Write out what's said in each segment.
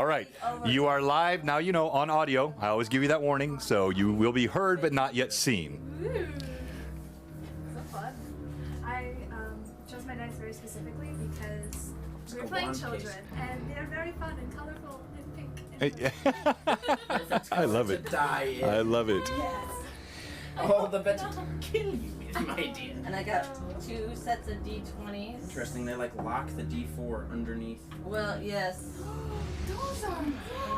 right, you are live now. You know, on audio. I always give you that warning, so you will be heard but not yet seen. Ooh. So fun. I chose my dice very specifically because we're playing children, and they're very fun and colorful and pink. I love it. I love it. Yes. Oh, the better to kill you is my idea. And I got 2 sets of D20s. Interesting, they like lock the D4 underneath. Well, yes. Those are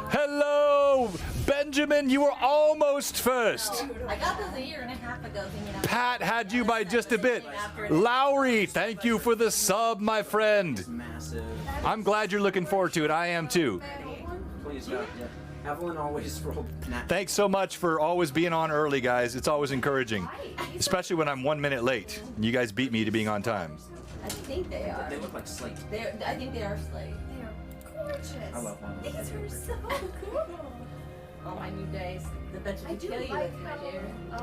Hello, Benjamin. You were almost first. I got those a year and a half ago thinking I was Pat had you by just a bit. Lowry, thank you for the sub, my friend. Massive. I'm glad you're looking forward to it. I am too. Please, God, yeah. Evelyn always rolled nat. Thanks so much for always being on early, guys. It's always encouraging, especially when I'm 1 minute late. You guys beat me to being on time. I think they are. They look like slate. I think they are slate. They are gorgeous. I love one. These are so cool. Oh, my new days. The bench I will do kill you like with my how. dear. Oh, I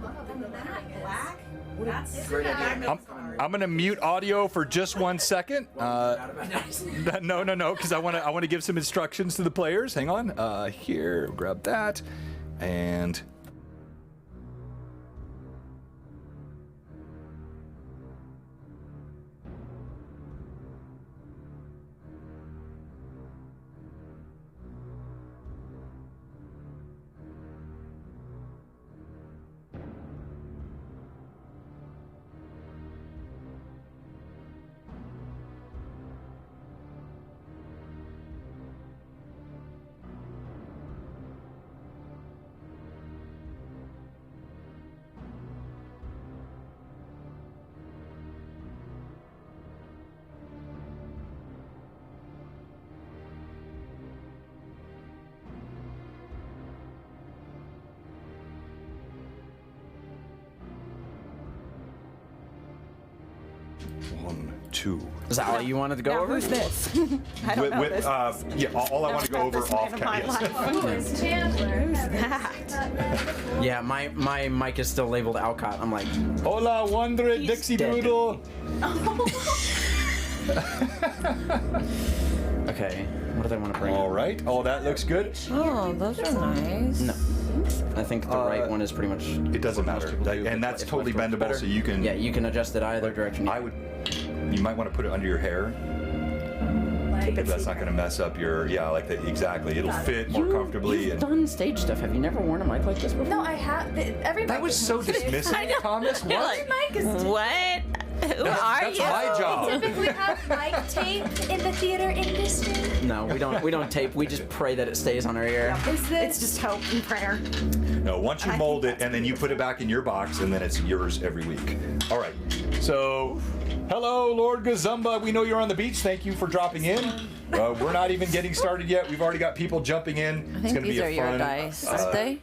love how the black is. Black? That's Great idea. I'm gonna mute audio for just 1 second. No, because I want to give some instructions to the players. Hang on. Here, grab that, and. One, two. Is that all you wanted to go Now over? who's this? I don't know this. Yeah, all I want to go over off in my camera. life. Who is Chandler? that? Yeah, my mic is still labeled Alcott. I'm like, Hola, Wonder Dixie dead. Doodle. okay, what do they want to bring? All right. Oh, that looks good. Oh, those are nice. No. I think the right one is pretty much. It doesn't what most matter, people do, and but that's if totally left works bendable, better- so you can. Yeah, you can adjust it either direction. I would. You might want to put it under your hair. If that's not going to mess up your. Yeah, like that. Exactly. It'll fit more comfortably. You've And done stage stuff. Have you never worn a mic like this before? No, I have. Every that mic was is so different. dismissive, Thomas. What? Every mic is What? Who are That's you? my job. typically have mic tape in the theater industry. No, we don't. We don't tape. We just pray that it stays on our ear. Is this? It's just hope and prayer. No, once you I mold think it and then you put it back in your box, and then it's yours every week. All right. So, hello, Lord Gazumba. We know you're on the beach. Thank you for dropping in. We're not even getting started yet. We've already got people jumping in. I It's think going to be these a are your fun. dice, aren't they?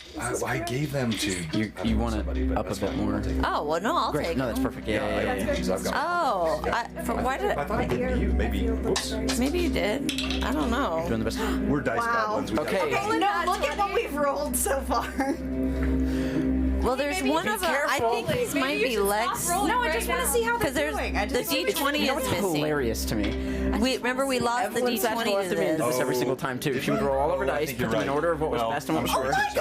I gave them to You want it somebody, but up a that's bit fine. more. Oh, well, no, I'll Great. take No, that's them. perfect. Yeah, yeah, yeah. Because I've got. Oh, why did I thought I gave them to you. Maybe. Whoops. maybe you did? I don't know. Doing the best. We're dice Wow. goblins. We got- Okay. No, look at what we've rolled so far. Well, there's maybe one be of them. I careful. think these might be legs. No, I just want to see how they're Because there's doing. I the just D20 You know is what's missing. hilarious to me? We remember we lost the Evelyn D20 Satchel to after me and did this. this every single time too. She would roll all of her Oh, I dice, think put you're them in right. order of what was Well, best and what was I'm worst.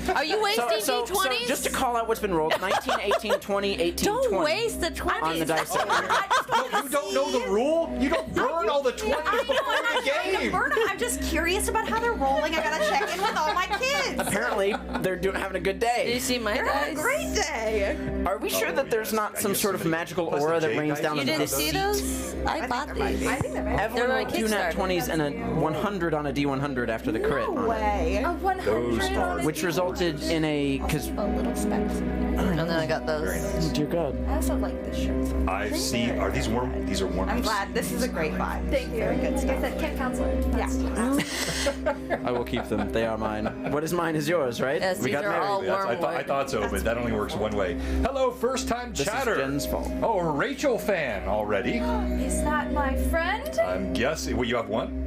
sure. Are you wasting So D20s? just to call out what's been rolled: 19, 18, 20, 18, Don't 20 waste the 20s. on the dice set. You don't know the rule? You don't burn all the 20s before the game. I'm just curious about how they're rolling. I gotta check in with all my kids. Apparently, they're having a good Did you day. see my They're having dice? a great day. Are we sure that there's not some guess sort of somebody- magical plus the aura that J rains dice. down You on the didn't seat? see those? I bought these. I think they're right. Evelyn They're will like do nat Kickstarter. 20s and a 100 on a D100 after the crit. No on it. way. A 100 on a Which resulted in a because Little specks. And then I got those. dear God. I also like this shirt. I see. Are these worm? These are worms. I'm glad. This is a great vibe. Thank you. Very good You stuff. said camp counselor. Yeah. I will keep them. They are mine. What is mine is yours, right? Yes, we these got are married. all That's- I thought so, but that only works one way. Hello, first time This chatter. is Jen's fault. Oh, a Rachel fan already. Is that my friend? I'm guessing. Well, you have one.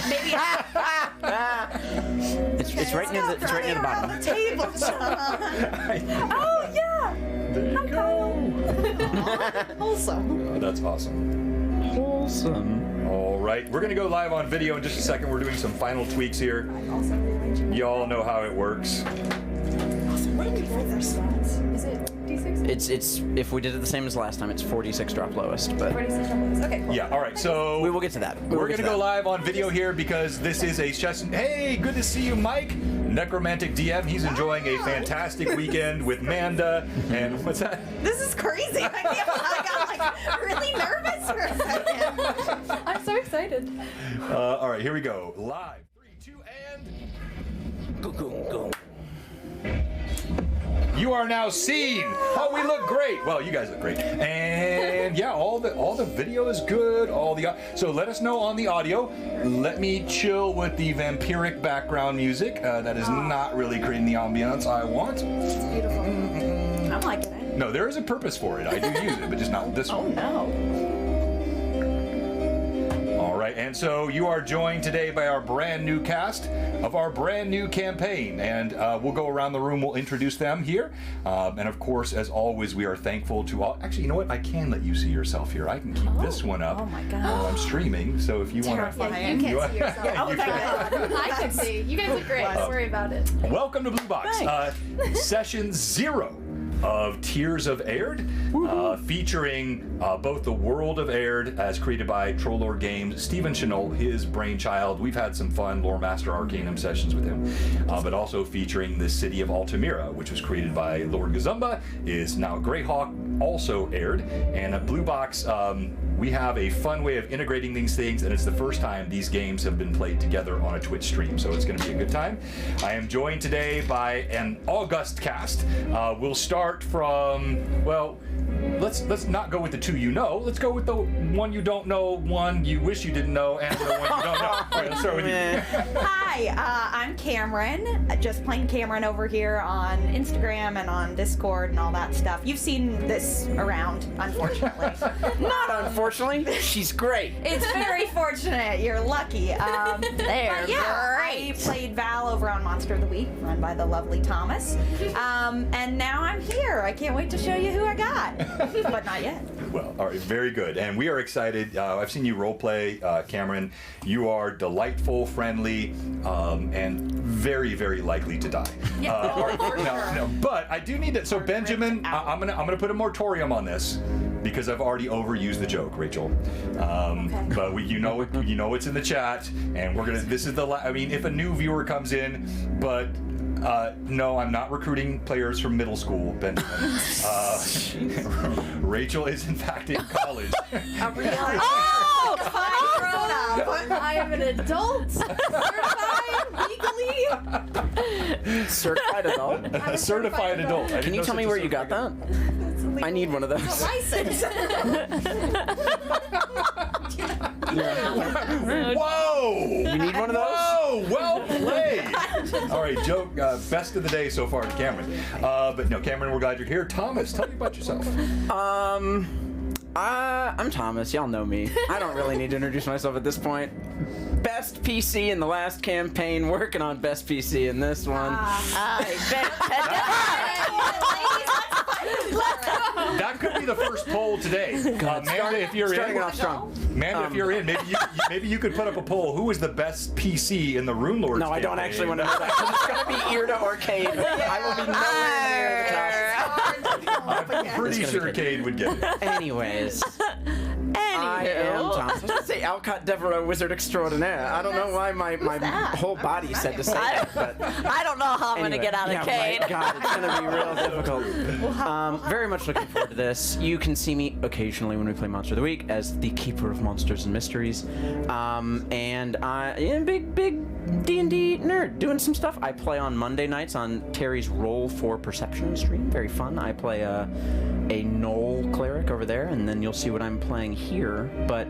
Maybe It's right near the bottom. the table. Oh yeah. There you go. Wholesome. Oh, that's awesome. Wholesome. All right, we're gonna go live on video in just a second. We're doing some final tweaks here. Y'all know how it works. Is it D6? It's if we did it the same as last time, it's 46 drop lowest, but 46 numbers. Okay, cool. Yeah, all right, so we will get to that. we're gonna go live on video here because this is a session. Hey, good to see you, Mike. Necromantic DM, he's enjoying a fantastic weekend with Manda. And what's that? This is crazy. I got like really nervous for a second. I'm so excited. All right, here we go. Live. 3, 2, and... Go, go, go. You are now seen. Oh, we look great. Well, you guys look great. And yeah, all the video is good. So let us know on the audio. Let me chill with the vampiric background music. That is not really creating the ambiance I want. Beautiful. I'm liking it. No, there is a purpose for it. I do use it, but just not this one. No. All right, and so you are joined today by our brand new cast of our brand new campaign, and we'll go around the room, we'll introduce them here, and of course, as always, we are thankful to all. Actually, you know what? I can let you see yourself here. I can keep this one up Oh my God. while I'm streaming, so if you want to... Yeah, you can't see yourself. Yeah, you can. I can see. You guys look great. Don't worry about it. Welcome to Blue Box, session 0 of Tears of Airdhe, featuring both the world of Airdhe as created by Trollord Games, Stephen Chenault, his brainchild. We've had some fun Lore Master Arcanum sessions with him, but also featuring the city of Altamira, which was created by Lord Gazumba, is now Greyhawk, also Airdhe, and at Blue Box, we have a fun way of integrating these things, and it's the first time these games have been played together on a Twitch stream, so it's going to be a good time. I am joined today by an august cast. We'll start from, well, let's not go with the 2 you know. Let's go with the 1 you don't know, 1 you wish you didn't know, and the 1 you don't know. All right, let's start with you. Hi, I'm Cameron. Just plain Cameron over here on Instagram and on Discord and all that stuff. You've seen this around, unfortunately. Not unfortunately. She's great. It's very fortunate. You're lucky. They're But yeah, great. I played Val over on Monster of the Week, run by the lovely Thomas. And now I'm here. I can't wait to show you who I got. But not yet. Well, all right, very good. And we are excited. I've seen you roleplay, Cameron. You are delightful, friendly, and very, very likely to die. Yeah, all right, for sure. no, but I do need to. So Benjamin, I'm gonna put a moratorium on this because I've already overused the joke, Rachel. But you know it's in the chat, and we're gonna. This is the. I mean, if a new viewer comes in, but. No, I'm not recruiting players from middle school, Benjamin. Rachel is in fact in college. Oh! I am an adult. Certified legally. Certified adult. A certified adult. I didn't Can you know tell such me a where you got certificate. that? I need one of those. License. Whoa! You need one of those? Whoa! Well played. All right, joke. Best of the day so far to Cameron. But no, Cameron, we're glad you're here. Thomas, tell me about yourself. I'm Thomas. Y'all know me. I don't really need to introduce myself at this point. Best PC in the last campaign, working on best PC in this one. That could be the first poll today. Amanda, if you're Starting in, off strong. Amanda, if you're in, maybe you could put up a poll. Who is the best PC in the Rune Lords? No, I don't actually want to know that. 'Cause it's gonna be Airdhe or Cade. I will be nowhere near the top. I'm pretty sure Cade would get it. Anyways. I am Thomas. I was gonna say Alcott Devereaux, Wizard Extraordinaire. I don't know why my whole body said to say that, but I don't know how I'm anyway. gonna get out of Yeah, Cade. right? God, it's gonna be real difficult. Very much looking forward to this. You can see me occasionally when we play Monster of the Week as the Keeper of Monsters and Mysteries, and I am a big D&D nerd doing some stuff. I play on Monday nights on Terry's Roll for Perception stream. Very fun. I play a Knoll cleric over there, and then you'll see what I'm playing here. But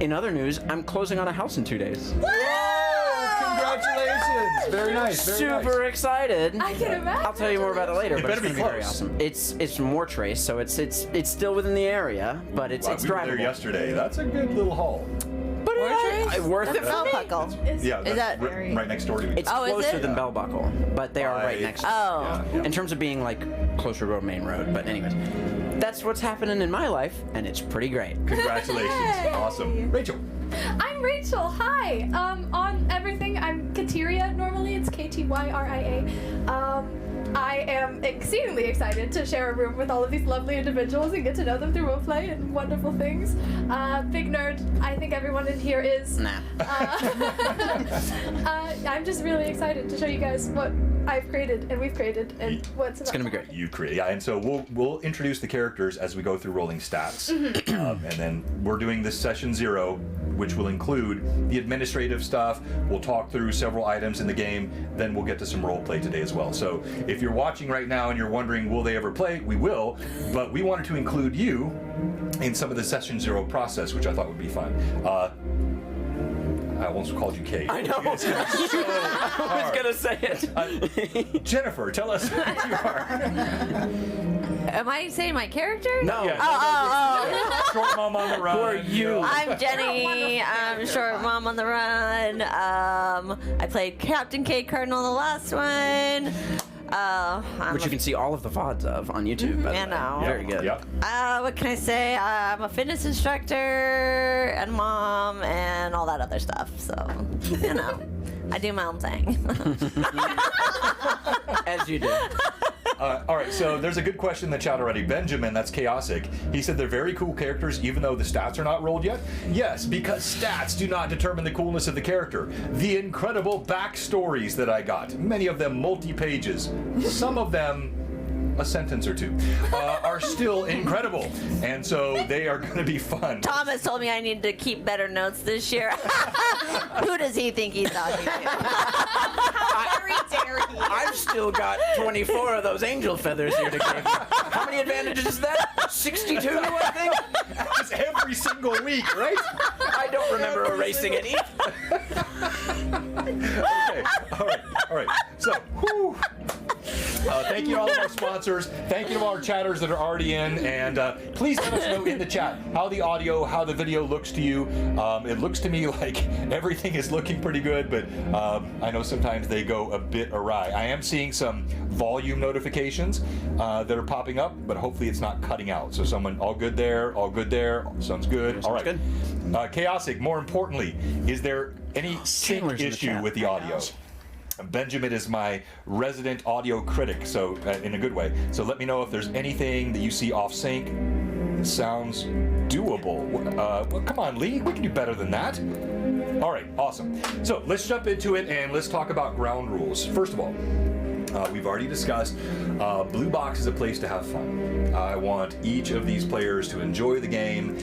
in other news, I'm closing on a house in 2 days. Congratulations! Very nice. Very Super nice. excited. I can imagine. I'll tell you more about it later, It but it's better gonna be be very close. awesome. It's more trace, so it's still within the area, but it's Wow, we were there drivable. yesterday. That's a good little haul. But worth it for me. Buckle. Yeah, that's that right next door to me. It's Oh, is closer it? than Bell Buckle, but they are right next. Oh. Yeah. In terms of being like closer to a main road, but anyways, that's what's happening in my life, and it's pretty great. Congratulations. Awesome. Rachel. I I'm Rachel. Hi. On everything, I'm Katyria. Normally, it's Ktyria. I am exceedingly excited to share a room with all of these lovely individuals and get to know them through roleplay and wonderful things. Big nerd. I think everyone in here is. Nah. I'm just really excited to show you guys what I've created and we've created and what's It's gonna be great. You create, yeah, and so we'll introduce the characters as we go through rolling stats, and then we're doing this session 0, which will include the administrative stuff. We'll talk through several items in the game, then we'll get to some role play today as well. So if you're watching right now and you're wondering, will they ever play? We will, but we wanted to include you in some of the session 0 process, which I thought would be fun. I almost called you Kate. I know. I was gonna say it. Jennifer, tell us who you are. Am I saying my character? No. Yeah, Short mom on the run. Who are you? I'm Jenny. I'm short mom on the run. I played Captain Kate Cardinal in the last one. Which you can see all of the VODs of on YouTube. By the I way. know. Very good. Yep. What can I say? I'm a fitness instructor and mom and all that other stuff. So, you know, I do my own thing. As you do. All right, so there's a good question in the chat already. Benjamin, that's Chaosic. He said they're very cool characters even though the stats are not rolled yet. Yes, because stats do not determine the coolness of the character. The incredible backstories that I got, many of them multi-pages, some of them a sentence or two, are still incredible. And so they are going to be fun. Thomas told me I need to keep better notes this year. Who does he think he's talking to? How dare he? I've still got 24 of those angel feathers here to give you. How many advantages is that? 62, I think? That's every single week, right? I don't remember erasing any. Okay, all right. So, whew. Thank you to all of our sponsors. Thank you to all our chatters that are already in. And please let us know in the chat how the audio, how the video looks to you. It looks to me like everything is looking pretty good, but I know sometimes they go a bit awry. I am seeing some volume notifications that are popping up, but hopefully it's not cutting out. So someone, all good there, sounds good. All right. good. Chaosic, more importantly, is there any sync Chandler's in the issue chat. with the audio? Benjamin is my resident audio critic, so in a good way. So let me know if there's anything that you see off sync. It sounds doable. Well, come on, Lee, we can do better than that. All right, awesome. So let's jump into it and let's talk about ground rules. First of all, we've already discussed Blue Box is a place to have fun. I want each of these players to enjoy the game.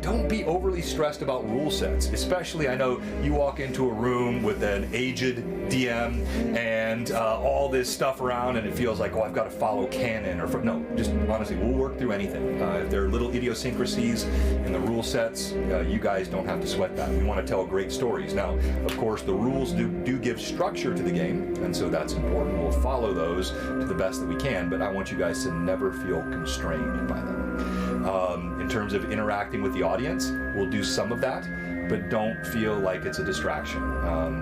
Don't be overly stressed about rule sets, especially I know you walk into a room with an aged DM and all this stuff around and it feels like, oh, I've got to follow canon. No, just honestly, we'll work through anything. If there are little idiosyncrasies in the rule sets, you guys don't have to sweat that. We want to tell great stories. Now, of course, the rules do give structure to the game, and so that's important. We'll follow those to the best that we can, but I want you guys to never feel constrained by them. In terms of interacting with the audience, we'll do some of that, but don't feel like it's a distraction.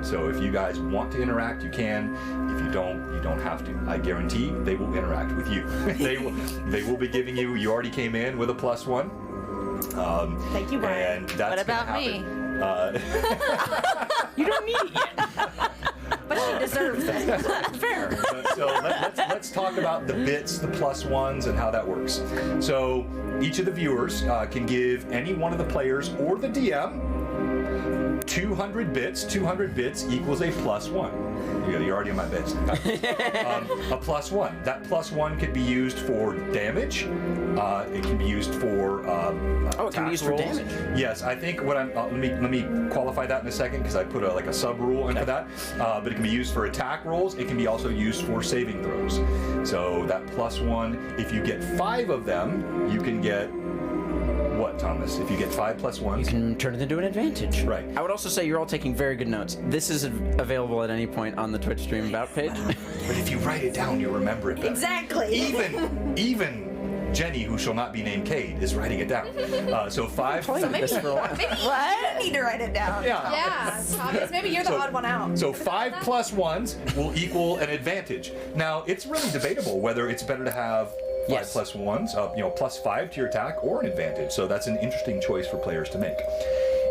So if you guys want to interact, you can. If you don't, you don't have to. I guarantee they will interact with you. They will be giving you. You already came in with a +1. Thank you, Brian. And that's What about gonna me? happen. You don't need it yet. But she deserves it. Fair. So let's talk about the bits, the +1s, and how that works. So each of the viewers can give any one of the players or the DM 200 bits. 200 bits equals a +1. You're already on my bits. A +1. That +1 can be used for damage. It can be used for it can be used for rolls. damage. Yes, I think what I'm. Let me qualify that in a second because I put a sub rule into that. But it can be used for attack rolls. It can be also used for saving throws. So that +1. If you get 5 of them, you can get. What, Thomas? If you get 5 +1s, You can turn it into an advantage. Right. I would also say you're all taking very good notes. This is available at any point on the Twitch stream about page. But if you write it down, you remember it better. Exactly. Even Jenny, who shall not be named Kate, is writing it down. So 5. This for a while. What? You need to write it down. Yeah, Thomas, maybe you're the odd one out. So 5 +1s will equal an advantage. Now it's really debatable whether it's better to have 5 Yes. +1s, +5 to your attack, or an advantage. So that's an interesting choice for players to make.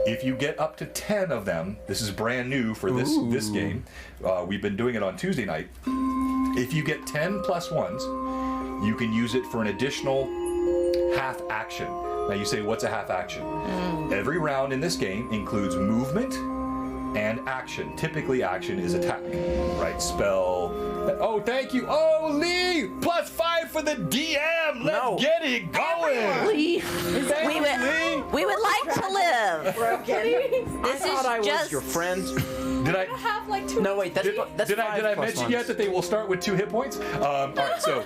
If you get up to 10 of them, this is brand new for this game. We've been doing it on Tuesday night. If you get 10 plus ones, you can use it for an additional half action. Now you say, what's a half action? Every round in this game includes movement and action. Typically action is attack, right? Spell. Oh, thank you. Oh, Lee, +5 for the DM. Let's get it going. Lee, Thank you, Lee. we would like to live. This I thought I is was just your friend. Did I? have like 2. No, wait, that's Did I 5 plus mention ones. yet that they will start with 2 hit points? All right, so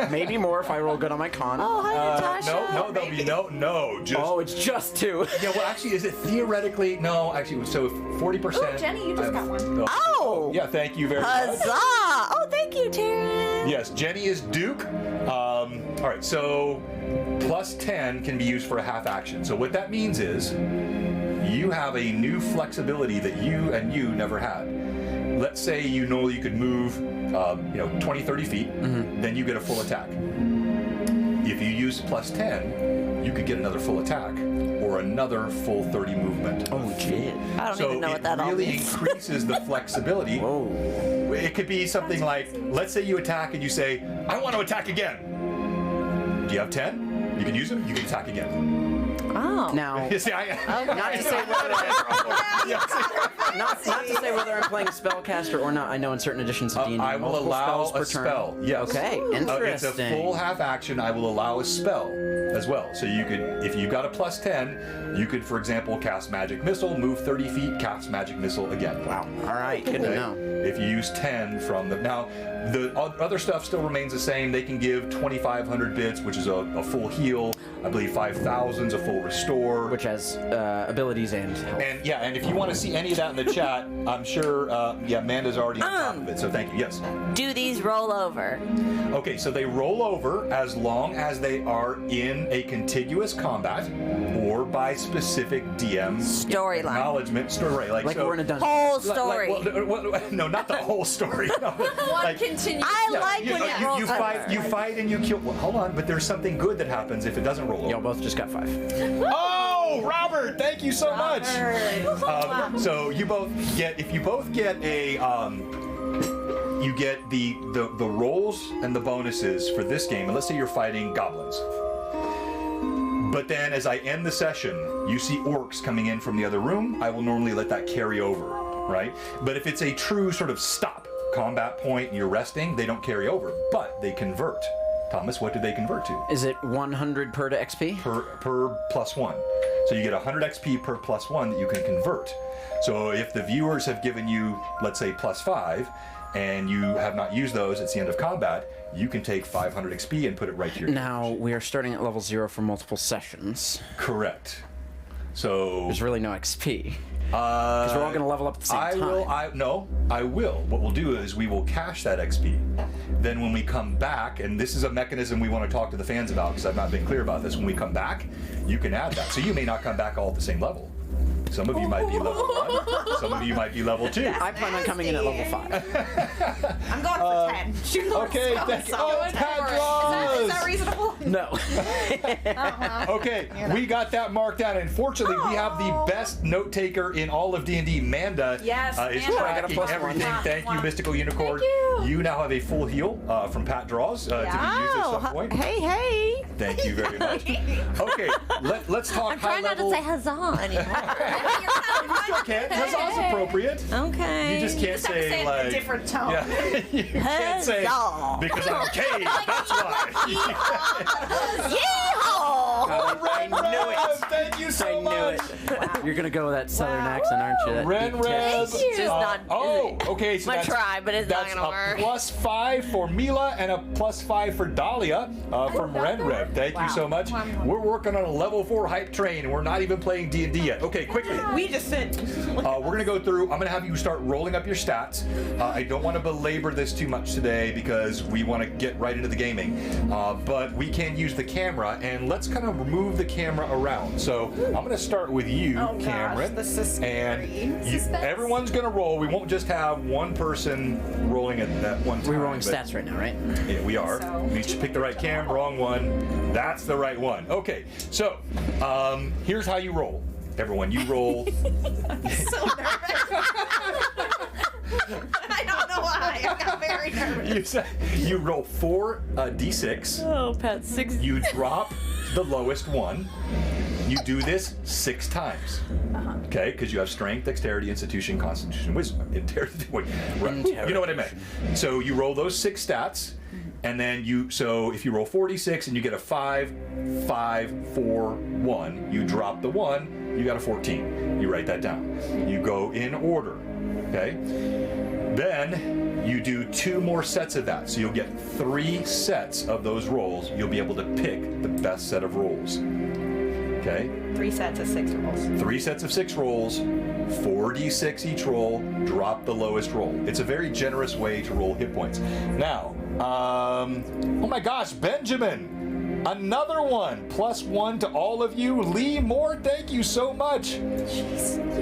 Maybe more if I roll good on my con. Oh, hi, Natasha. no, there'll be no. Just Oh, it's just 2. yeah. Well, actually, is it theoretically? No, actually. So 40%. Oh, Jenny, you just got one. Oh. Yeah, thank you very much. Huzzah! Oh, thank you, Taryn. Yes, Jenny is Duke. All right, so +10 can be used for a half action. So what that means is you have a new flexibility that you never had. Let's say you know you could move 20, 30 feet, then you get a full attack. If you use +10, you could get another full attack or another full 30 movement. Oh, shit. I don't So even know what that it all really means. increases the flexibility. Whoa. It could be something like, let's say you attack and you say, I want to attack again. Do you have 10? You can use them, you can attack again. Oh. Now, You see, not to say not to say whether I'm playing spellcaster or not. I know in certain editions of D&D, I will multiple allow spells per a turn. spell. Yes. Okay, It's interesting. a full half action. I will allow a spell as well. So you could, if you got a +10, you could, for example, cast Magic Missile, move 30 feet, cast Magic Missile again. Wow. All right, good to Okay? know. If you use 10 from the now, the other stuff still remains the same. They can give 2,500 bits, which is a full heal. I believe 5,000 is a full restore. Which has abilities and health. And if you want to see any of that in the chat, I'm sure Amanda's already on top of it. So thank you. Yes. Do these roll over? Okay, so they roll over as long as they are in a contiguous combat or by specific DM Storyline. acknowledgement story. Like Like so, we're in a dungeon. Whole like- story. no, not the whole story. No, One continuous. I yeah, like when it rolls you over. fight and you kill. Well, hold on, but there's something good that happens if it doesn't roll Y'all over. both just got 5. Oh, Robert, thank you so much. So you both get, if you both get a, you get the rolls and the bonuses for this game. And let's say you're fighting goblins. But then as I end the session, you see orcs coming in from the other room. I will normally let that carry over, right? But if it's a true sort of stop combat point and you're resting, they don't carry over, but they convert. Thomas, what do they convert to? Is it 100 per to XP? Per +1. So you get 100 XP per +1 that you can convert. So if the viewers have given you, let's say, +5, and you have not used those, it's the end of combat, you can take 500 XP and put it right to your Now, we are starting at level 0 for multiple sessions. Correct. So There's really no XP. Because we're all going to level up at the same time. I will. What we'll do is we will cache that XP. Then when we come back, and this is a mechanism we want to talk to the fans about because I've not been clear about this, when we come back, you can add that. So you may not come back all at the same level. Some of you might be level 1, some of you might be level 2. I plan on coming in at level 5. I'm going for 10. Okay, thank you. Oh, Is Padros! that reasonable? No. Okay, we got that marked down. Unfortunately, we have the best note taker in all of D&D. Manda Yes, is Manda. tracking +1. everything. Thank you, Mystical Unicorn. Thank you. now have a full heal from Pat Draws to be used at some point. Hey. Thank you very much. Okay, let's talk I'm high trying not level. to say huzzah anymore. You still can. Huzzah's appropriate. Okay. You just can't Just have to say say it in a like different tone. Yeah, you can't say Huzzah. because I'm caved. That's why. Yeehaw! I knew it. Thank you so I knew much. it. You're going to go with that southern accent, aren't you? That Ren deep Rev. Texas. It's just not- Oh, okay. So My that's, try, but it's not that's gonna a work. +5 for Mila and a +5 for Dahlia from Ren Rev. Thank you so much. We're working on a level 4 hype train, and we're not even playing D&D yet. Okay, quickly. We just said. We're going to go through. I'm going to have you start rolling up your stats. I don't want to belabor this too much today because we want to get right into the gaming. But we can use the camera, and let's kind of move the camera around. So I'm going to start with you, Oh, gosh, Cameron. this is and scary. everyone's going to roll. We won't just have one person rolling at that one time. We're rolling but- stats right now, right? Yeah, we are. So- We should pick the right cam. Wrong one. That's the right one. Okay, so here's how you roll. everyone, you roll. So nervous. I don't know why. I got very nervous. You roll 4 d6. Oh, Pat, 6. You drop the lowest one. You do this 6 times. Okay, because you have strength, dexterity, institution, constitution, wisdom. Wait, you know what I meant. So you roll those 6 stats, and then so if you roll 4d6 and you get a 5, 5, 4, 1, you drop the 1, you got a 14. You write that down. You go in order. Okay? Then you do 2 more sets of that. So you'll get 3 sets of those rolls. You'll be able to pick the best set of rolls. Okay? 3 sets of 6 rolls. 3 sets of 6 rolls, 4d6 each roll, drop the lowest roll. It's a very generous way to roll hit points. Now, oh my gosh, Benjamin, another one, +1 to all of you. Lee Moore, thank you so much. You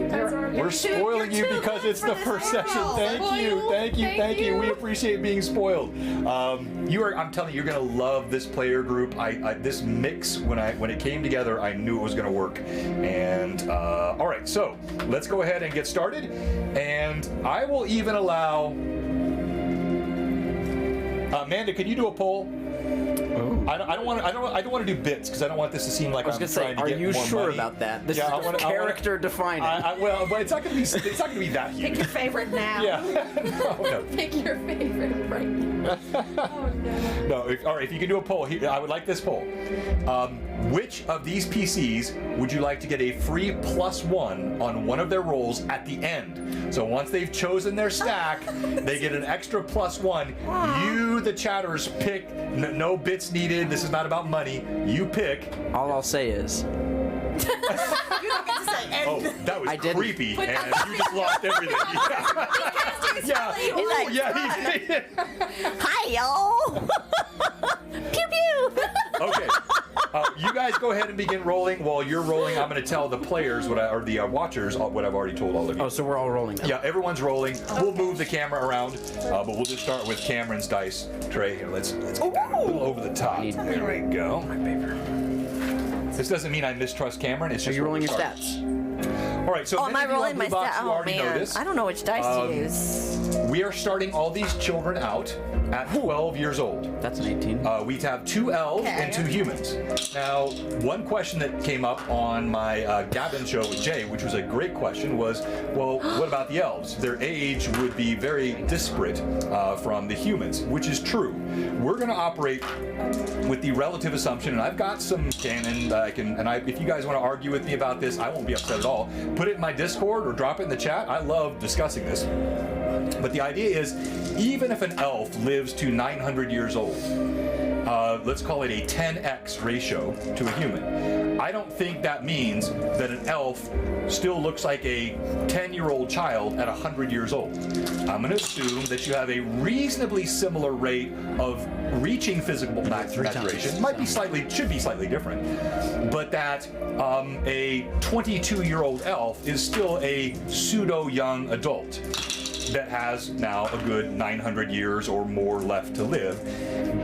guys are We're spoiling you because it's the first session. Thank you, thank you, thank you. We appreciate being spoiled. I'm telling you, you're gonna love this player group. This mix, when it came together, I knew it was gonna work. And all right, so let's go ahead and get started. And I will even allow Amanda. Can you do a poll? I don't want to do bits because I don't want this to seem like I'm trying to get more money. Are you sure about that? This is character defining. Well, but it's not going to be that huge. Pick your favorite now. Yeah. No. Pick your favorite right now. Oh no. No. All right. If you can do a poll, I would like this poll. Which of these PCs would you like to get a free +1 on one of their rolls at the end? So once they've chosen their stack, they get an extra +1. You, the chatters, pick. No bits needed. This is not about money. You pick. All I'll say is, You don't get to say anything. Oh, that was I didn't. creepy, and you just lost everything. Yeah. He's like, Yeah. He did. hi, y'all. Pew pew. Okay. You guys go ahead and begin rolling. While you're rolling, I'm going to tell the players or the watchers what I've already told all of you. oh, so we're all rolling now. Yeah, everyone's rolling. We'll move the camera around, but we'll just start with Cameron's dice tray here. Let's get that a little over the top. There we go. My paper. This doesn't mean I mistrust Cameron. It's Are just you rolling your start. stats? All right. So Oh, am I rolling my box, stat? you Oh already know man, this. I don't know which dice to use. We are starting all these children out at 12 years old. That's an 18. We have 2 elves and 2 humans. Now, one question that came up on my Gavin show with Jay, which was a great question, was, well, what about the elves? Their age would be very disparate from the humans, which is true. We're going to operate with the relative assumption, and I've got some canon that I can, if you guys want to argue with me about this, I won't be upset at all. Put it in my Discord or drop it in the chat. I love discussing this. But the idea is, even if an elf lives to 900 years old, let's call it a 10x ratio to a human, I don't think that means that an elf still looks like a 10-year-old child at 100 years old. I'm going to assume that you have a reasonably similar rate of reaching physical maturation. Should be slightly different, but that a 22-year-old elf is still a pseudo-young adult that has now a good 900 years or more left to live.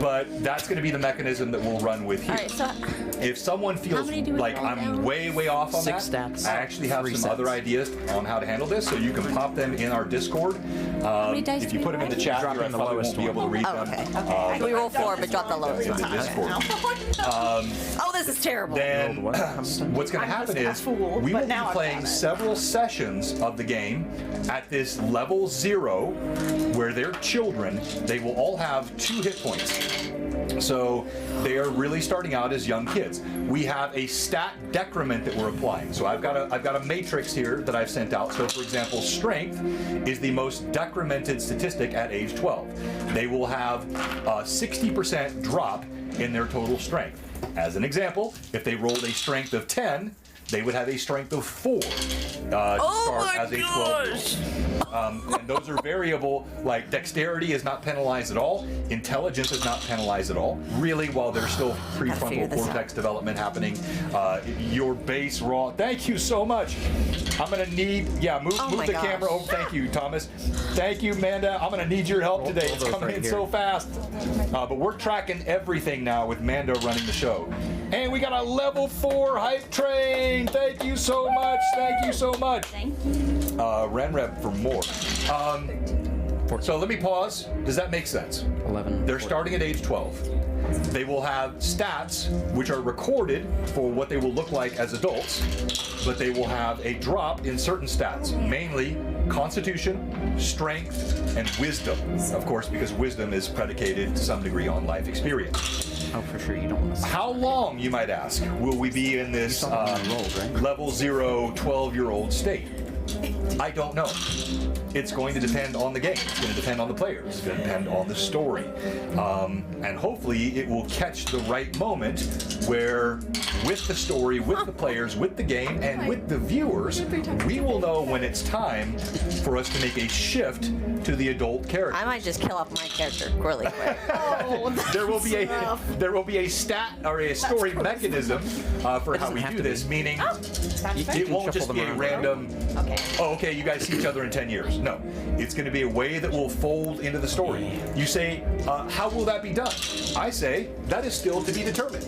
But that's going to be the mechanism that we'll run with here. All right, so If someone feels many do we like roll I'm now? way off on 6 that, stats. I actually have 3 some sets. other ideas on how to handle this, so you can pop them in our Discord. many dice If do you we put them in the roll? chat, Drop here, I in the probably lowest won't be able to read Oh, them. okay. So we roll 4, but drop the lowest in one. the Okay. Discord. Oh, this is terrible. Then Rolled one. what's going to happen just a is fool, we but will be now I've playing got it. several sessions of the game at this level 0, where they're children. They will all have 2 hit points. So they are really starting out as young kids. We have a stat decrement that we're applying. So I've got a matrix here that I've sent out. So for example, strength is the most decremented statistic at age 12. They will have a 60% drop in their total strength. As an example, if they rolled a strength of 10, they would have a strength of 4 to start as a 12-year-old. And those are variable, like dexterity is not penalized at all, intelligence is not penalized at all. Really, while there's still figure prefrontal this cortex development happening, your base raw. Thank you so much. I'm gonna need, move my the gosh. camera over. Thank you, Thomas. Thank you, Manda. I'm gonna need your help today. It's those coming right in here. so fast. But we're tracking everything now with Mando running the show. And we got a level 4 hype train. Thank you so much. Thank you so much. Thank you. Renrep for more. So let me pause. Does that make sense? 11. They're starting at age 12. They will have stats which are recorded for what they will look like as adults, but they will have a drop in certain stats, mainly constitution, strength, and wisdom. Of course, because wisdom is predicated to some degree on life experience. Oh, for sure, you don't want to. How long, you might ask, will we be in this level 0 12-year-old state? I don't know. It's going to depend on the game. It's going to depend on the players. It's going to depend on the story. And hopefully it will catch the right moment where, with the story, with the players, with the game, and with the viewers, we will know when it's time for us to make a shift to the adult character. I might just kill off my character really quick. There will be a stat or a story mechanism for how we do this, meaning it won't just be a random. Okay. Oh, okay, you guys see each other in 10 years. No, it's going to be a way that will fold into the story. You say, how will that be done? I say, that is still to be determined.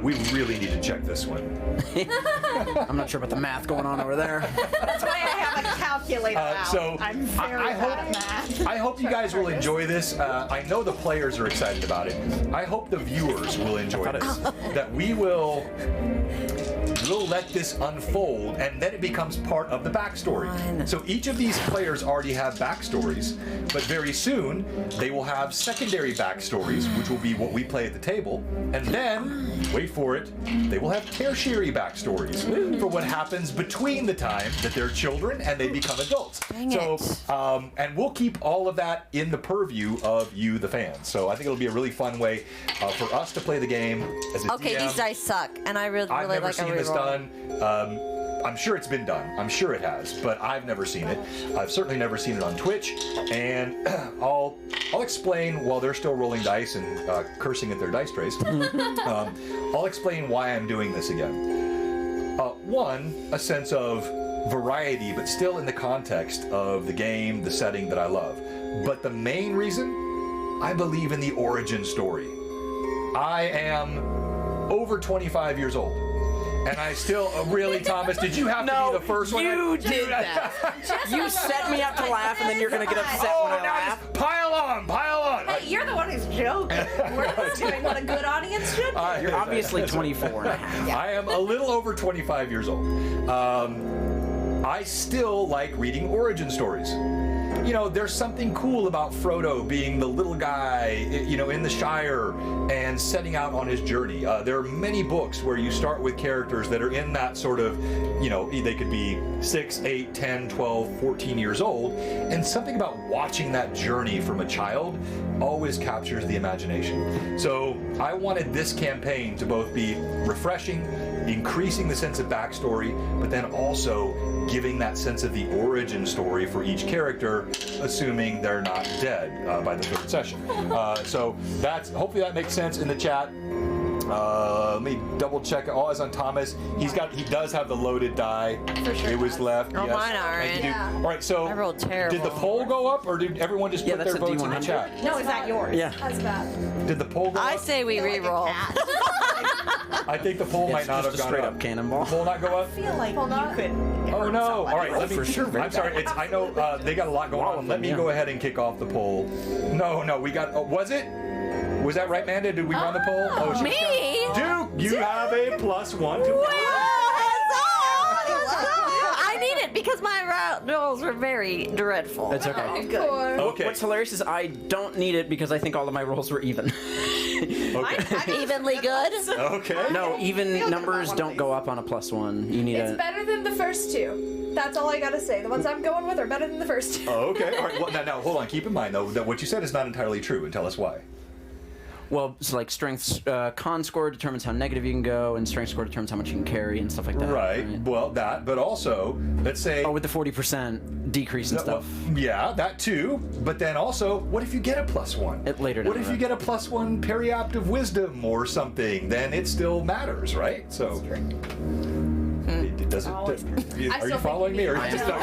We really need to check this one. I'm not sure about the math going on over there. That's why I have a calculator out. So I'm very bad at math. I hope you guys will enjoy this. I know the players are excited about it. I hope the viewers will enjoy this. That we'll let this unfold, and then it becomes part of the backstory. So each of these players already have backstories, but very soon they will have secondary backstories, which will be what we play at the table, and then, wait for it, they will have tertiary backstories for what happens between the time that they're children and they become adults. And we'll keep all of that in the purview of you, the fans. So I think it'll be a really fun way for us to play the game as a Okay, DM. these dice suck, and I really I've never like a seen this reroll. done. I'm sure it's been done. I'm sure it has, but I've never seen it. I've certainly never seen it on Twitch, and I'll explain while they're still rolling dice and cursing at their dice trays. I'll explain why I'm doing this again. One, a sense of variety, but still in the context of the game, the setting that I love. But the main reason, I believe in the origin story. I am over 25 years old. And I still, really, Thomas, did you have to be the first one? You did that. You set me up to laugh, and then you're going to get upset when I laugh. Pile on. Hey, you're the one who's joking. We're just doing what a good audience should do. You're obviously 24 and a half. I am a little over 25 years old. I still like reading origin stories. You know, there's something cool about Frodo being the little guy, in the Shire and setting out on his journey. There are many books where you start with characters that are in that sort of, they could be 6, 8, 10, 12, 14 years old. And something about watching that journey from a child always captures the imagination. So I wanted this campaign to both be refreshing, increasing the sense of backstory, but then also giving that sense of the origin story for each character, assuming they're not dead by the third session. So hopefully that makes sense in the chat. Let me double check. All eyes on Thomas. He does have the loaded die. For sure It was left. Oh, yes. mine aren't. Yeah. All right. So I rolled terrible. did the poll go up, or did everyone just put that's their a votes in the D100. chat? No, is that yours? Yeah. That's bad. Did the poll go I up? say we reroll. I think the poll might It's not just have a gone straight up. up cannonball. The poll not go up? I feel like Hold on. you could. Oh no! All right, let me. for sure, very I'm sorry. I know they got a lot going on. Let me go ahead and kick off the poll. No, we got. Was it? Was that right, Manda? Did we run the poll? Oh, she- Me? Duke, you have a +1 to. I need it because my rolls were very dreadful. It's okay. Of course. Okay. What's hilarious is I don't need it because I think all of my rolls were even. Okay. Evenly good. Okay. No, even numbers don't go up on a +1. You need It's a. better than the first two. That's all I gotta say. The ones I'm going with are better than the first two. Oh, okay. All right. Well, now hold on. Keep in mind though that what you said is not entirely true, and tell us why. Well, it's like strength con score determines how negative you can go, and strength score determines how much you can carry and stuff like that. Right. Well, that. But also, let's say. Oh, with the 40% decrease and stuff. Well, yeah, that too. But then also, what if you get a +1? Later down What if the you get a +1 periaptive wisdom or something? Then it still matters, right? So. Does it? Are you still following me, or are you just not?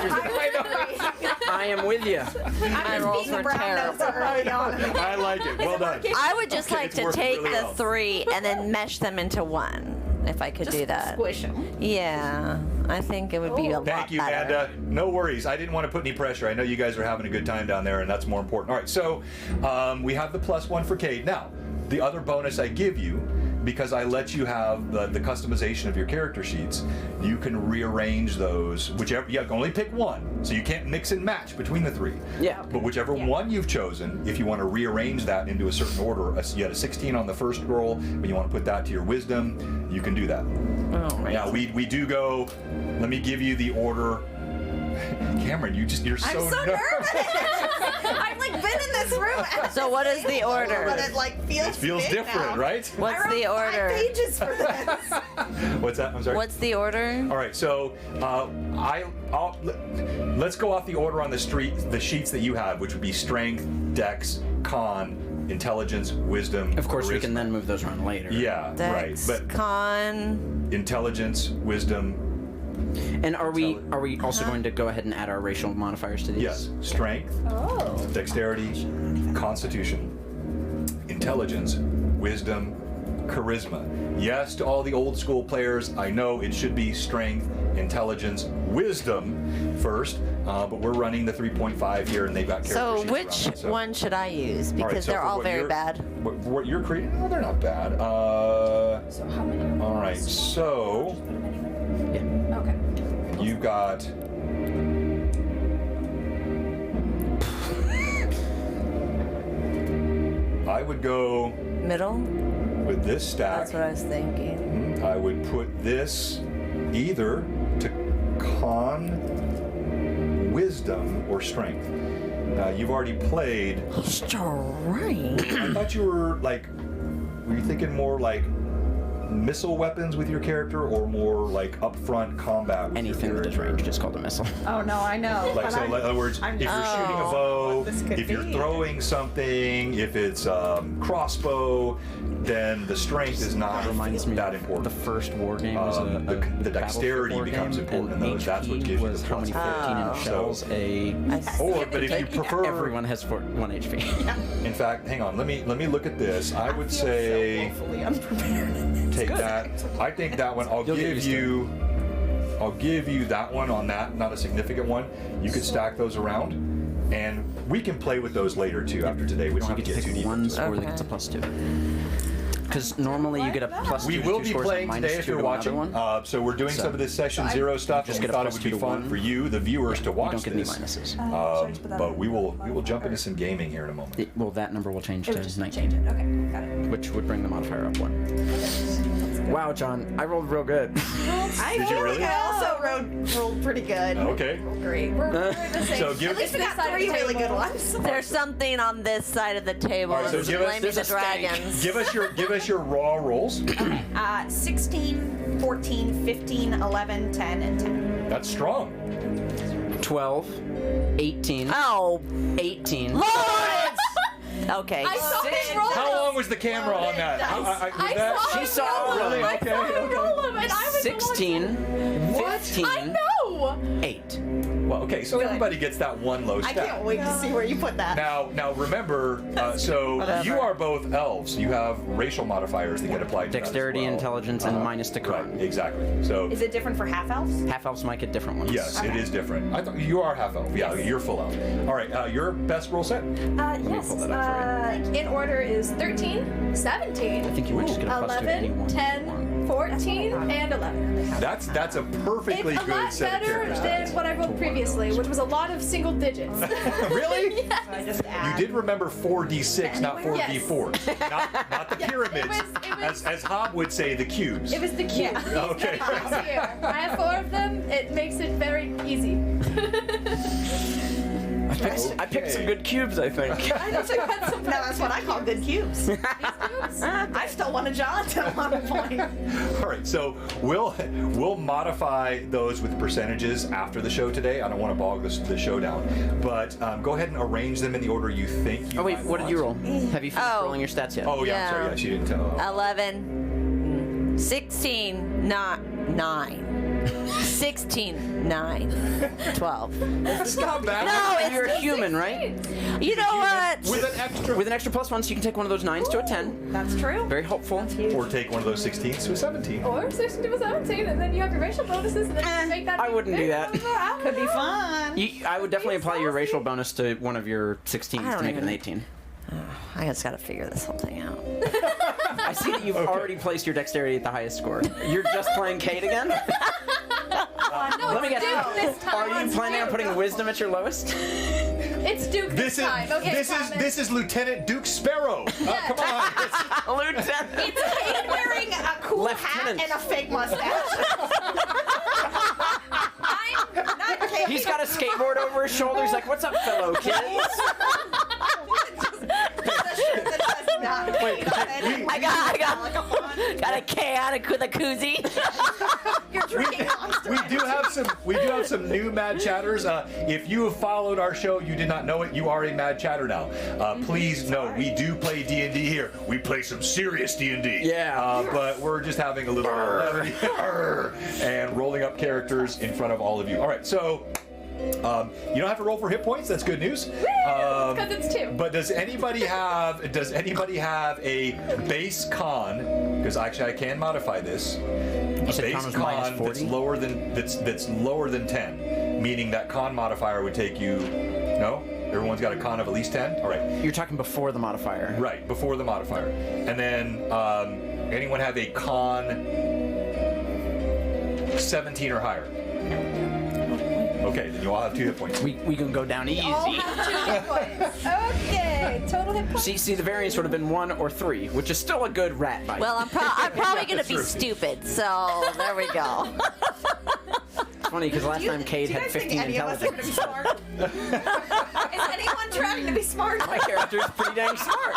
I I am with you. My rolls were terrible. I like it. Well done. I would just like It's to working take really the well. 3 and then mesh them into 1. If I could do that. Squish them. Yeah, I think it would be a lot Thank you, better. Amanda. No worries. I didn't want to put any pressure. I know you guys are having a good time down there, and that's more important. All right, so we have the +1 for Cade. Now, the other bonus I give you, because I let you have the customization of your character sheets, you can rearrange those. Whichever, you can only pick one, so you can't mix and match between the 3. Yeah. But whichever one you've chosen, if you want to rearrange that into a certain order, you had a 16 on the first roll, but you want to put that to your wisdom, you can do that. Oh, right. Now we do go. Let me give you the order. Cameron, you're so, I'm so nervous. I've like been in this room. So what is the order? But it like feels. It feels big different, now. right? What's I wrote the 5 order? pages for this. What's that? I'm sorry. What's the order? All right, so let's go off the order on the sheets that you have, which would be strength, dex, con, intelligence, wisdom. Of course, we charisma. can then move those around later. Yeah, right. Dex, But con. intelligence, wisdom, And are we also going to go ahead and add our racial modifiers to these? yes, strength, Oh. dexterity, constitution, intelligence, wisdom, charisma. Yes, to all the old school players, I know it should be strength, intelligence, wisdom first, but we're running the 3.5 here, and they've got character So sheets which around it, so- one should I use? All right, Because so they're for all what very you're- bad. What you're creating? No, they're not bad. So how many? All right, so Put them anywhere? Okay. you've got. I would go Middle? with this stack. That's what I was thinking. I would put this either to con, wisdom, or strength. Now you've already played. Strength. I thought you were like. Were you thinking more like missile weapons with your character, or more like upfront combat with Anything your that is character? ranged is called a missile. Oh no, I know. Like, so in other words, if you're shooting a bow, what this could if you're be. throwing something, if it's crossbow, then the strength is not That reminds me that of important. the first war game was The a dexterity battlefield war becomes game, important in and those. That's what HP gives you the was how many plus 14 Oh. inch shells a Or, but if you prefer, everyone has 1 HP. in fact, hang on, let me look at this. I would feel say so woefully unprepared. take that. I think that one. You'll get used to I'll give you that one on that. Not a significant one. You could stack those around, and we can play with those later too. After today, we don't have to get too deep. one into score that Okay. gets a +2. Because normally you get a +2 We to will 2 be scores playing and today -2 if you're to another watching. one. So we're doing So- some of this session 0 stuff, just and we get a thought it +2 would be to fun 1. for you, the viewers, to You watch don't get any this. minuses. But we will jump into some gaming here in a moment. Well, that number will change to 19, Change it. Okay. Got it. which would bring the modifier up 1. Wow, John, I rolled real good. I Did you feel really? like I also rolled pretty good. Okay. Great. We're the same. So give- At least we This got side of 3 the really good table. ones. There's something on this side of the table. All right, so It's give us- blaming there's the a stank. dragons. Give us your raw rolls. 16, 14, 15, 11, 10, and 10. That's strong. 12, 18, Oh, 18. Lawrence! Okay. I saw him roll. How long was the camera on that? I that saw She him saw roll it. him. Really? I Okay, saw him okay. roll him, and I was 16, I 15, know. 8. Well, okay, so everybody gets that one low I stat. can't wait to see where you put that. Now remember, so Whatever. you are both elves. You have racial modifiers that get applied to that as Dexterity, well. intelligence, and minus to Right, con. exactly. So Is it different for half elves? Half elves might get different ones. yes, it is different. I thought you are half elf. Yeah, you're full elf. All right, your best roll set. Yes. pull that up In order is 13, 17, I think you might just get a +2 to any 11, one. 10, 14, and 11. That's a perfectly It's a good lot set of better character than stats. what I rolled previously, which was a lot of single digits. Really? I just You add. did remember 4d6, not 4d4. Not the pyramids, it was- as Hob would say, the cubes. It was the cube. Okay. Easier. I have 4 of them. It makes it very easy. I picked some good cubes, I think. I just had some No, that's what I call good cubes. cubes. I still want a John at one point. All right, so we'll modify those with percentages after the show today. I don't want to bog the show down, but go ahead and arrange them in the order you think. You Oh wait, might what did you roll? want. Have you finished Oh. rolling your stats yet? Oh yeah, I'm Yeah. sorry. Yeah, she didn't tell. 11, 16, not 9. 16, 9, 12. That's not bad. No, it's You're a human, right? You know what? With an extra. With an extra +1, so you can take one of those 9s to a 10. That's true. Very helpful. Or take one of those 16s to a 17. Or 16 to a 17, and then you have your racial bonuses, and then you can make that. I wouldn't do that. Could be fun. I would definitely apply your racial bonus to one of your 16s I to don't make it an even- 18. I just gotta figure this whole thing out. I see that you've already placed your dexterity at the highest score. You're just playing Kate again? No, Let me it's guess. Duke this time. Are you planning on putting wisdom at your lowest? It's Duke this time. Okay, This is Lieutenant Duke Sparrow. Come on. Lieutenant. It's Kate wearing a cool Lieutenant. hat and a fake mustache. I'm not Kate. He's got a skateboard over his shoulder. He's like, "What's up, fellow kids?" Wait, I got a can with a koozie. You're drinking Monster. we do have some new Mad Chatters. If you have followed our show, you did not know it, you are a Mad Chatter now. Please know we do play D&D here. We play some serious D&D. Yeah. But we're just having a little and rolling up characters in front of all of you. All right, so you don't have to roll for hit points. That's good news. Because it's 2. But does anybody have a base con? Because actually, I can modify this. A said base con was con minus 40? that's lower than 10, meaning that con modifier would take you. No, everyone's got a con of at least 10. All right. You're talking before the modifier. Right, before the modifier. And then anyone have a con 17 or higher? Okay, then you all have 2 hit points. We can go down easy. All have 2 hit points. Okay, total hit points. See, the variance would have been 1 or 3, which is still a good rat bite. Well, I'm probably gonna be true. stupid, so there we go. it's funny because last time Cade Do you had guys think 15 any of us are going to be intelligence. smart? Is anyone trying to be smart? My character's pretty dang smart.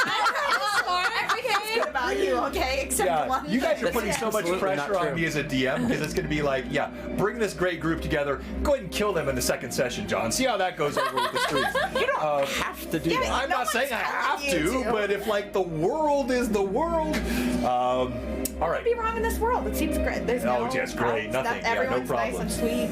Everything's good about you, okay? Except one. You guys are That's putting so much absolutely pressure not on true. me as a DM because it's going to be like, yeah, bring this great group together. Go ahead and kill them in the second session, John. See how that goes over with the streets. You don't have to do that. I'm not saying I have telling you to, to. but if like the world is the world, all right. Be wrong in this world. It seems great. There's no. Oh, yes, great. problems. Nothing. Yeah, no Everyone's nice and problems. sweet.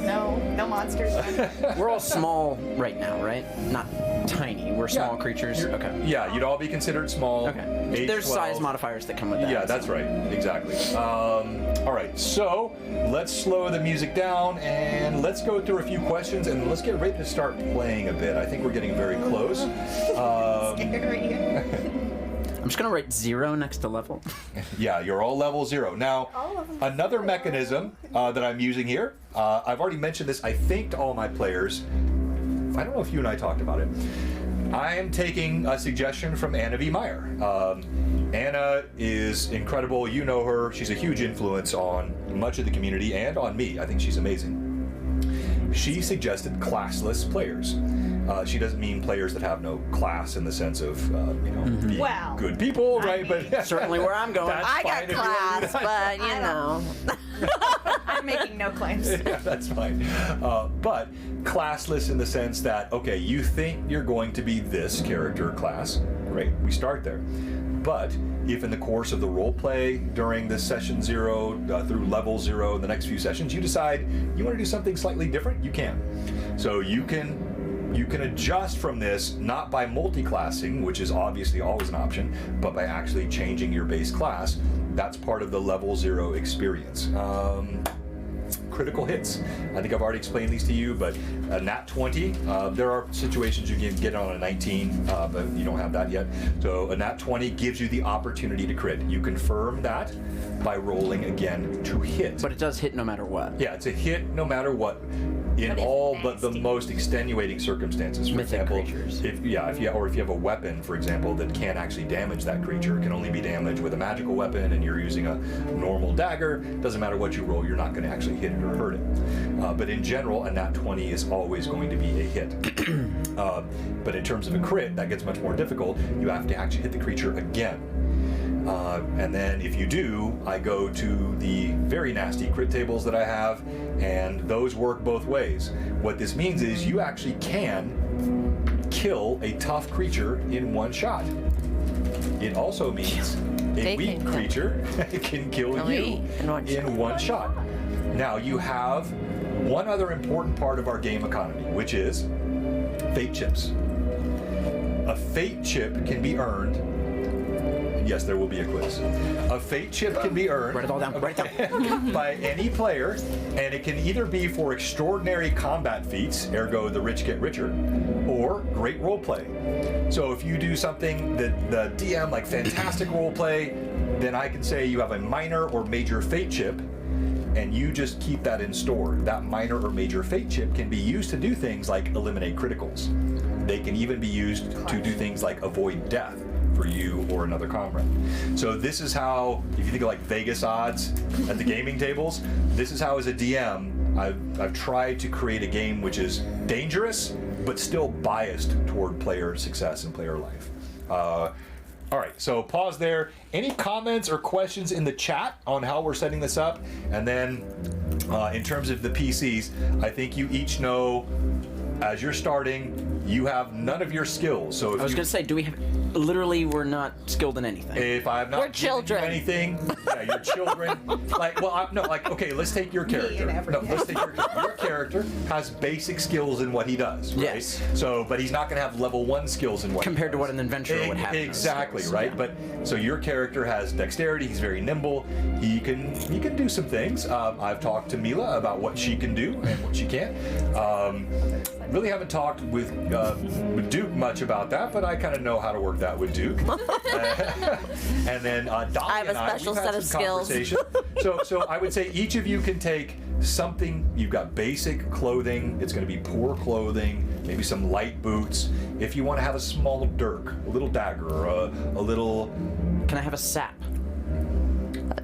No monsters. We're all small right now, right? Not tiny. We're small Yeah. creatures. Okay. Yeah, you'd all be considered small. Okay. Age There's 12. size modifiers that come with that. Yeah, that's right. Exactly. All right, so let's slow the music down and let's go through a few questions and let's get ready to start playing a bit. I think we're getting very close. Scary. I'm just gonna write 0 next to level. Yeah, you're all level 0. Now, another mechanism that I'm using here, I've already mentioned this, I think, to all my players. I don't know if you and I talked about it. I am taking a suggestion from Anna V. Meyer. Anna is incredible. You know her. She's a huge influence on much of the community and on me. I think she's amazing. She suggested classless players. She doesn't mean players that have no class in the sense of, being Well, good people, right? But Certainly where I'm going. That's I fine got if you wanna do class, that. but you know. I'm making no claims. Yeah, that's fine. But classless in the sense that, okay, you think you're going to be this character class. Great, we start there. But if in the course of the role play during this session 0 through level 0, the next few sessions, you decide you want to do something slightly different, you can. So you can adjust from this not by multi-classing, which is obviously always an option, but by actually changing your base class. That's part of the level 0 experience. Critical hits. I think I've already explained these to you, but a nat 20, there are situations you can get on a 19, but you don't have that yet. So a nat 20 gives you the opportunity to crit. You confirm that by rolling again to hit. But it does hit no matter what. Yeah, it's a hit no matter what, in But it's all but the nasty. most extenuating circumstances. For Mythic example, creatures. if you have a weapon, for example, that can't actually damage that creature, it can only be damaged with a magical weapon, and you're using a normal dagger. Doesn't matter what you roll, you're not going to actually hit it or hurt it. But in general, a nat 20 is always going to be a hit. But in terms of a crit, that gets much more difficult. You have to actually hit the creature again. And then if you do, I go to the very nasty crit tables that I have, and those work both ways. What this means is you actually can kill a tough creature in one shot. It also means a They weak can kill creature can kill me you in one shot. in one shot. Now you have one other important part of our game economy, which is fate chips. A fate chip can be earned. Yes, there will be a quiz. A fate chip can be earned. Write it all down. Write it down. By any player, and it can either be for extraordinary combat feats, ergo the rich get richer, or great roleplay. So if you do something that the DM like fantastic roleplay, then I can say you have a minor or major fate chip, and you just keep that in store. That minor or major fate chip can be used to do things like eliminate criticals. They can even be used to do things like avoid death for you or another comrade. So this is how, if you think of like Vegas odds at the gaming tables, this is how as a DM, I've tried to create a game which is dangerous, but still biased toward player success and player life. All right, so pause there. Any comments or questions in the chat on how we're setting this up? And then in terms of the PCs, I think you each know as you're starting, you have none of your skills. So if I was going to say, do we have... Literally, we're not skilled in anything. If I have not We're given you children. anything, yeah, you're children. Like, well, no, like, okay, let's take your character. No, let's take your character has basic skills in what he does, right? Yes. So, but he's not going to have level 1 skills in what Compared he to does. what an adventurer would have in those Exactly, skills. right? But so your character has dexterity. He's very nimble. He can do some things. I've talked to Mila about what she can do and what she can't. Really haven't talked with Duke much about that, but I kind of know how to work that with Duke. And then Dolly I have a and special we've had set of some skills. conversation. So I would say each of you can take something. You've got basic clothing. It's going to be poor clothing, maybe some light boots. If you want to have a small dirk, a little dagger, or a little... Can I have a sap?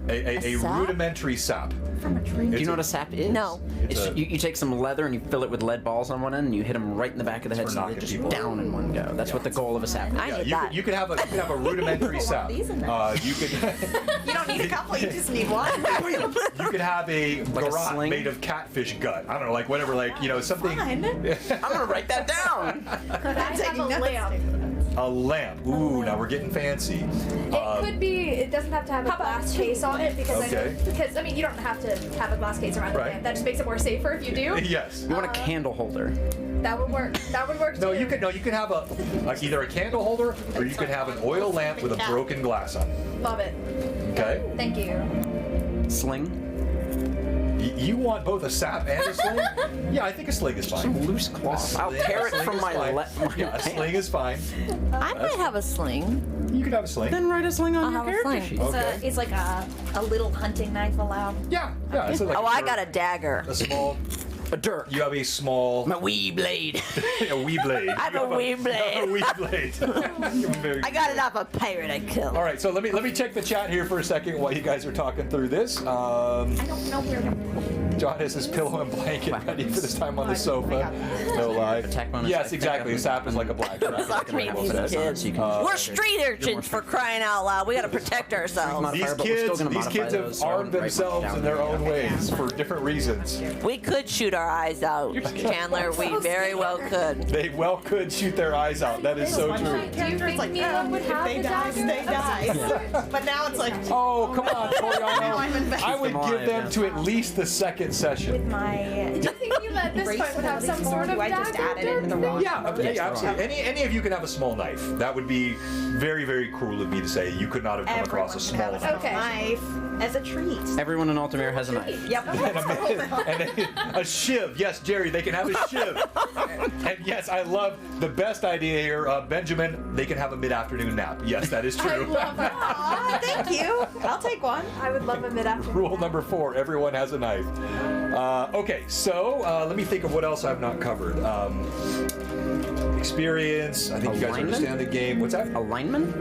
A sap? rudimentary sap. From a tree. Do you know what a sap is? No. It's a- You take some leather and you fill it with lead balls on one end and you hit them right in the back of the head for so they knocking just people. down in one go. That's what the goal of a sap is. I need you that. you can have a rudimentary sap. these in there. You could You don't need a couple, you just need one. you could have a Like a garrote sling? made of catfish gut. I don't know, like whatever, like something. Fun. I'm gonna write that down. I have taking a notes. lamp. A lamp. Ooh, now we're getting fancy. It could be. It doesn't have to have a glass case on it because Okay. I mean you don't have to have a glass case around Right. the lamp. That just makes it more safer if you do. Yes. You want a candle holder. That would work. That would work No, too. you can have either a candle holder or you could have an oil lamp with a broken glass on it. Love it. Okay. Thank you. Sling. You want both a sap and a sling? Yeah, I think a sling is Some fine. loose cloth. I'll Yeah, tear a it sling from is my fine. my Yeah, a pants. sling is fine. I might have a sling. You could have a sling. Then write a sling on I'll your have a character sling. sheet. Okay. It's like a little hunting knife allowed. Yeah. It's like Oh, I got a dagger. a small. A dirk. You have a small. My wee blade. A wee blade. I have a wee blade. A wee blade. You're very- I got it off a pirate I killed. All right, so let me check the chat here for a second while you guys are talking through this. I don't know where to. John has his pillow and blanket ready for this time on the sofa. No lie. Attack bonus, I Yes, think exactly. I'm- A sap is like a black. Fuck me, these That's on, kids. so you can- We're street urchins for crying out loud. We gotta protect ourselves. These Modifier, but we're still kids, gonna these modify kids those, have so I armed wouldn't write much themselves down in their there. own ways for different reasons. We could shoot our eyes out, Chandler. We very well could. They well could shoot their eyes out. That is so true. Do you Characters think like, Mila would if have they a die, dagger? they die. But now it's like, Oh, come on, Now I'm Toriano. invested. I would Keep them give alive, them yeah. to at least the second session. with my Do you think Mila at this point would have some sort of I just dagger added it in the thing? wrong. Yeah, absolutely. Any of you can have a small knife. That would be very, very cruel of me to say. You could not have come Everyone across a can small have a knife. Okay. knife as a treat. Everyone in Altamir has a knife. Yep. And a shiv. Yes, Jerry, they can have a shiv. And yes, I love the best idea here. Benjamin, they can have a mid-afternoon nap. Yes, that is I true. love that. Aw, thank you. I'll take one. I would love a mid-afternoon. Rule number 4, everyone has a knife. Okay, so let me think of what else I've not covered. Experience. I think you guys Alignment? understand the game. What's that? A lineman?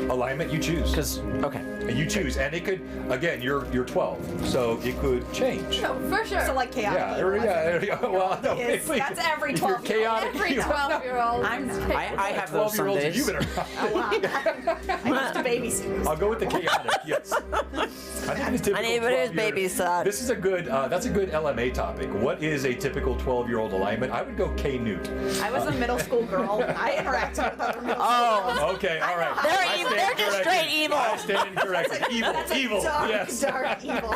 Alignment, you choose. Because, okay. You choose, and it could, again, you're 12, so it could change. No, for sure. So like chaotic. Yeah, evil, there you go. Well, no, Yes, wait, that's every if you're 12-year-old. chaotic Every evil- 12-year-old. I'm not. I have those 12-year-olds have you Sundays. been around? Oh, wow. I used to babysit. I'll go with the chaotic. Yes. I think the typical neighborhood 12-year babysat. This is a good. That's a good LMA topic. What is a typical 12-year-old alignment? I would go K Newt. I was a middle school girl. I interacted with other middle Oh, Okay, all right. They're I evil. stand They're just corrected. straight evil. I stand corrected. Evil, evil. dark, Yes. dark evil.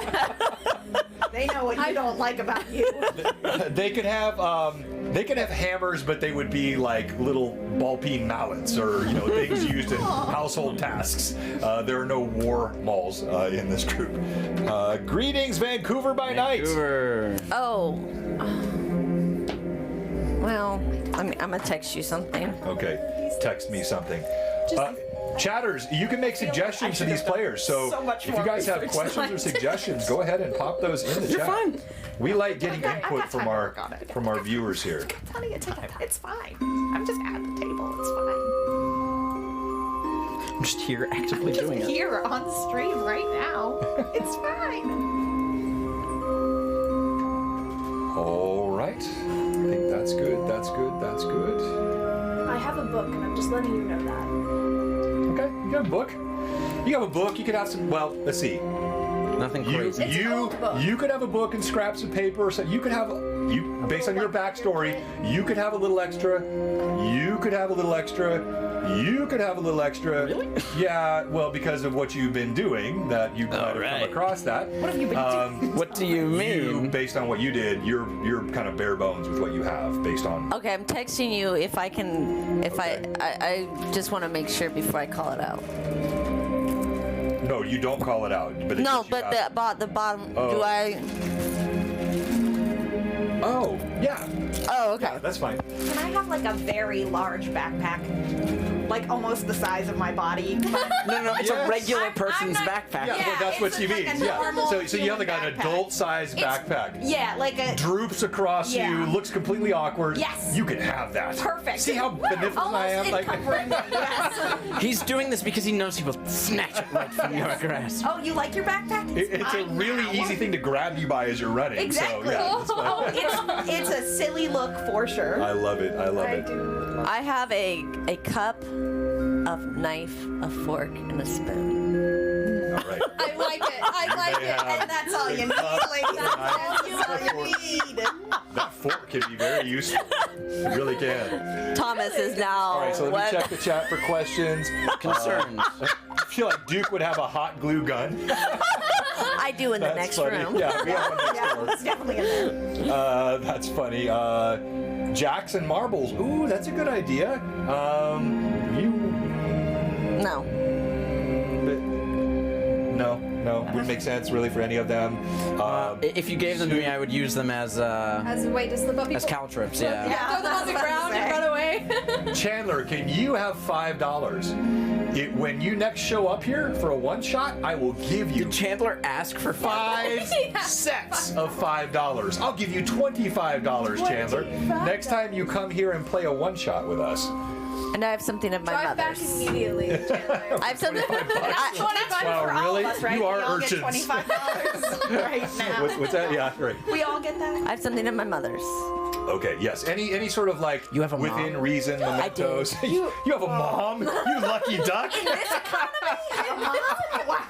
They know what you don't like about you. They could have hammers, but they would be like little ball-peen mallets, or things used in household tasks. There are no war malls in this group. Greetings, Vancouver by night. Vancouver. Oh. Well, I'm gonna text you something. Okay, text me something. Chatters, you can make suggestions to these players. So much if you more guys have research questions or suggestions, go ahead and pop those in the chat. You're fine. We like getting I've input got from time to our work on it. from our viewers here. Plenty of time. It's fine. I'm just at the table. It's fine. I'm just here actively doing it. Here on stream right now. It's fine. All right. I think that's good. That's good. That's good. I have a book, and I'm just letting you know that. Okay, you have a book. You have a book. You could have some. Well, let's see. Nothing You crazy. It's an old book. you could have a book and scraps of paper. So you could have based on your backstory. You could have a little extra. You could have a little extra. You could have a little extra. Really? Yeah. Well, because of what you've been doing, that you might have come right. across that. What have you been doing? What do you mean? Based on what you did, you're kind of bare bones with what you have based on. Okay, I'm texting you if I can. If Okay. I just want to make sure before I call it out. No, you don't call it out. But it's No, just you but have- the bottom. Oh. Do I? Oh, yeah. Oh, okay. Yeah, that's fine. Can I have like a very large backpack? Like almost the size of my body. No, it's Yes. a regular I'm person's not- backpack. Yeah, well, that's it's what she like means. a Yeah. normal So you have like human an backpack. adult-sized It's- backpack. Yeah, like a. Droops across Yeah. you, looks completely awkward. Yes. You can have that. Perfect. See how beneficent I am? Almost encumbering me, yes. He's doing this because he knows he will snatch it right from your grasp. Oh, you like your backpack? It's a mine really now. easy thing to grab you by as you're running. Exactly. So, yeah, that's Oh, fine. it's a silly look for sure. I love it. I love I it. do. I have a cup, a knife, a fork, and a spoon. All right. I like it. I like may it. have And that's all you need, ladies. That's all you need. That fork can be very useful. It really can. Thomas is now. All right, so let me what? check the chat for questions. Concerns. I feel like Duke would have a hot glue gun. I do in the That's next funny. room. Yeah, we have one next Yeah, door. it's definitely in there. That's funny. Jackson marbles. Ooh, that's a good idea. No. No, wouldn't make sense really for any of them. If you gave them to me, I would use them as As a way to slip up people. as caltrips. Yeah. Yeah. Throw them on the ground and run away. Chandler, can you have $5? When you next show up here for a one shot, I will give you Chandler ask for five sets of $5. I'll give you $25, Chandler. Next time you come here and play a one shot with us. And I have something of my Drive back mother's. immediately, Chandler. I have something. I, 25 Wow, for all really? of us, right? You are we all urchins. get $25 right now. What's that? Yeah, right. We all get that? I have something of my mother's. Okay, yes. Any sort of like You have a within mom? reason mementos. You have a mom? You lucky duck? In this economy? Have a mom? Wow.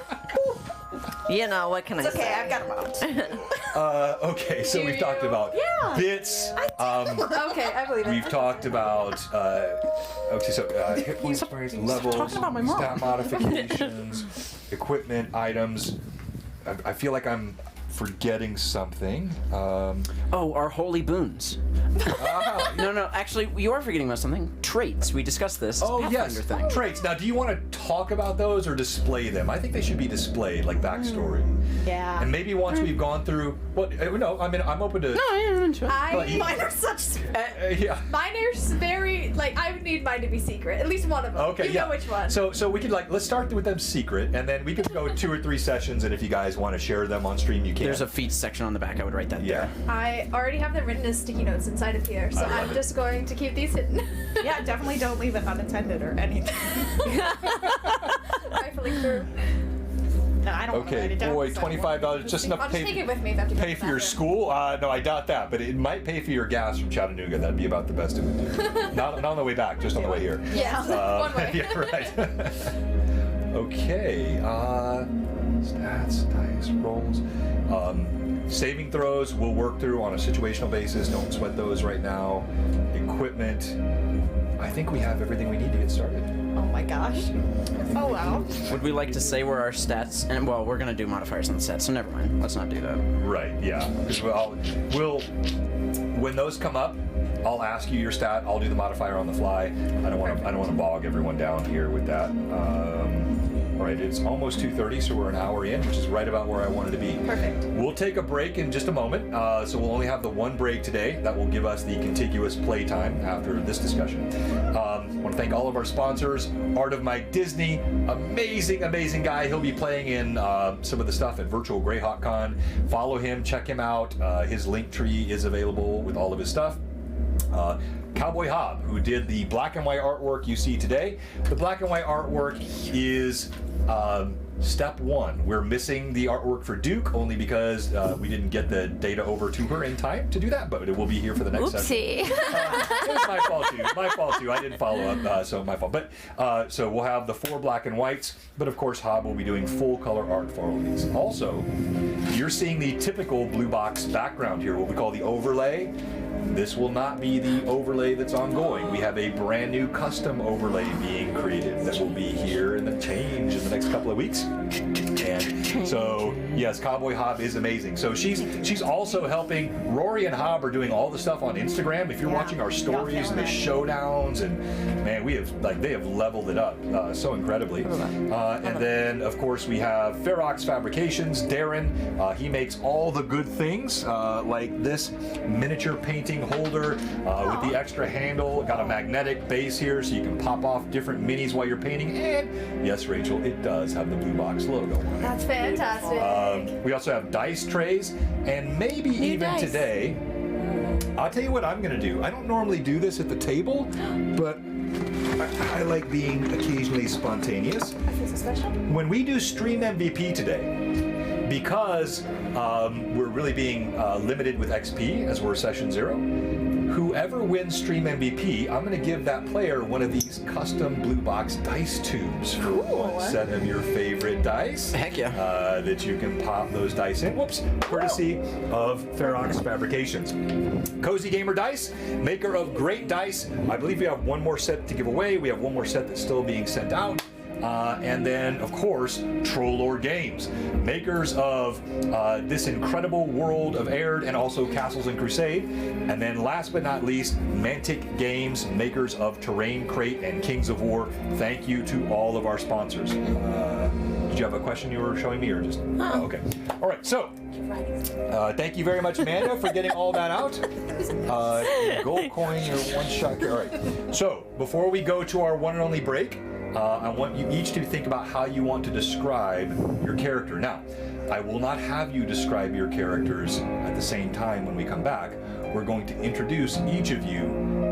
You know, what can I It's okay, say? I've got a mom. Okay, so Do we've talked you? about Yeah. bits. Okay, I believe it. We've talked about hit points, levels, talking about my mom. stat modifications, equipment, items. I feel like I'm forgetting something. Oh, our holy boons. No, actually, you are forgetting about something. Traits. We discussed this. Oh yes, Pathfinder thing. traits. Now, do you want to talk about those or display them? I think they should be displayed, like backstory. Yeah. And maybe once we've gone through, no, I mean, I'm open to. I'm into it. Mine are such. Yeah. Mine are very, like, I would need mine to be secret. At least one of them. Okay, you yeah. know which one. So we could let's start with them secret, and then we could go 2 or 3 sessions, and if you guys want to share them on stream, you can. There's a feats section on the back. I would write that Yeah. I already have them written as sticky notes inside of here, so I love I'm it. just going to keep these hidden. Yeah, definitely don't leave it unattended or anything. Rifling through. No, I don't want to write Okay, it down. boy, so I won't. $25, just enough I'll to just take pay, it with me if I have to go pay to for the your bathroom. school. No, I doubt that, but it might pay for your gas from Chattanooga. That'd be about the best it would do. not on the way back, just on the way here. Yeah, one way. Yeah, right. Okay. Stats, dice, rolls. Saving throws we'll work through on a situational basis. Don't sweat those right now. equipment. I think we have everything we need to get started. Oh my gosh. Oh wow. Would we like to say where our stats? And well, we're gonna do modifiers on the stats, so never mind. Let's not do that. Right, yeah. Because we'll when those come up, I'll ask you your stat. I'll do the modifier on the fly. I don't want to bog everyone down here with that. All right, it's almost 2:30, so we're an hour in, which is right about where I wanted to be. Perfect. We'll take a break in just a moment. So we'll only have the one break today. That will give us the contiguous play time after this discussion. I want to thank all of our sponsors. Art of Mike Disney, amazing guy. He'll be playing in some of the stuff at Virtual Greyhawk Con. Follow him, check him out. His link tree is available with all of his stuff. Cowboy Hob, who did the black and white artwork you see today. The black and white artwork is step one. We're missing the artwork for Duke only because we didn't get the data over to her in time to do that, but it will be here for the next session. Oopsie. It was my fault too. I didn't follow up, so my fault. But so we'll have the 4 black and whites, but of course Hob will be doing full color art for all of these. Also, you're seeing the typical blue box background here, what we call the overlay. This will not be the overlay that's ongoing. We have a brand new custom overlay being created that will be here in the change in the next couple of weeks. And so, yes, Cowboy Hob is amazing. So she's also helping. Rory and Hob are doing all the stuff on Instagram. If you're watching our stories and the showdowns, and man, they have leveled it up so incredibly. And then, of course, we have Ferox Fabrications. Darren, he makes all the good things like this miniature painting holder with the extra handle. Got a magnetic base here so you can pop off different minis while you're painting. And yes, Rachel, it does have the blue box logo on it. That's fantastic. We also have dice trays, and maybe even today, I'll tell you what I'm going to do. I don't normally do this at the table, but I like being occasionally spontaneous. Is this special? When we do Stream MVP today, because we're really being limited with XP as we're session 0, whoever wins Stream MVP, I'm going to give that player one of these custom blue box dice tubes for one set of your favorite dice. Heck yeah. That you can pop those dice in. Whoops. Courtesy of Ferox Fabrications. Cozy Gamer Dice, maker of great dice. I believe we have one more set to give away. We have one more set that's still being sent out. And then, of course, Trollord Games, makers of this incredible world of Airdhe and also Castles and Crusade. And then, last but not least, Mantic Games, makers of Terrain Crate and Kings of War. Thank you to all of our sponsors. Did you have a question you were showing me, or just? Oh, okay. All right. So, thank you very much, Amanda, for getting all that out. Gold coin, your one shot. All right. So, before we go to our one and only break, I want you each to think about how you want to describe your character. Now, I will not have you describe your characters at the same time when we come back. We're going to introduce each of you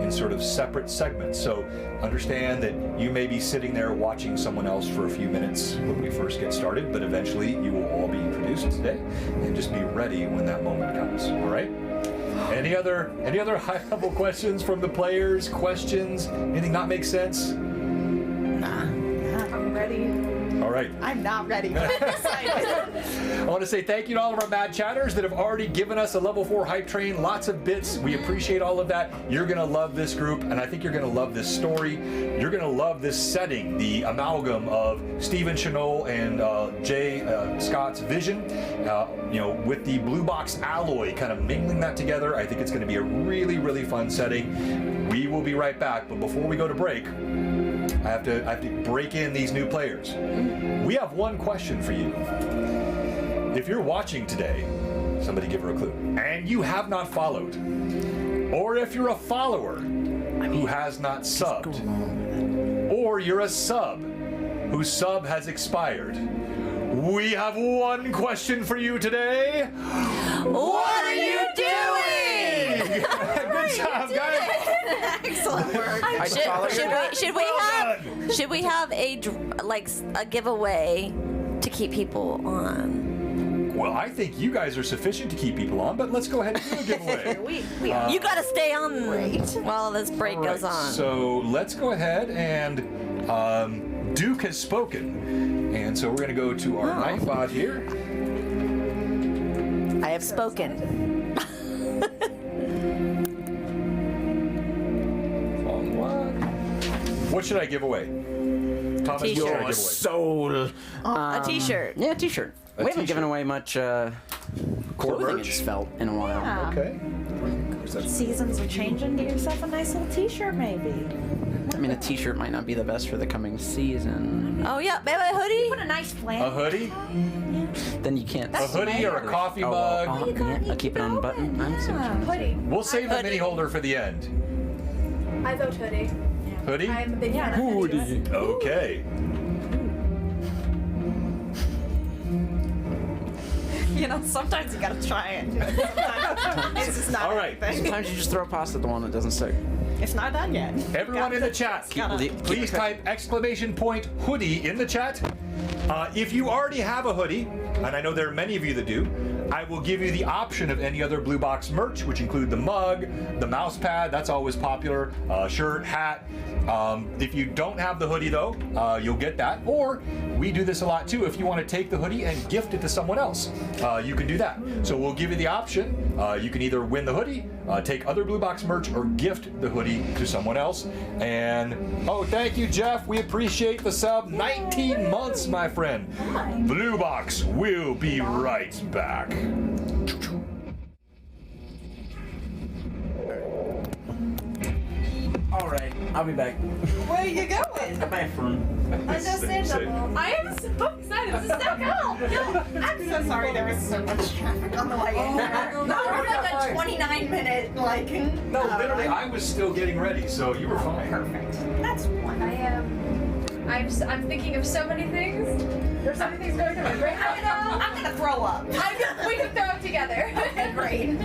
in sort of separate segments. So understand that you may be sitting there watching someone else for a few minutes when we first get started, but eventually you will all be introduced today, and just be ready when that moment comes. All right? Any other high-level questions from the players? Questions? Anything not make sense? I'm ready. All right. I'm not ready, but I'm excited. I want to say thank you to all of our mad chatters that have already given us a level 4 hype train. Lots of bits. We appreciate all of that. You're going to love this group, and I think you're going to love this story. You're going to love this setting, the amalgam of Stephen Chenol and Jay Scott's vision, with the blue box alloy, kind of mingling that together. I think it's going to be a really, really fun setting. We will be right back, but before we go to break, I have to break in these new players. We have one question for you. If you're watching today, somebody give her a clue, and you have not followed, or if you're a follower who has not subbed, or you're a sub whose sub has expired, we have one question for you today. What are you doing? Good job, guys. Excellent work. Should we have a giveaway to keep people on? Well, I think you guys are sufficient to keep people on, but let's go ahead and do a giveaway. You gotta stay on while this break goes on. So let's go ahead and Duke has spoken, and so we're going to go to our Nightbot here. I have spoken. What should I give away? Thomas, what should I T-shirt. give away? Soul. A t-shirt. Yeah, t-shirt. We haven't given away much clothing merch? in Svelte in a while. Yeah. Okay. Seasons are changing. Get yourself a nice little T-shirt, maybe. I mean, a t-shirt might not be the best for the coming season. Oh yeah, maybe a hoodie. Put a nice A flannel. hoodie? Then you can't. A hoodie or a coffee mug? Yeah, I'll keep it on the button. I'm so Hoodie. We'll save the Hoodie. mini holder for the end. I vote hoodie. Hoodie? I am a big fan of hoodies. Okay. You know, sometimes you gotta try it. Sometimes it's just not All right. anything. Sometimes you just throw pasta at the one that doesn't stick. It's not done yet. Everyone in the chat, please type !hoodie in the chat. If you already have a hoodie, and I know there are many of you that do, I will give you the option of any other Blue Box merch, which include the mug, the mouse pad, that's always popular, shirt, hat. If you don't have the hoodie though, you'll get that. Or we do this a lot too. If you want to take the hoodie and gift it to someone else, you can do that. So we'll give you the option. You can either win the hoodie, take other Blue Box merch, or gift the hoodie to someone else. And oh, thank you, Jeff. We appreciate the sub. 19 months, my friend. Blue Box will be right back. Alright, I'll be back. Where are you going? The bathroom. Understandable. I am so excited. This is so cool. I'm so sorry there was so much traffic on the way in there. no, That was no, like a 29-minute, like... No, literally, I was still getting ready, so you were fine. Perfect. That's one. I am. I'm thinking of so many things. There's so many things going through my brain right now. I'm gonna throw up. We can throw them together. Okay, great.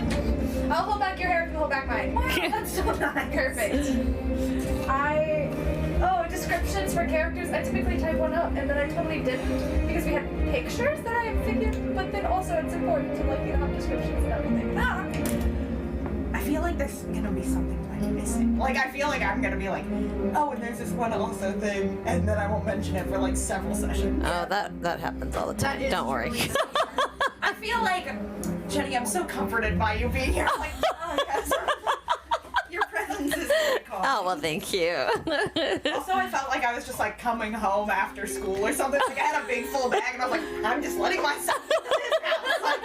I'll hold back your hair if you hold back mine. That's so nice. Perfect. Descriptions for characters. I typically type one up, and then I totally didn't because we had pictures that I figured. But then also it's important to have descriptions and everything. I feel like there's gonna be something like missing. Like I feel like I'm gonna be like, oh, and there's this one also thing, and then I won't mention it for like several sessions. Oh, that happens all the time. That is Don't worry. really I feel like, Jenny, I'm so comforted by you being here. I'm like, oh yes, your presence is really calm. Oh well, thank you. Also, I felt like I was just like coming home after school or something. Like I had a big full bag, and I was like, I'm just letting myself into this house. Like,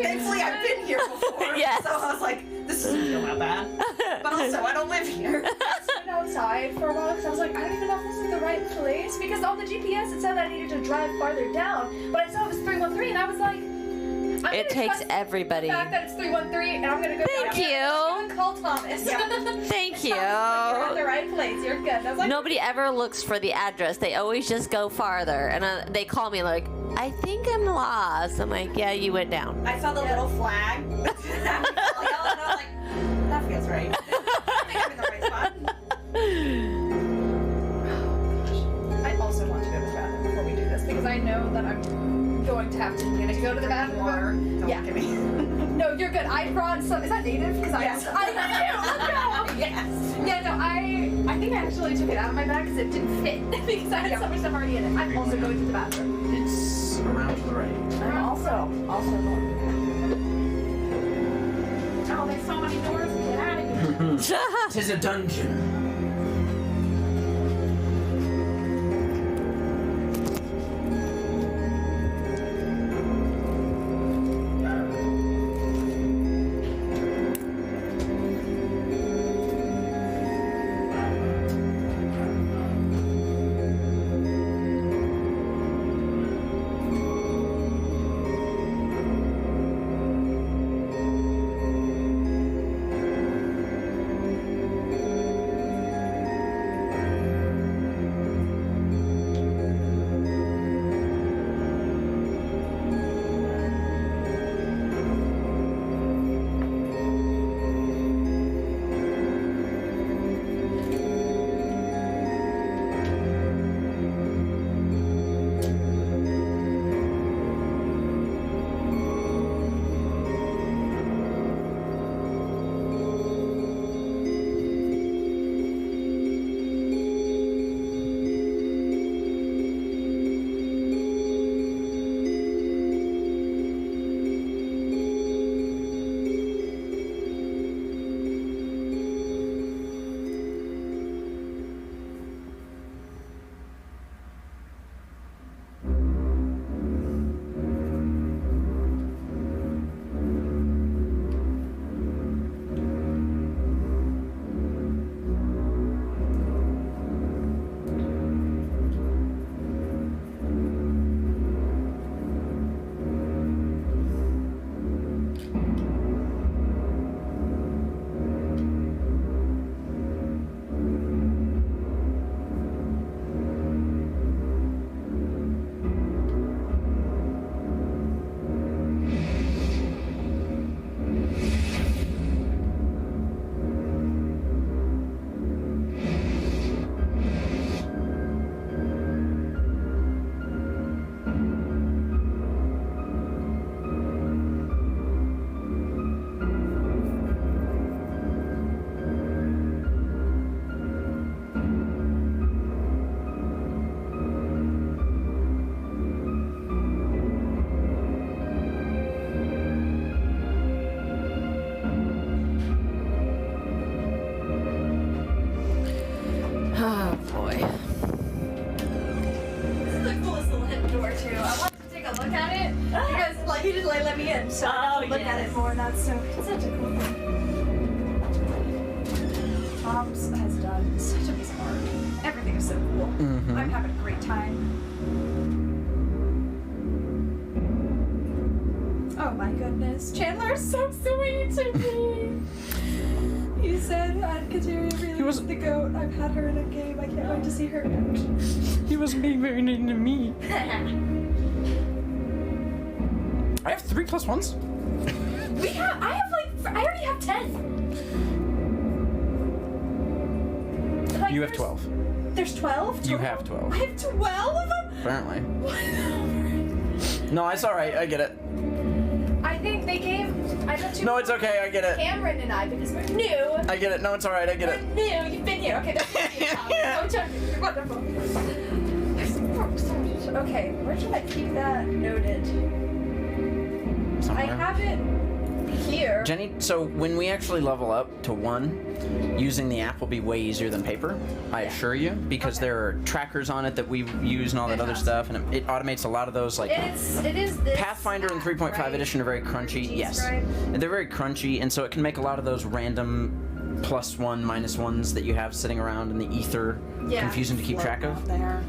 thankfully, I've been here before. Yes. So I was like, this doesn't feel that bad. But also, I don't live here. I stood outside for a while because I was like, I don't even know if this is the right place because on the GPS it said I needed to drive farther down, but I saw it was 313, and I was like, It takes everybody. The fact that it's 313, and I'm gonna go. Thank down here. you. I'm gonna call Thomas. Thank You're at the you. right place. You're good. I was like, Nobody ever looks for the address. They always just go farther, and they call me like, I think I'm lost. I'm like, yeah, you went down. I saw the little flag. And I was like, that feels right. I think I'm in the right spot. I also want to go to the bathroom before we do this because I know that I'm going to have to go to the bathroom. Water. Don't Yeah. look at me. No, you're good. I brought some. Is that native? Because Yes. I do. Yes. Yeah, no, I think I actually took it out of my bag because it didn't fit because I had so much stuff already in it. I'm also going to the bathroom. It's around to the right. I'm also going. Oh, there's so many doors. Get out of here. Tis a dungeon. me in, so I can look at it more. That's such a cool thing. Tom's has done such amazing art. Everything is so cool. I'm having a great time. Oh my goodness. Chandler's so sweet to me. He said Kateria really was the goat. I've had her in a game. I can't wait to see her in action. He wasn't being very nice to me. I have 3 plus 1s. I already have 10. Like, You have 12. There's 12? You have 12. I have 12? Apparently. No, it's alright. I get it. I think they gave. I bet you. No, it's okay. I get it. Cameron and I, because we're new. I get it. No, it's alright. I get it. We're new. You've been here. Okay, that's Yeah. You're wonderful. Okay, where should I keep that noted? Somewhere. I have it here. Jenny, so when we actually level up to 1, using the app will be way easier than paper, I assure you, because there are trackers on it that we use and all that other stuff, and it automates a lot of those, like, It is this Pathfinder and 3.5 right? edition are very crunchy. Yes. G-Scribe. And they're very crunchy, and so it can make a lot of those random +1, -1s that you have sitting around in the ether confusing to keep track of. There.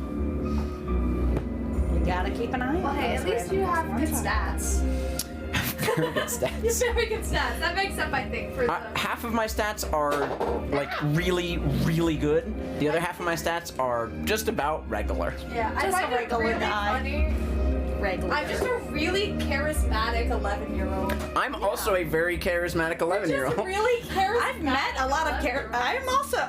You gotta keep an eye on Well, hey, at those least you have good stats. Very good You have stats. very good stats. That makes up, I think, for the. Half of my stats are like really, really good. The other half of my stats are just about regular. Yeah, I Just find a it regular really guy. funny. Regular. I'm just a really charismatic 11-year-old. I'm also a very charismatic 11-year-old. Just really charismatic. I've met a lot of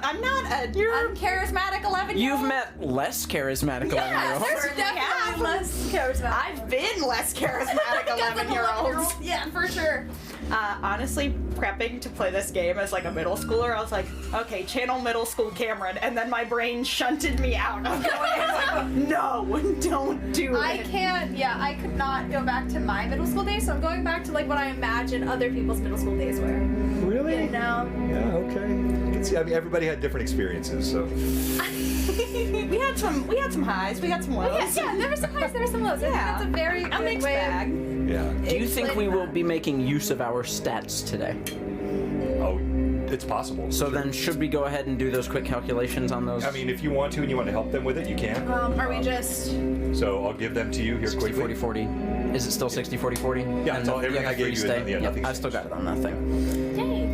I'm not a uncharismatic 11-year-old. You've met less charismatic 11-year-olds. There's Certainly have. definitely less charismatic. I've been less charismatic Because I'm 11-year-olds. Yeah, for sure. Honestly, prepping to play this game as like a middle schooler, I was like, okay, channel middle school Cameron, and then my brain shunted me out. I'm going, like, no, don't do it. I can't, I could not go back to my middle school days, so I'm going back to like what I imagine other people's middle school days were. Really? You know? Yeah, okay. You can see, I mean, everybody had different experiences, so. We had some highs, we had some lows. Yeah, there were some highs, there were some lows. I think Yeah. that's a very A good mixed way. bag. Yeah. Do you think we Explain will that. be making use of our stats today? Oh, it's possible. So then should we go ahead and do those quick calculations on those? I mean, if you want to and you want to help them with it, you can. Are we just? So I'll give them to you here 60, quickly. 40, 40. Is it still 60, 40, 40? Yeah, it's all- everything I gave you, Stay? yeah, Yep, nothing's I've still got changed. it on that thing. Yay!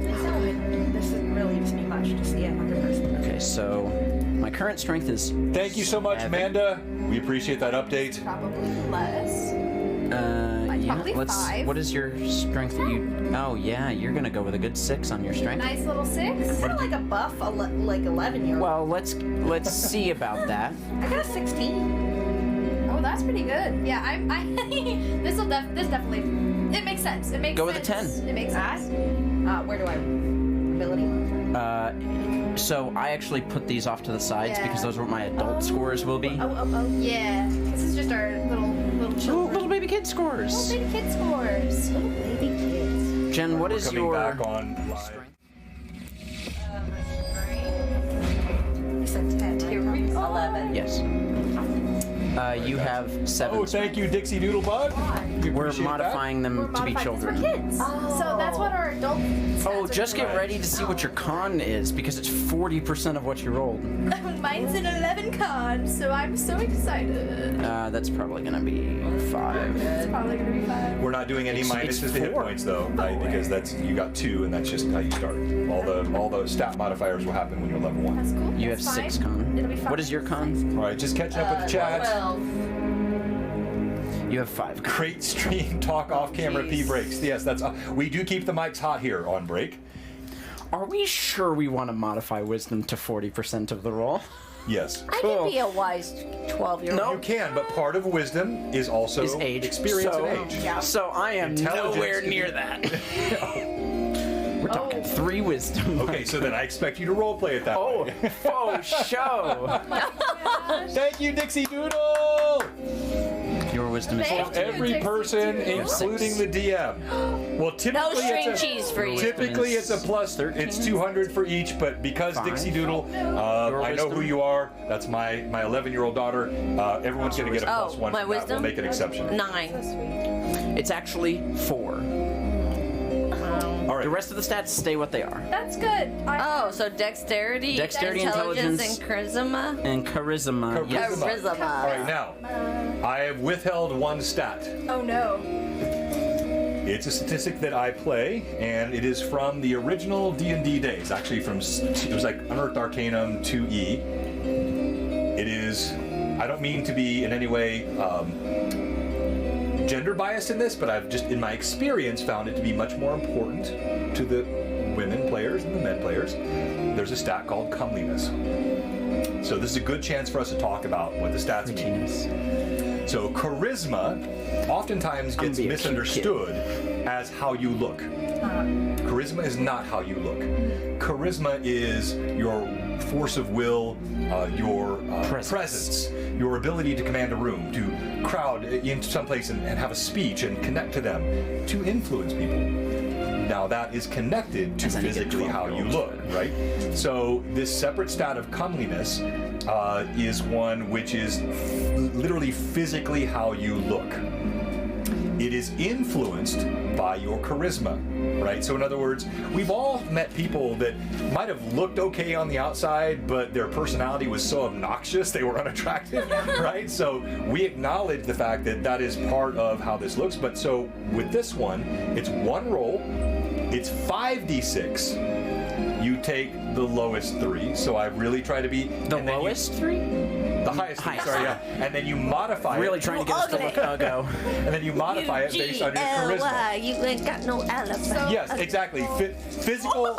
This really leaves me much to see another person. Okay, so my current strength is. Thank you so much, 7. Amanda. We appreciate that update. Probably less. Yeah. Probably Let's. 5. What is your strength that you? Oh yeah, you're gonna go with a good 6 on your strength. Nice little 6. Kind of like a buff, like 11-year-old. Well, let's see about that. I got a 16. Oh, that's pretty good. Yeah, I this definitely it makes sense. It makes Go with a sense. 10. It makes sense. Where do I ability? So I actually put these off to the sides Yeah. because those are what my adult scores will be. Yeah, this is just our little Little children. baby kid scores. Little baby kid scores. Little baby kids. Jen, what is Coming your back on live. strength? You said 10. Here we go. 11. Yes. You have 7. Oh, thank you, Dixie Doodlebug. We We're appreciate modifying them to be children. kids. So that's what our adult. Oh, stats are just gonna get ready to see what your con is because it's 40% of what you rolled. be. Mine's an 11 con, so I'm so excited. That's probably gonna be 5. It's probably gonna be 5. We're not doing any It's minuses to hit 4. points though, right? Because that's you got 2, and that's just how you start. All the stat modifiers will happen when you're level 1. That's cool. You have That's 6 fine. con. It'll be fine. What is your con? All right, just catching up with the chat. 12. You have 5. Great stream talk off camera P breaks. Yes, that's we do keep the mics hot here on break. Are we sure we want to modify wisdom to 40% of the roll? Yes. I Cool. can be a wise 12-year-old. You can, but part of wisdom is also Is age. experience so, and age. So I am Intelligence nowhere is- near that. We're talking 3 wisdom. Okay, so then I expect you to roleplay it that Oh, way. faux show. Thank you, Dixie Doodle! Your wisdom is Thank 15. you. Every Dixie person, Doodle. including the DM. Well, typically string it's a, cheese for you. Typically it's a plus. It's 200 for each, but because 5. Dixie Doodle, I know who wisdom? you are. That's my 11-year-old daughter. Everyone's gonna get a Oh, plus 1 my from that. We'll wisdom? make an exception. 9. It's actually 4. All right. The rest of the stats stay what they are. That's good. Oh, so dexterity, Intelligence, and charisma. And charisma. Yes. Charisma. All right, now I have withheld one stat. Oh no. It's a statistic that I play, and it is from the original D&D days. Actually, it was like Unearthed Arcanum 2E. It is. I don't mean to be in any way gender biased in this, but I've just, in my experience, found it to be much more important to the women players and the men players. There's a stat called comeliness. So this is a good chance for us to talk about what the stats mean. So charisma oftentimes gets misunderstood as how you look. Charisma is not how you look. Charisma is your force of will, your presence, your ability to command a room, to crowd into some place and have a speech and connect to them, to influence people. Now that is connected to physically how you look, right? So this separate stat of comeliness is one which is literally physically how you look. It is influenced by your charisma, right? So in other words, we've all met people that might have looked okay on the outside, but their personality was so obnoxious they were unattractive, right? So we acknowledge the fact that that is part of how this looks. But so with this one, it's one roll, it's 5d6. You take the lowest 3. So I really try to be The lowest 3? The highest 3, sorry, yeah. And then you modify Really it. trying to get us to look uggo. And then you modify it based on your charisma. You ain't got no alibi. Yes, exactly. Physical.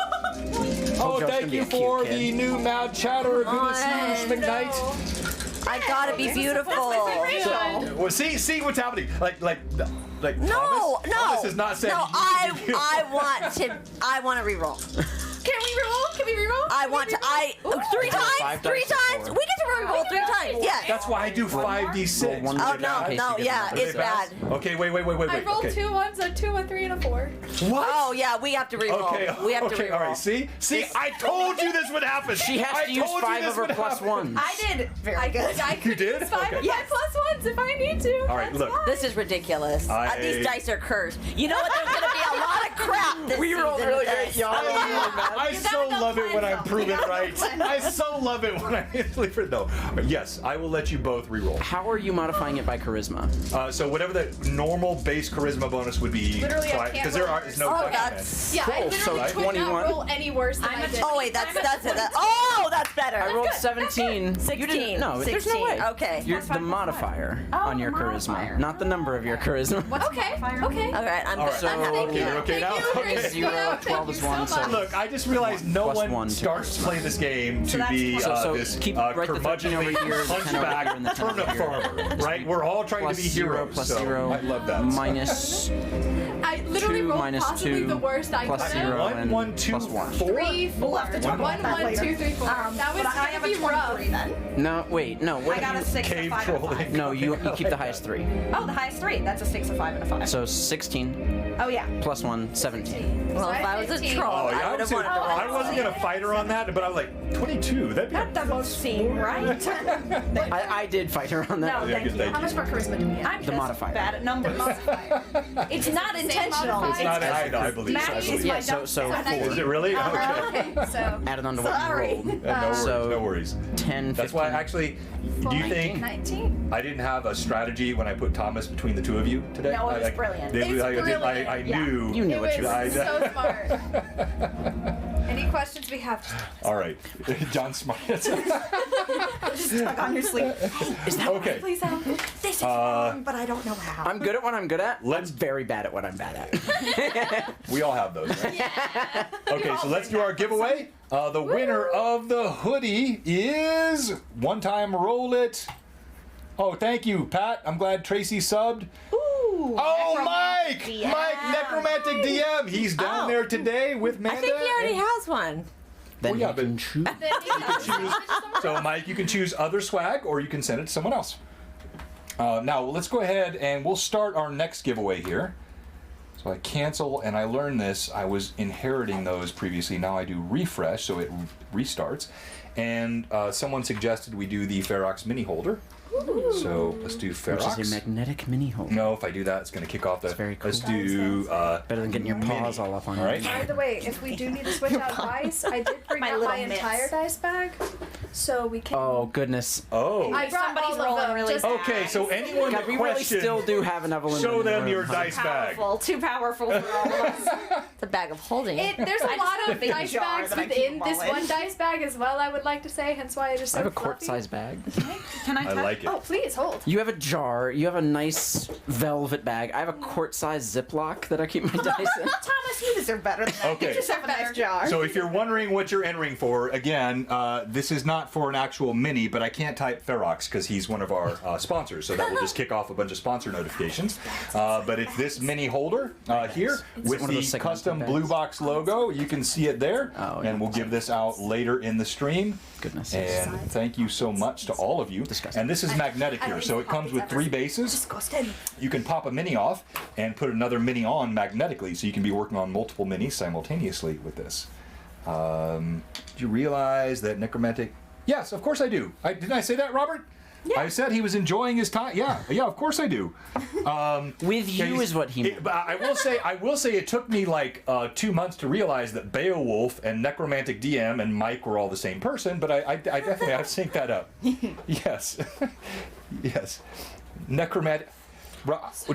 Oh, Joe's thank gonna be you a cute for kid. the new Mad Chatter. Good to see you, McKnight. I gotta be beautiful. Well, see what's happening. Like No, Thomas has not said. No, you need to do- I want to reroll. Can we reroll? Can we reroll? I want to. 3 times. 5 3 dice or times. 4? We get to reroll 3 times. Yes. That's why I do 5d6. Roll one Oh in no, case no, you get yeah, the it's bad. Okay, wait. I rolled Okay. 2 ones, a 2, a 3, and a 4. What? Oh yeah, we have to reroll. Okay. We have to okay. reroll. All right. See, I told you this would happen. She has to use 5 of her plus 1s. I did very good. I could did? use 5 Okay. plus ones if I need to. All right, That's look. fine. This is ridiculous. These dice are cursed. You know what? There's gonna be a lot of crap this We rolled season really with great, this. y'all. I so love it when I'm proven right. plan. I so love it when I instantly no. Yes, I will let you both reroll. How are you modifying it by charisma? So whatever the normal base charisma bonus would be, Literally, I can't because there roll is no Oh, question. that's. Yeah, I Cool, literally so could 21. not roll any worse than I did. Oh wait, that's it. Oh, that's better. I rolled 17. 16. You didn't, no, there's no 16. way. Okay. You're the modifier on your charisma, not the number of your charisma. Okay, okay. All right, I'm All good. right, So- I'm happy. okay, you're okay now? Thank you. Okay. 0, 12 is 1, so Look, I just realized no Plus one 1 to starts to play this game to that's be So this keep right the 13 over curmudgeonly, here, the 10 over here, and the 10 hunchback over turnip here. farmer, right? We're all trying plus to be 0, heroes. plus so 0, I love that. minus I literally 2, rolled minus possibly 2, the worst I plus could 0, have. and 1, 2, plus 1. 4. 3, 4. We'll have to talk about that 1, later. 2, 3, 4. That was But I have gonna a be rough. 23 then. No, wait, no. What I got a 6, Cave a 5, and a trolling. 5. No, you keep the highest 3. Oh, the highest 3. That's a 6, a 5, and a 5. So 16 Oh yeah. plus 1, 17. Well, if I was a 15. troll, Oh, yeah, I would have wanted to roll. I wasn't going to fight her on that, but I was like, 22, that'd be That doesn't seem right. I did fight her on that. No, Yeah, thank good, you. thank How much more charisma do we have? I'm The just modifier. bad at numbers. It's not intentional. modifier? It's not, I believe. I Maddie is believe. my Yeah, so dump. Is it really? Okay. Okay, so Added on to what Sorry. you rolled. No worries, So- no worries. 10, 15. That's why, actually, do you think 19. I didn't have a strategy when I put Thomas between the two of you today? No, it was Like, brilliant. they- It's I brilliant. I Yeah. knew. You knew It what was you I- so smart. Any questions we have? All right, John Smart. Stuck on your sleeve. Okay, Please help. This is wrong, but I don't know how. I'm good at what I'm good at. Let's- I'm very bad at what I'm bad at. we all have those, right? Okay, so let's do our giveaway. The winner of the hoodie is one time roll it. Oh, thank you, Pat. I'm glad Tracy subbed. Ooh. Oh, Mike! DM. Mike, Necromantic DM. He's down there today with Manda. I think he already has one. Then yeah, you but- can choose. choose. So, Mike, you can choose other swag, or you can send it to someone else. Now, let's go ahead and we'll start our next giveaway here. So I cancel, and I learned this. I was inheriting those previously. Now I do refresh, so it restarts. And someone suggested we do the Ferox mini holder. So let's do Which Ferox. is a magnetic mini holder. No, if I do that, it's going to kick off the. very cool. Let's do. Better than getting your paws all up on All right. By the way, if we do need to switch out dice, I did bring My out little my mitts. entire dice bag, so we can. Oh goodness. Oh. I brought Somebody's all of rolling them, really just- bad. Okay, so anyone God, that we really questioned, still do have an Evelyn. show in the them room, your huh? dice bag. Powerful, too powerful for all of us. It's a bag of holding. There's a I just lot have a of big dice jar bags that I keep within them this all in. one dice bag as well, I would like to say, hence why I just I have a said fluffy. quart-sized bag. Can I I touch? like it. Oh, please hold. You have a jar. You have a nice velvet bag. I have a quart-sized Ziploc that I keep my dice in. Thomas, you deserve better than that. Okay. You just have a nice jar. So if you're wondering what you're entering for, again, this is not for an actual mini, but I can't type Ferox because he's one of our sponsors, so that will just kick off a bunch of sponsor notifications. But it's this mini holder here with one of those the segmented custom bags? Blue Box logo. You can see it there, Oh, yeah. and we'll give this out later in the stream. Goodness. And thank you so much to all of you. Disgusting. And this is magnetic here, so it comes with 3 bases. Disgusting. You can pop a mini off and put another mini on magnetically, so you can be working on multiple minis simultaneously with this. Do you realize that necromantic? Yes, of course I do. Didn't I say that, Robert? Yeah. I said he was enjoying his time. Yeah, of course I do. With you he's- is what he meant. But I will say it took me like 2 months to realize that Beowulf and Necromantic DM and Mike were all the same person, but I definitely have to sync that up. Yes. Yes. Necromantic.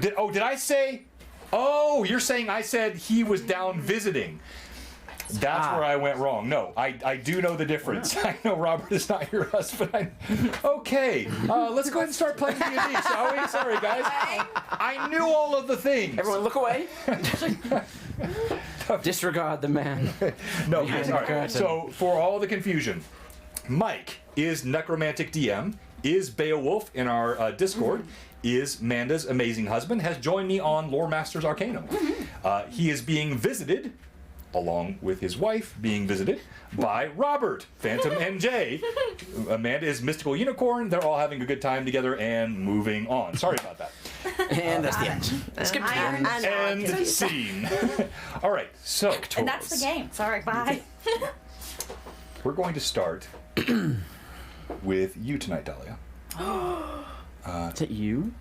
Did I say? Oh, you're saying I said he was down visiting. That's where I went wrong. No, I do know the difference. I know Robert is not your husband. Okay, let's go ahead and start playing D&D, shall we? Sorry, guys. I knew all of the things. Everyone, look away. Disregard the man. No, Behind yes, the all right. curtain. So for all the confusion, Mike is Necromantic DM, is Beowulf in our Discord, is Manda's amazing husband, has joined me on Lore Masters Arcanum. He is being visited, along with his wife being visited, by Robert, Phantom MJ. Amanda is Mystical Unicorn. They're all having a good time together and moving on. Sorry about that. And that's the end. Skip to the end. End scene. All right, so And that's the game. Sorry, bye. we're going to start with you tonight, Dahlia. Is it you?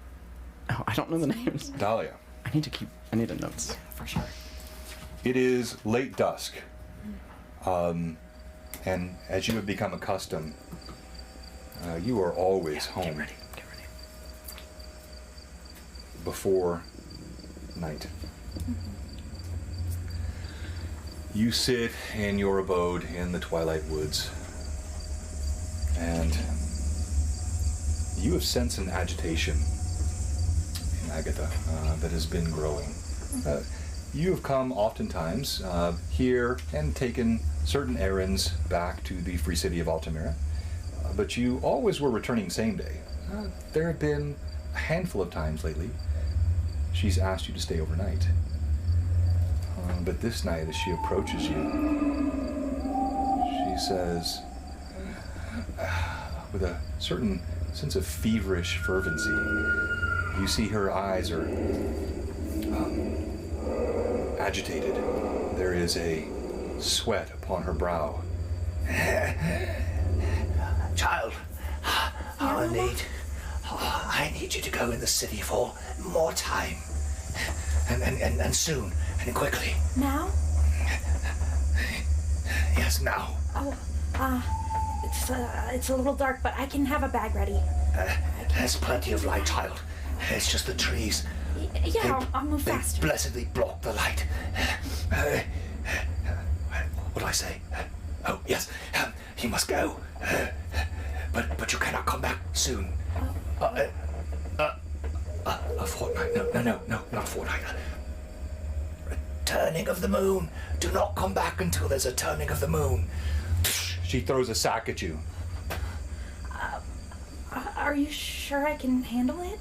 Oh, I don't know the names. Dahlia. I need the notes. For sure. It is late dusk, and as you have become accustomed, you are always home Get ready. before night. You sit in your abode in the Twilight Woods, and you have sensed an agitation in Agatha that has been growing. You have come oftentimes here and taken certain errands back to the free city of Altamira, but you always were returning same day. There have been a handful of times lately she's asked you to stay overnight. But this night, as she approaches you, she says, with a certain sense of feverish fervency, you see her eyes are agitated. There is a sweat upon her brow. Child, I need you to go in the city for more time. And soon, and quickly. Now? Yes, now. It's a little dark, but I can have a bag ready. There's plenty of light, child. It's just the trees. Yeah, I'll move They faster. blessedly block the light. What do I say? Oh, yes. You must go. But you cannot come back soon. A fortnight. No, not a fortnight. Turning of the moon. Do not come back until there's a turning of the moon. She throws a sack at you. Are you sure I can handle it?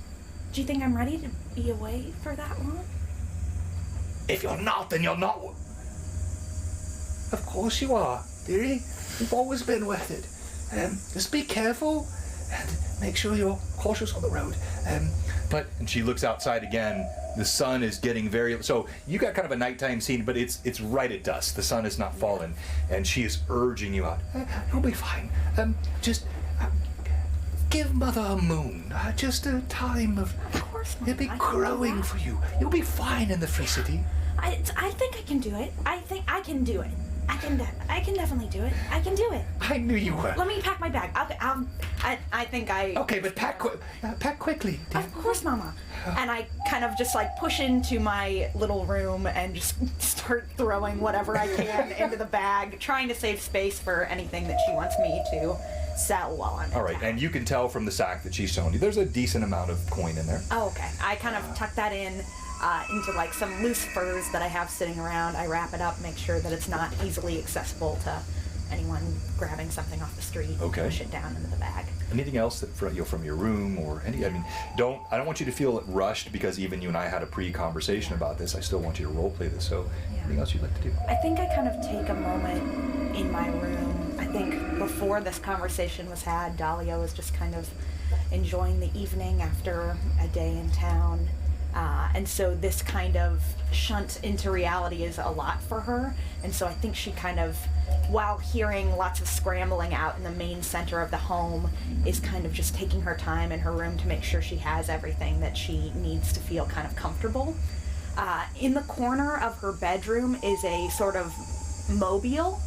Do you think I'm ready to be away for that long? If you're not, then you're not. Of course you are, dearie. You've always been with it. Just be careful and make sure you're cautious on the road. And she looks outside again. The sun is getting very. So you got kind of a nighttime scene, but it's right at dusk. The sun has not fallen, and she is urging you out. You'll be fine. Just give Mother a moon. Just a time of... Of course, Mom. It'll be I can do growing that. for you. You'll be fine in the Free City. I think I can do it. I think I can do it. I can definitely do it. I can do it. I knew you were. Let me pack my bag. I think I... Okay, but pack quickly, dear. Of course, Mama. And I kind of just like push into my little room and just start throwing whatever I can into the bag, trying to save space for anything that she wants me to sell while I'm in All right, town. and you can tell from the sack that she's shown you, there's a decent amount of coin in there. Oh, okay. I kind of tuck that in into like some loose furs that I have sitting around. I wrap it up, make sure that it's not easily accessible to anyone grabbing something off the street. Okay. Push it down into the bag. Anything else that from your room or any? I mean, I don't want you to feel rushed because even you and I had a pre-conversation about this. I still want you to role play this. So, Yeah. anything else you'd like to do? I think I kind of take a moment in my room. I think before this conversation was had, Dahlia was just kind of enjoying the evening after a day in town. And so this kind of shunt into reality is a lot for her. And so I think she kind of, while hearing lots of scrambling out in the main center of the home, is kind of just taking her time in her room to make sure she has everything that she needs to feel kind of comfortable. In the corner of her bedroom is a sort of mobile,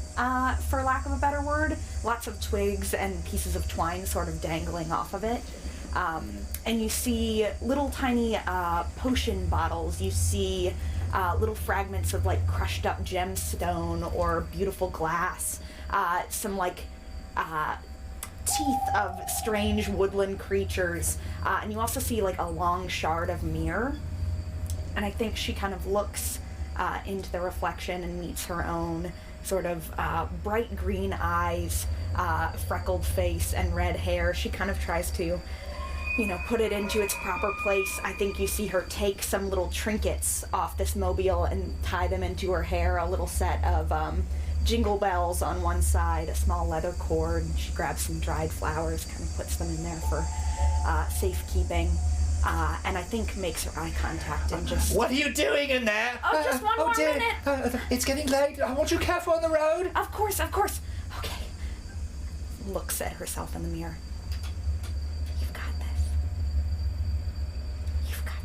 for lack of a better word. Lots of twigs and pieces of twine sort of dangling off of it. And you see little tiny potion bottles. You see little fragments of like crushed up gemstone or beautiful glass. Some like teeth of strange woodland creatures. And you also see like a long shard of mirror. And I think she kind of looks into the reflection and meets her own sort of bright green eyes, freckled face, and red hair. She kind of tries to, put it into its proper place. I think you see her take some little trinkets off this mobile and tie them into her hair, a little set of jingle bells on one side, a small leather cord. She grabs some dried flowers, kind of puts them in there for safekeeping. And I think makes her eye contact and just... What are you doing in there? Oh, just one more dear. minute. It's getting late. I want you careful on the road. Of course. Okay. Looks at herself in the mirror. You've got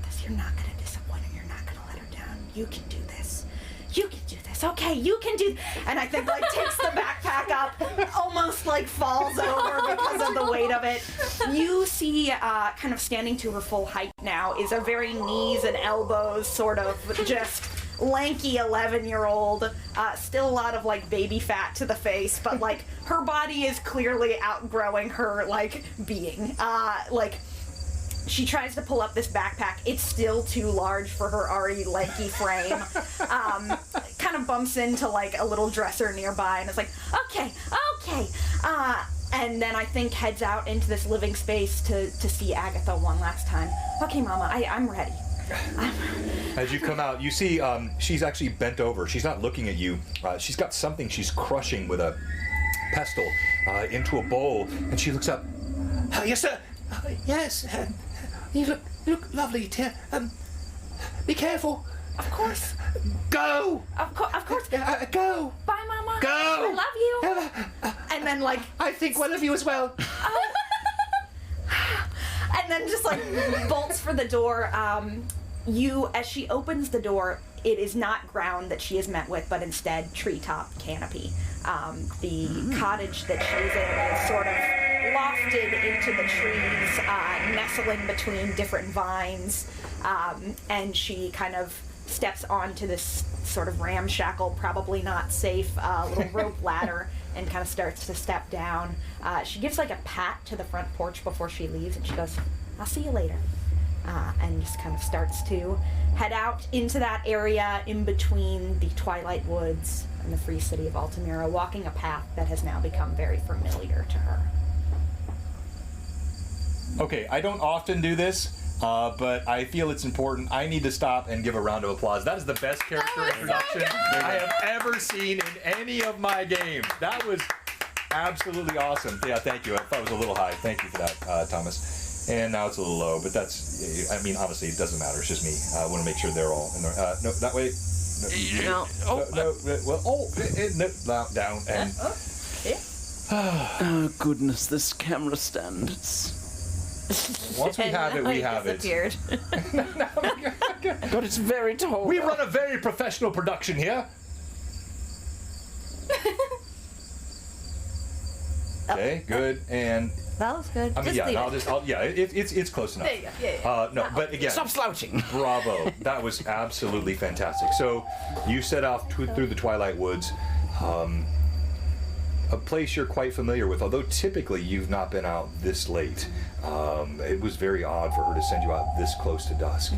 this. You're not gonna disappoint her. You're not gonna let her down. You can do this. Okay, you can do... And I think, takes the backpack up, almost, falls over because of the weight of it. You see, kind of standing to her full height now, is a very knees and elbows sort of just lanky 11-year-old. Still a lot of, baby fat to the face, but, her body is clearly outgrowing her, being. She tries to pull up this backpack. It's still too large for her already lanky frame. Kind of bumps into a little dresser nearby and is like, okay. And then I think heads out into this living space to see Agatha one last time. Okay, Mama, I'm ready. As you come out, you see she's actually bent over. She's not looking at you. She's got something she's crushing with a pestle into a bowl, and she looks up. Yes, sir. Yes. You look lovely, dear. Be careful. Of course. Go. Of course. Go. Bye, Mama. Go. I love you. And then I think one of you as well. And then just bolts for the door. As she opens the door, it is not ground that she is met with, but instead treetop canopy. The cottage that she's in is sort of lofted into the trees, nestling between different vines, and she kind of steps onto this sort of ramshackle, probably not safe, little rope ladder, and kind of starts to step down. She gives a pat to the front porch before she leaves, and she goes, "I'll see you later." And just kind of starts to head out into that area in between the Twilight Woods and the Free City of Altamira, walking a path that has now become very familiar to her. Okay, I don't often do this, but I feel it's important. I need to stop and give a round of applause. That is the best character introduction I have ever seen in any of my games. That was absolutely awesome. Yeah, thank you. I thought it was a little high. Thank you for that, Thomas. And now it's a little low, but that's, honestly, it doesn't matter. It's just me. I want to make sure they're all in there. No, that way. Oh, goodness, this camera stand. It's Once we have it, we have it. Disappeared. But it's very tall. We run a very professional production here. Okay, good. And That was good. I mean, Just leave it. it's close enough. There you go. Yeah. No, but again, Stop slouching. bravo. That was absolutely fantastic. So, you set off through the Twilight Woods, a place you're quite familiar with, although typically you've not been out this late. It was very odd for her to send you out this close to dusk.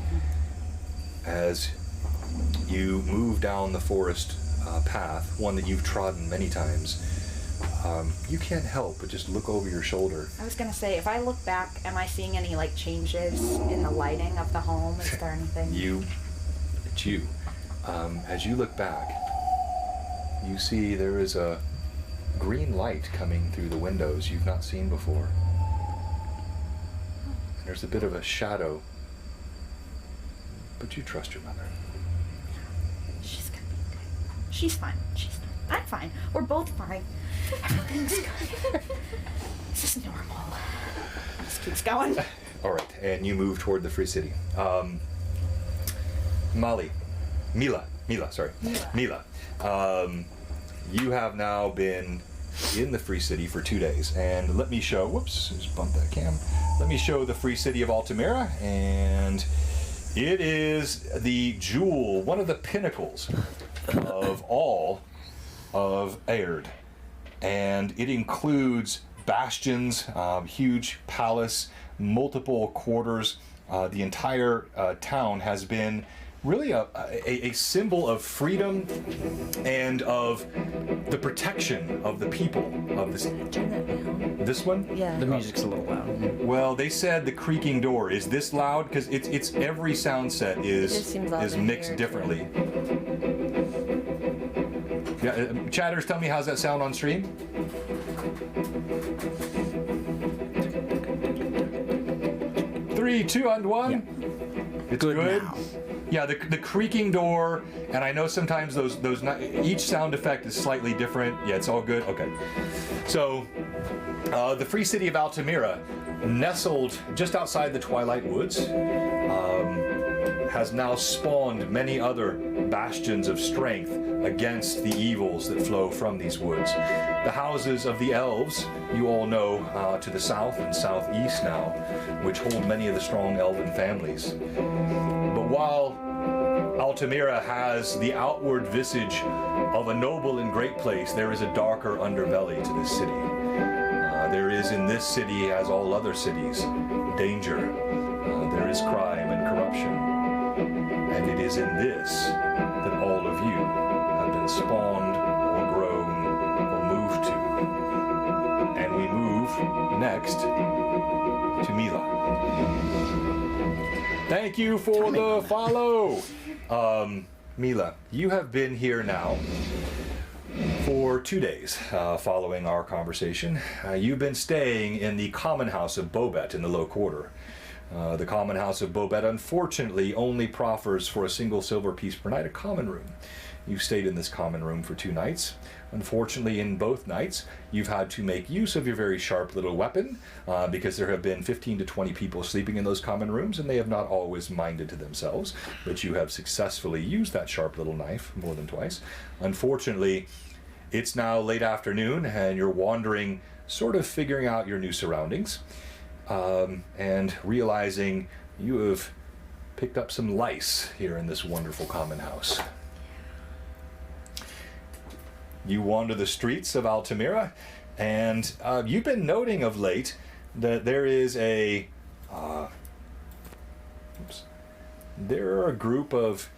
As you move down the forest path, one that you've trodden many times, you can't help but just look over your shoulder. I was gonna say, if I look back, am I seeing any like changes in the lighting of the home? Is there anything? It's you. As you look back, you see there is a green light coming through the windows you've not seen before. And there's a bit of a shadow, but you trust your mother. She's gonna be good. She's fine. I'm fine. We're both fine. Everything's good. This is normal. Just keeps going. All right, and you move toward the Free City. Mila. You have now been in the Free City for 2 days, and let me show. Whoops, just bump that cam. Let me show the Free City of Altamira, and it is the jewel, one of the pinnacles of all of Airdhe, and it includes bastions, huge palace, multiple quarters. The entire town has been really a symbol of freedom and of the protection of the people of this. Turn that down. This one? Yeah. The music's a little loud. Well, they said the creaking door. Is this loud? Because it's every sound set just seems odd is in mixed here, differently. Yeah, chatters, tell me, how's that sound on stream? Three, two, and one. Yeah. It's Good good. now. Yeah, the creaking door, and I know sometimes each sound effect is slightly different. Yeah, it's all good. Okay. So, the Free City of Altamira, nestled just outside the Twilight Woods, has now spawned many other bastions of strength against the evils that flow from these woods. The houses of the elves, you all know, to the south and southeast now, which hold many of the strong elven families. But while Altamira has the outward visage of a noble and great place, there is a darker underbelly to this city. There is in this city, as all other cities, danger. There is crime and corruption. And it is in this that all of you have been spawned or grown or moved to. And we move next to Mila. Thank you for the follow. Mila, you have been here now for 2 days following our conversation. You've been staying in the common house of Bobet in the Low Quarter. The common house of Bobet, unfortunately, only proffers for a single silver piece per night a common room. You've stayed in this common room for 2 nights. Unfortunately, in both nights, you've had to make use of your very sharp little weapon because there have been 15 to 20 people sleeping in those common rooms, and they have not always minded to themselves, but you have successfully used that sharp little knife more than twice. Unfortunately, it's now late afternoon, and you're wandering, sort of figuring out your new surroundings. And realizing you have picked up some lice here in this wonderful common house. You wander the streets of Altamira, and you've been noting of late that there is there are a group of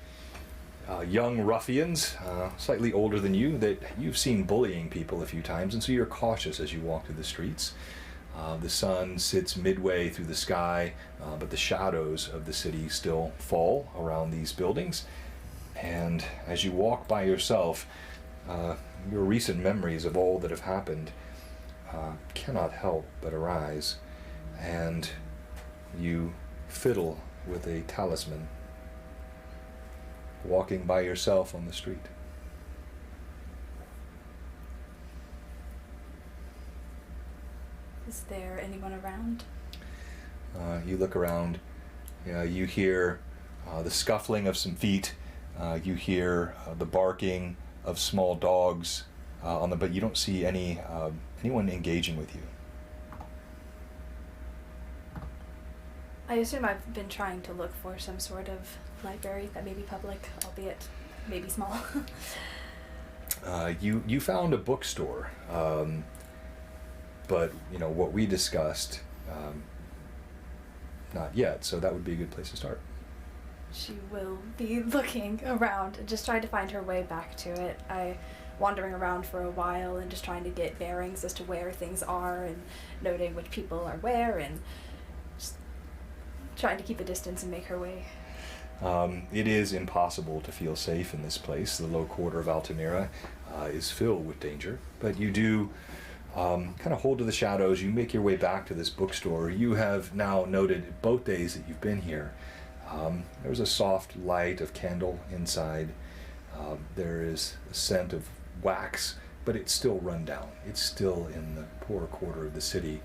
young ruffians, slightly older than you, that you've seen bullying people a few times, and so you're cautious as you walk through the streets. The sun sits midway through the sky, but the shadows of the city still fall around these buildings. And as you walk by yourself, your recent memories of all that have happened cannot help but arise. And you fiddle with a talisman, walking by yourself on the street. Is there anyone around? You look around. You hear the scuffling of some feet. You hear the barking of small dogs but you don't see anyone engaging with you. I assume I've been trying to look for some sort of library that may be public, albeit maybe small. You found a bookstore, but what we discussed, not yet. So that would be a good place to start. She will be looking around and just trying to find her way back to it. Wandering around for a while and just trying to get bearings as to where things are and noting which people are where and just trying to keep a distance and make her way. It is impossible to feel safe in this place. The low quarter of Altamira is filled with danger, but you do kind of hold to the shadows. You make your way back to this bookstore. You have now noted both days that you've been here. There's a soft light of candle inside. There is a scent of wax, but it's still run down. It's still in the poor quarter of the city.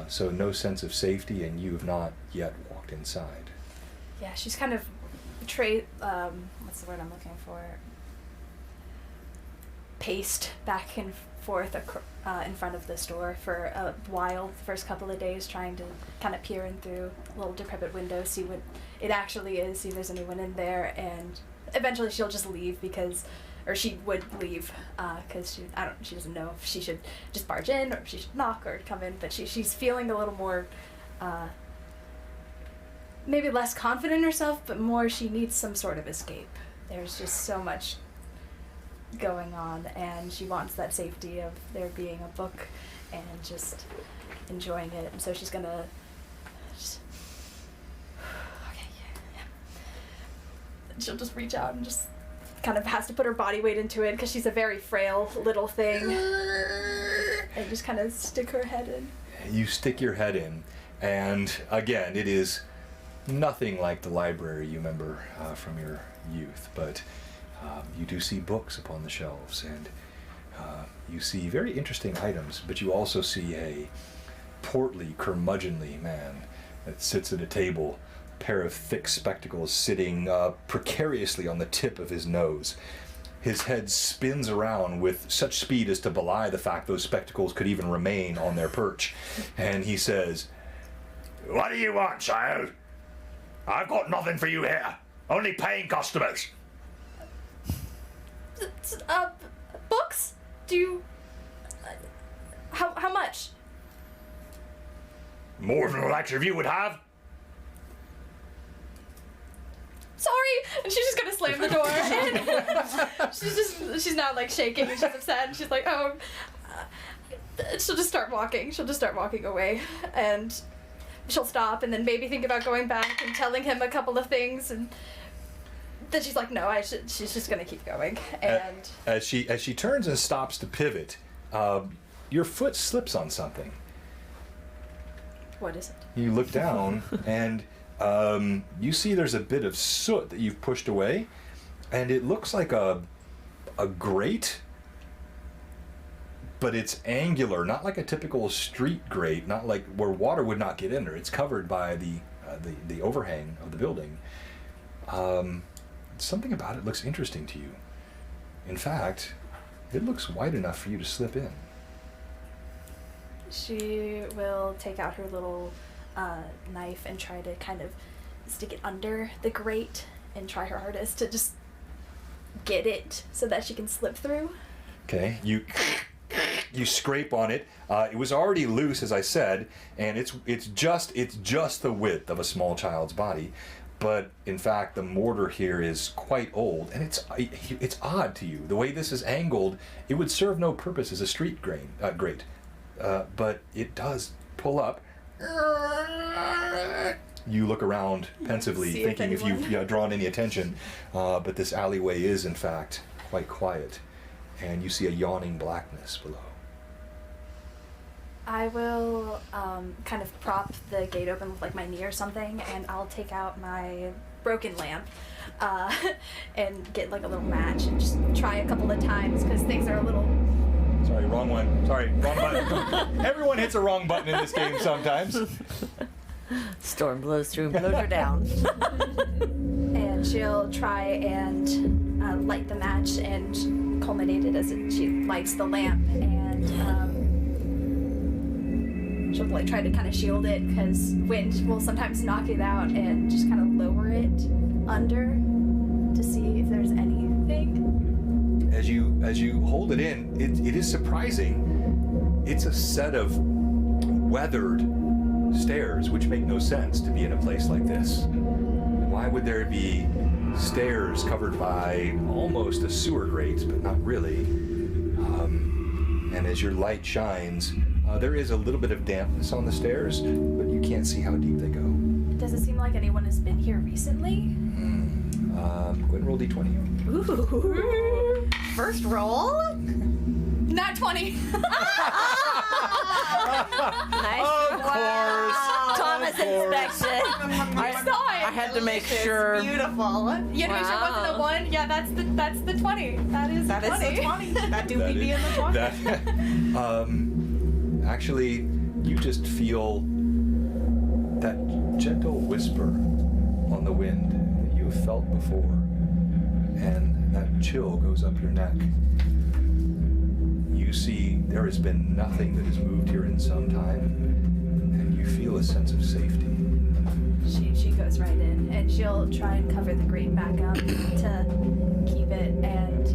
So no sense of safety, and you have not yet walked inside. Yeah, she's kind of what's the word I'm looking for? Paced back and forth in front of the store for a while, the first couple of days, trying to kind of peer in through a little decrepit window, see what it actually is, see if there's anyone in there, and eventually she'll just leave she would leave because she doesn't know if she should just barge in or if she should knock or come in, but she's feeling a little more maybe less confident in herself, but more she needs some sort of escape. There's just so much going on, and she wants that safety of there being a book and just enjoying it, and so she's gonna she'll just reach out and just kind of has to put her body weight into it because she's a very frail little thing, and just kind of stick her head in. You stick your head in, and again, it is nothing like the library you remember from your youth, but you do see books upon the shelves, and you see very interesting items, but you also see a portly, curmudgeonly man that sits at a table, a pair of thick spectacles sitting precariously on the tip of his nose. His head spins around with such speed as to belie the fact those spectacles could even remain on their perch, and he says, "What do you want, child? I've got nothing for you here. Only paying customers." Books? Do you... How much? More than the likes of you would have. Sorry! And she's just gonna slam the door, and she's now like shaking, and she's upset, and she's like, she'll just start walking away, and she'll stop, and then maybe think about going back and telling him a couple of things, and then she's like, no, she's just gonna keep going, and... As she turns and stops to pivot, your foot slips on something. What is it? You look down, and you see there's a bit of soot that you've pushed away, and it looks like a grate, but it's angular, not like a typical street grate, not like where water would not get in there. It's covered by the overhang of the building. Something about it looks interesting to you. In fact, it looks wide enough for you to slip in. She will take out her little knife and try to kind of stick it under the grate and try her hardest to just get it so that she can slip through. Okay, you scrape on it. It was already loose, as I said, and it's just the width of a small child's body. But in fact, the mortar here is quite old, and it's odd to you. The way this is angled, it would serve no purpose as a street grate. But it does pull up. You look around pensively, thinking if you've drawn any attention, but this alleyway is in fact quite quiet, and you see a yawning blackness below. I will kind of prop the gate open with like my knee or something, and I'll take out my broken lamp and get like a little match and just try a couple of times because things are a little... Sorry, wrong one. Sorry, wrong button. Everyone hits a wrong button in this game sometimes. Storm blows through and blows her down. And she'll try and light the match and culminate it as she lights the lamp. And she'll like try to kind of shield it because wind will sometimes knock it out, and just kind of lower it under to see if there's anything. As you hold it in, it is surprising. It's a set of weathered stairs, which make no sense to be in a place like this. Why would there be stairs covered by almost a sewer grate, but not really? And as your light shines, there is a little bit of dampness on the stairs, but you can't see how deep they go. Does it seem like anyone has been here recently? Go ahead and roll d20. Ooh. First roll. Not 20. Nice. Of course. Thomas inspection. I saw it. I had to make sure. Beautiful. You had to make sure it wasn't a 1? Yeah, that's the 20. That is That is 20. the 20. That do be in the 20. That, actually, you just feel that gentle whisper on the wind that you have felt before, and that chill goes up your neck. You see there has been nothing that has moved here in some time, and you feel a sense of safety. She goes right in, and she'll try and cover the grate back up to keep it, and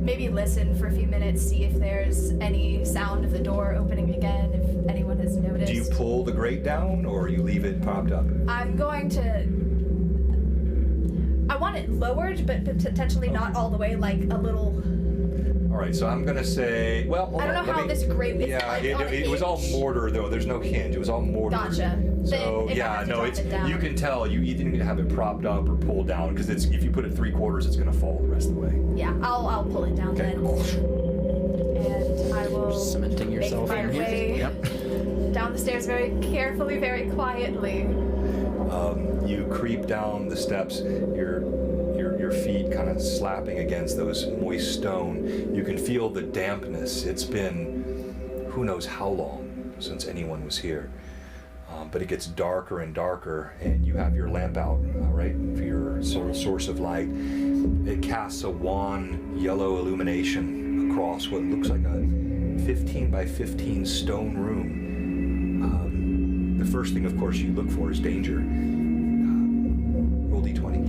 maybe listen for a few minutes, see if there's any sound of the door opening again, if anyone has noticed. Do you pull the grate down, or you leave it propped up? I'm going to... I want it lowered, but potentially not all the way, like a little... All right, so I'm gonna say, well, hold I don't on, know let how me- this grate is Yeah, like on a it was all hinge. mortar though. There's no hinge. It was all mortar. Gotcha. So Then if I yeah, have to no, drop it's it down. you can tell you didn't have it propped up or pulled down because it's if you put it 3/4, it's gonna fall the rest of the way. Yeah, I'll pull it down Okay. then. And I will Cementing yourself make in my here. way Yep. down the stairs very carefully, very quietly. You creep down the steps. Your feet kind of slapping against those moist stone. You can feel the dampness. It's been who knows how long since anyone was here. But it gets darker and darker, and you have your lamp out, right, for your source of light. It casts a wan yellow illumination across what looks like a 15 by 15 stone room. The first thing, of course, you look for is danger. Roll d20.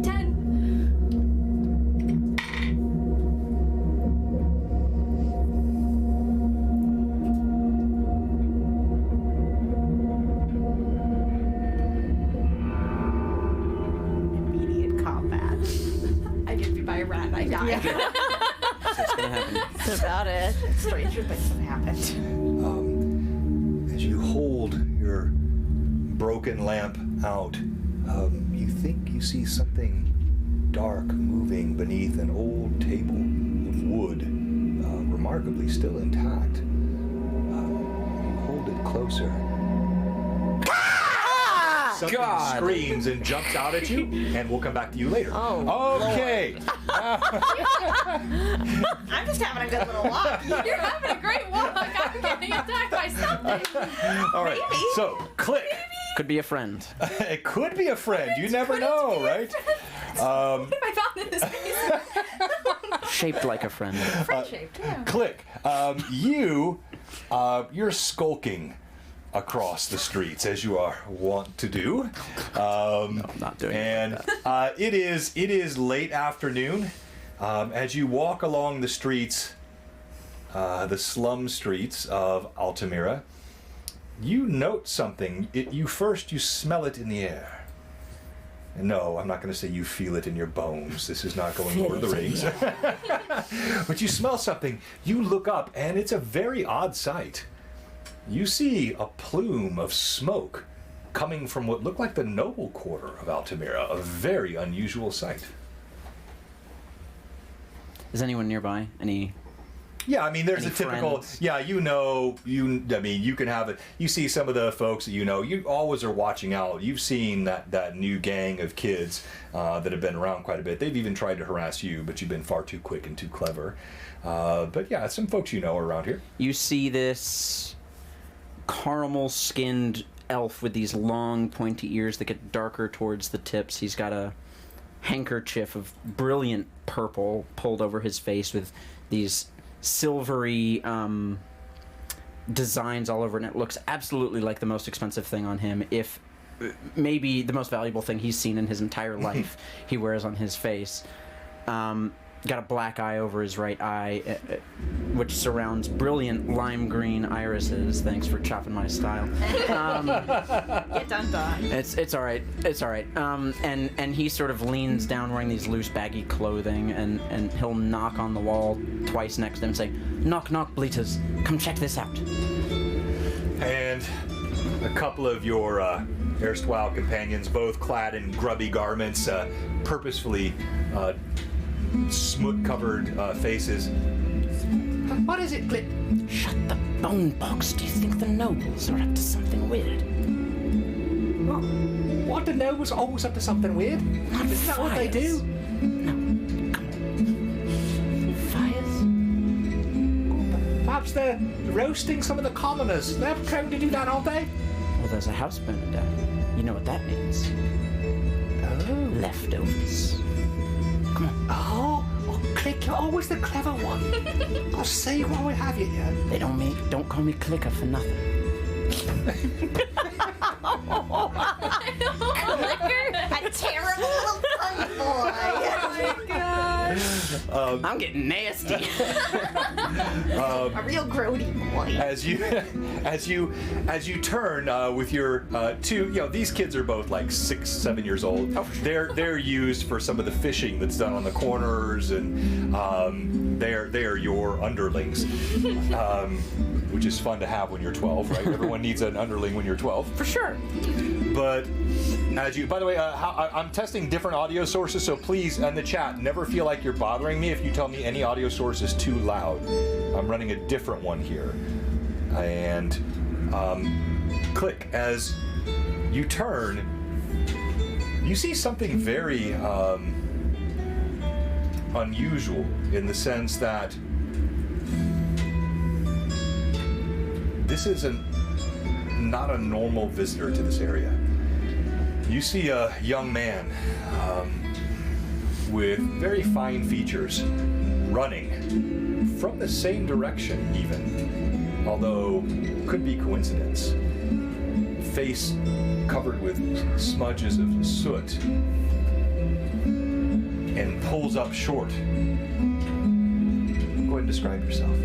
10. Immediate combat. I get bit by a rat and I die. What's gonna happen? That's about it. Stranger things have happened. As you hold your broken lamp out, you think you see something dark moving beneath an old table of wood, remarkably still intact. You hold it closer. Something God. screams and jumps out at you, and we'll come back to you later. Oh, Okay. I'm just having a good little walk. You're having a great walk. I'm getting attacked by something. All right. So, click. Could be a friend. It could be a friend. You never know, right? What have I found in this piece? Shaped like a friend. Friend-shaped, yeah. Click. You're skulking across the streets as you are wont to do. I'm not doing And it is late afternoon. As you walk along the streets, the slum streets of Altamira, you note something. You smell it in the air. No, I'm not going to say you feel it in your bones. This is not going Lord of the Rings. But you smell something. You look up, and it's a very odd sight. You see a plume of smoke coming from what looked like the noble quarter of Altamira, a very unusual sight. Is anyone nearby? Any Yeah, I mean, there's Any a typical. friends? Yeah, I mean, you can have it. You see some of the folks that you always are watching out. You've seen that new gang of kids that have been around quite a bit. They've even tried to harass you, but you've been far too quick and too clever. But yeah, some folks are around here. You see this caramel-skinned elf with these long, pointy ears that get darker towards the tips. He's got a handkerchief of brilliant purple pulled over his face with these silvery designs all over it, and it looks absolutely like the most expensive thing on him, if maybe the most valuable thing he's seen in his entire life he wears on his face. Got a black eye over his right eye, which surrounds brilliant lime green irises. Thanks for chopping my style. Get done. It's all right. It's all right. And he sort of leans down wearing these loose, baggy clothing, and he'll knock on the wall twice next to him and say, "Knock, knock, bleaters. Come check this out." And a couple of your erstwhile companions, both clad in grubby garments, purposefully smoot-covered faces. What is it, Click? Shut the bone box. Do you think the nobles are up to something weird? What, the nobles are always up to something weird? Isn't that what they do? No. Come on. Fires? Perhaps they're roasting some of the commoners. They're prone to do that, aren't they? Well, there's a house burning down. You know what that means. Oh. Leftovers. Come on. Oh, Click, you're always the clever one. I'll say while we have you here. They don't call me Clicker for nothing. A terrible little fun boy. I'm getting nasty. A real grody boy. As you turn with your two, these kids are both like 6, 7 years old. Oh, sure. They're used for some of the fishing that's done on the corners, and they are your underlings, which is fun to have when you're 12, right? Everyone needs an underling when you're 12. For sure. But by the way, I'm testing different audio sources, so please, in the chat, never feel like you're bothering me if you tell me any audio source is too loud. I'm running a different one here. And Click, as you turn, you see something very unusual in the sense that this isn't not a normal visitor to this area. You see a young man with very fine features running from the same direction even, although could be coincidence. Face covered with smudges of soot and pulls up short. Go ahead and describe yourself.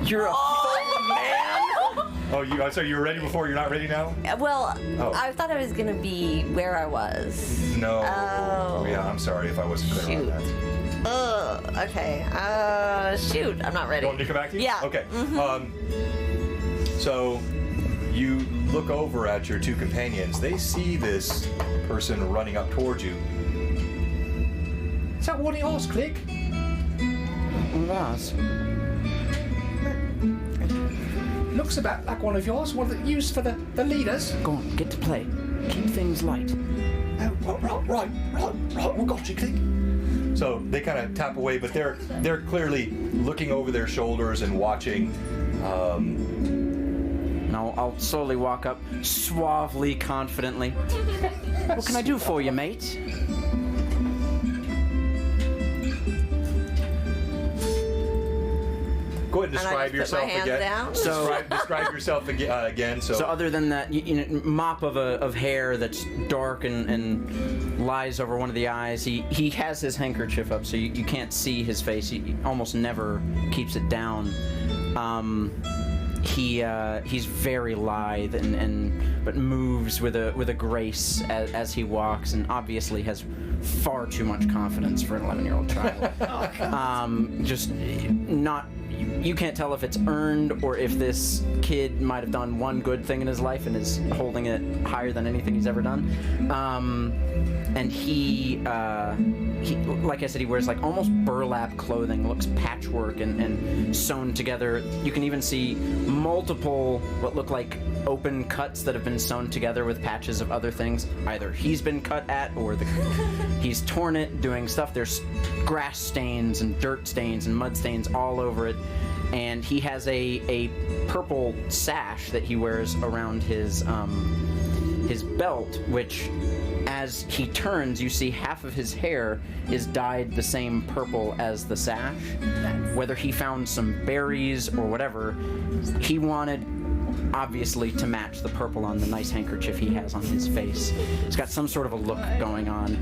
You're a full man. Oh, I'm sorry, you were ready before, you're not ready now? Well, Oh. I thought I was gonna be where I was. No. Oh. Yeah, I'm sorry if I wasn't clear on Shoot. that. Ugh, okay. Shoot, I'm not ready. You want me to come back to you? Yeah. Okay. So you look over at your two companions. They see this person running up towards you. Is that one of yours, Click? Vase. Looks about like one of yours, one that you used for the leaders. Go on, get to play. Keep things light. Oh, right, we got you, Click. So they kind of tap away, but they're clearly looking over their shoulders and watching. And I'll slowly walk up, suavely, confidently. What can I do for you, mate? Go ahead and And I describe just put my yourself hands again. down? So, Describe yourself again. so other than that, mop of hair that's dark and lies over one of the eyes. He has his handkerchief up, so you can't see his face. He almost never keeps it down. He's very lithe but moves with a grace as he walks, and obviously has far too much confidence for an 11-year-old child. Just not. You can't tell if it's earned or if this kid might have done one good thing in his life and is holding it higher than anything he's ever done. And he like I said, he wears like almost burlap clothing, looks patchwork and sewn together. You can even see multiple what look like open cuts that have been sewn together with patches of other things. Either he's been cut at or he's torn it doing stuff. There's grass stains and dirt stains and mud stains all over it. And he has a purple sash that he wears around his belt, which as he turns, you see half of his hair is dyed the same purple as the sash. Whether he found some berries or whatever, he wanted obviously to match the purple on the nice handkerchief he has on his face. He's got some sort of a look going on,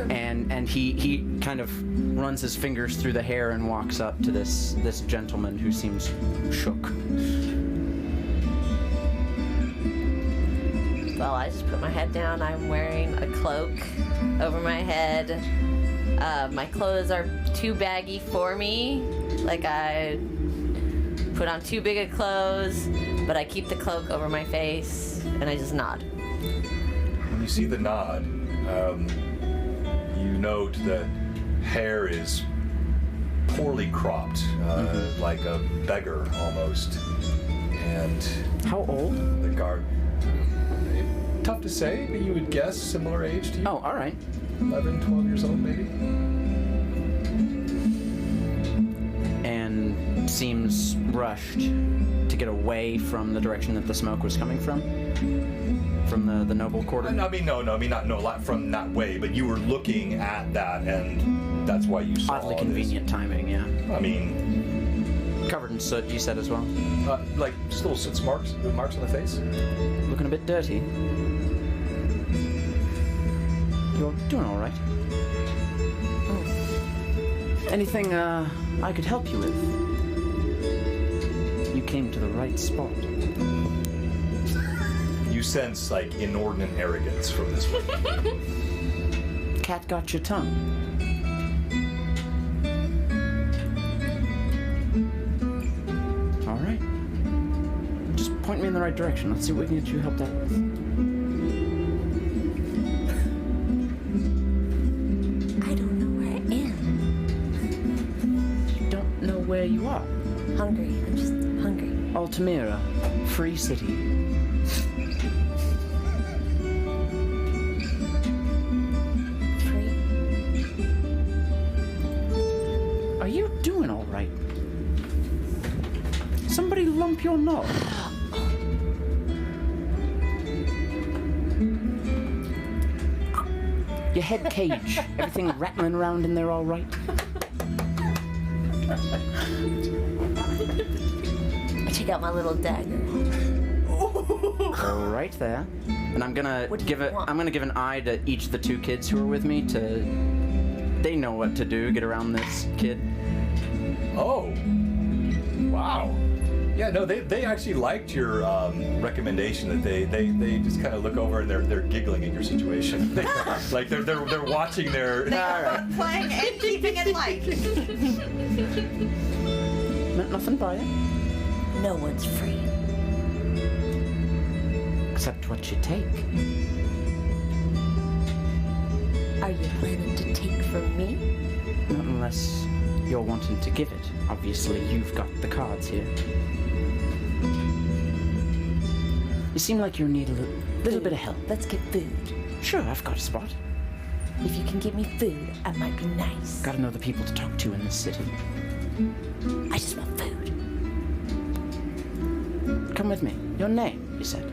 and he kind of runs his fingers through the hair and walks up to this gentleman who seems shook. Well, I just put my head down. I'm wearing a cloak over my head. My clothes are too baggy for me. Like, I put on too big of clothes, but I keep the cloak over my face, and I just nod. When you see the nod, you note that hair is poorly cropped, like a beggar almost. And how old? The guard. Tough to say, but you would guess similar age to you. Oh, all right. 11, 12 years old, maybe. And seems rushed to get away from the direction that the smoke was coming from the noble quarter. I mean, not from that way, but you were looking at that, and that's why you saw oddly convenient timing, yeah. I mean, covered in soot, you said as well. Like just little soot marks on the face. Looking a bit dirty. You're doing all right. Anything I could help you with? You came to the right spot. You sense like inordinate arrogance from this one. Cat got your tongue. All right. Just point me in the right direction. Let's see what we can get you helped out with. Where you are? Hungry. I'm just hungry. Altamira, free city. Free? Are you doing all right? Somebody lump your knob. Your head cage. Everything rattling around in there all right? I take out my little dagger. Right there. And I'm gonna give an eye to each of the two kids who are with me they know what to do, get around this kid. Oh. Wow. Yeah, no, they actually liked your recommendation. That they just kind of look over and they're giggling at your situation. Like they're watching their. They are playing and keeping it light. Meant nothing by it. No one's free. Except what you take. Are you planning to take from me? Not unless you're wanting to give it. Obviously, you've got the cards here. You seem like you need a little bit of help. Let's get food. Sure, I've got a spot. If you can give me food, I might be nice. Gotta know the people to talk to in this city. I just want food. Come with me. Your name, you said.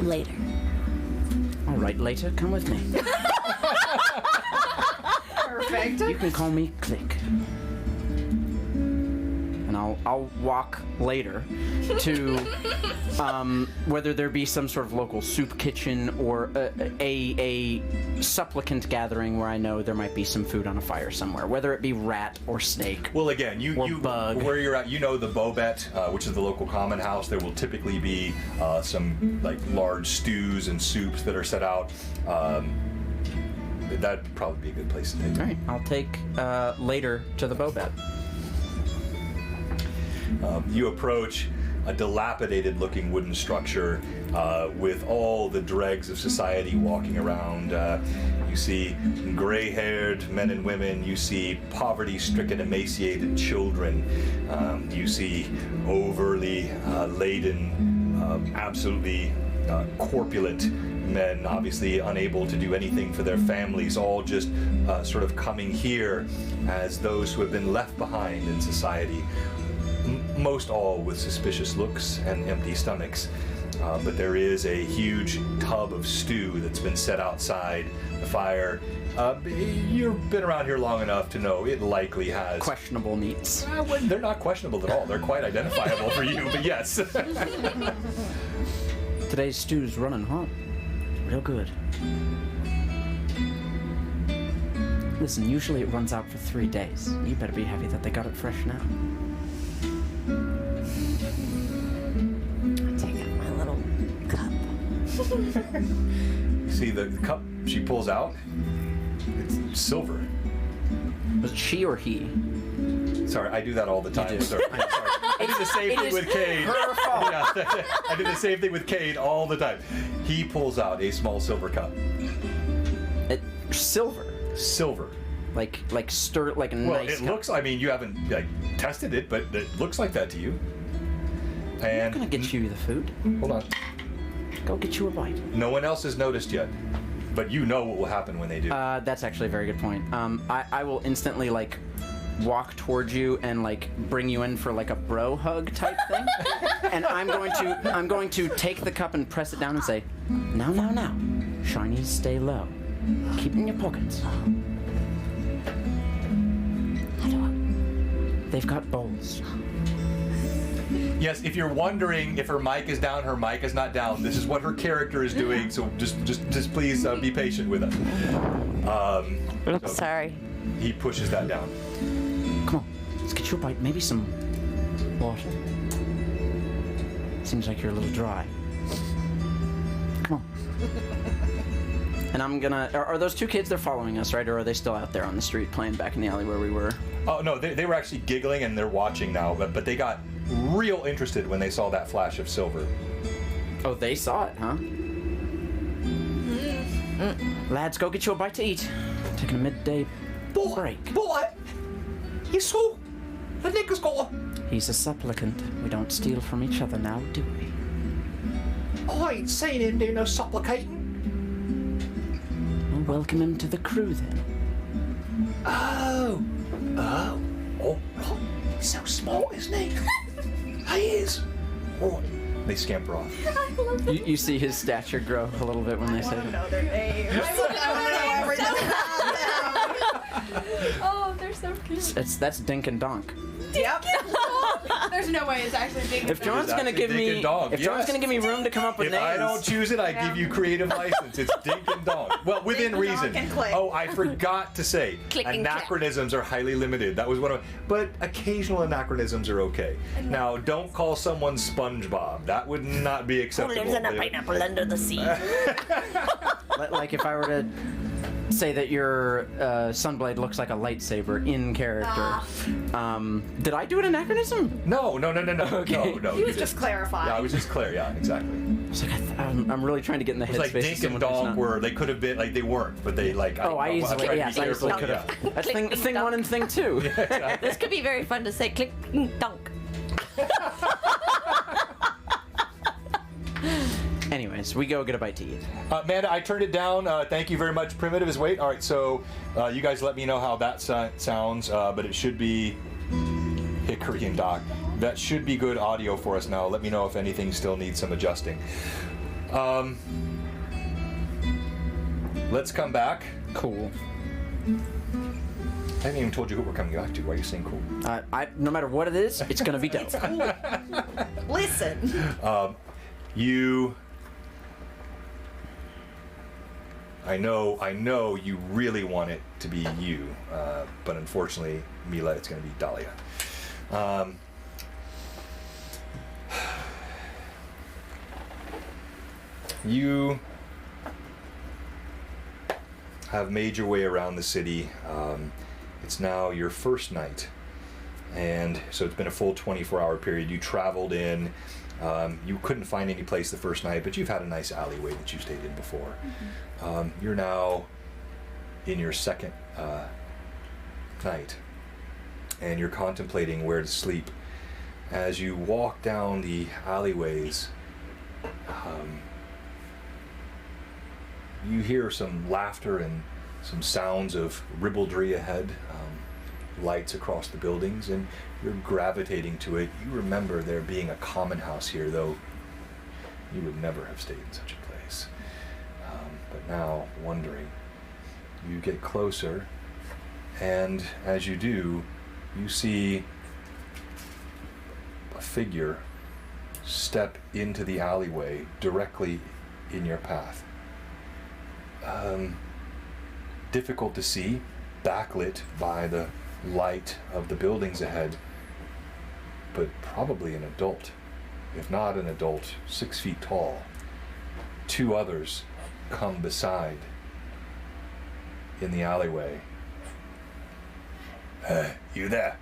Later. All right, later. Come with me. Perfect. You can call me Click. And I'll walk later to whether there be some sort of local soup kitchen or a supplicant gathering where I know there might be some food on a fire somewhere, whether it be rat or snake. Well, again, you bug. Where you're at, you know the Bobet, which is the local common house. There will typically be some like large stews and soups that are set out. That'd probably be a good place to take. All right, I'll take later to the Bobet. You approach a dilapidated-looking wooden structure with all the dregs of society walking around. You see gray-haired men and women. You see poverty-stricken, emaciated children. You see overly laden, absolutely corpulent men, obviously unable to do anything for their families, all just sort of coming here as those who have been left behind in society. Most all with suspicious looks and empty stomachs. But there is a huge tub of stew that's been set outside the fire. You've been around here long enough to know it likely has... Questionable meats. They're not questionable at all. They're quite identifiable for you, but yes. Today's stew's running hot. Real good. Listen, usually it runs out for 3 days. You better be happy that they got it fresh now. Take out my little cup. See the cup she pulls out? It's silver. Was it she or he? Sorry, I do that all the time. do. Sorry. I'm sorry. I do the same thing with Cade. Her fault. Yeah, I do the same thing with Cade all the time. He pulls out a small silver cup. Silver. Silver. Like a Well, nice it cup. looks. I mean, you haven't tested it, but it looks like that to you. I'm And gonna get you the food. hold on. Go get you a bite. No one else has noticed yet, but you know what will happen when they do. That's actually a very good point. I will instantly walk towards you and bring you in for a bro hug type thing. And I'm going to take the cup and press it down and say, now, shinies stay low. Keep in your pockets. They've got bowls. Yes, if you're wondering if her mic is down, her mic is not down. This is what her character is doing, so just please be patient with us. Oops, sorry. He pushes that down. Come on, let's get you a bite. Maybe some water. Seems like you're a little dry. Come on. And I'm gonna... Are those two kids, they're following us, right? Or are they still out there on the street playing back in the alley where we were? Oh, no, they were actually giggling and they're watching now, but they got real interested when they saw that flash of silver. Oh, they saw it, huh? Lads, go get you a bite to eat. Taking a midday break. Boy, you saw the nigger's got He's a supplicant. We don't steal from each other now, do we? I ain't seen him do no supplicating. Well, welcome him to the crew, then. Oh, right. He's so smart, isn't he? He is. Oh, They scamper off. You see his stature grow a little bit when they say that. know their names. I want to know everything. Oh, they're so cute. That's Dink and Donk. Yep. There's no way it's actually Dink. If John's gonna actually give Dink me, and Donk, if John's yes. gonna give me room to come up with If names, I don't choose it, I give you creative license. It's Dink and Donk. Well, within Dink and Donk reason. and Click. Oh, I forgot to say, Click and clack. anachronisms are highly limited. That was one of, but occasional anachronisms are okay. Now, don't call someone SpongeBob. That would not be Who acceptable. lives in a pineapple under the sea? like if I were to say that your Sunblade looks like a lightsaber in character, did I do an anachronism? No. Okay. No. He was just clarifying. Yeah, I was just clear. Yeah, exactly. I was like, I'm really trying to get in the It's like headspace. of Dink and someone who's Donk not- were, they could have been, like they weren't, but they like. Oh, I I'm easily, trying to yes, be I careful. easily could Yeah. have. That's Click, thing dunk. 1 and thing 2. This could be very fun to say. Click, dunk. Anyways, we go get a bite to eat. Amanda, I turned it down. Thank you very much. Primitive is wait. All right, so you guys let me know how that sounds, but it should be Hickory and Doc. That should be good audio for us now. Let me know if anything still needs some adjusting. Let's come back. Cool. I haven't even told you who we're coming back to. Why are you saying cool? No matter what it is, it's gonna be dope. Listen. I know you really want it to be you, but unfortunately, Mila, it's going to be Dahlia. You have made your way around the city. It's now your first night, and so it's been a full 24-hour period. You traveled in. You couldn't find any place the first night, but you've had a nice alleyway that you stayed in before. You're now in your second night, and you're contemplating where to sleep. As you walk down the alleyways, you hear some laughter and some sounds of ribaldry ahead, lights across the buildings, and you're gravitating to it. You remember there being a common house here, though you would never have stayed in such a place. But now, wondering, you get closer, and as you do, you see a figure step into the alleyway directly in your path. Difficult to see, backlit by the light of the buildings ahead, but probably an adult. If not an adult, 6 feet tall. 2 others come beside in the alleyway. You there?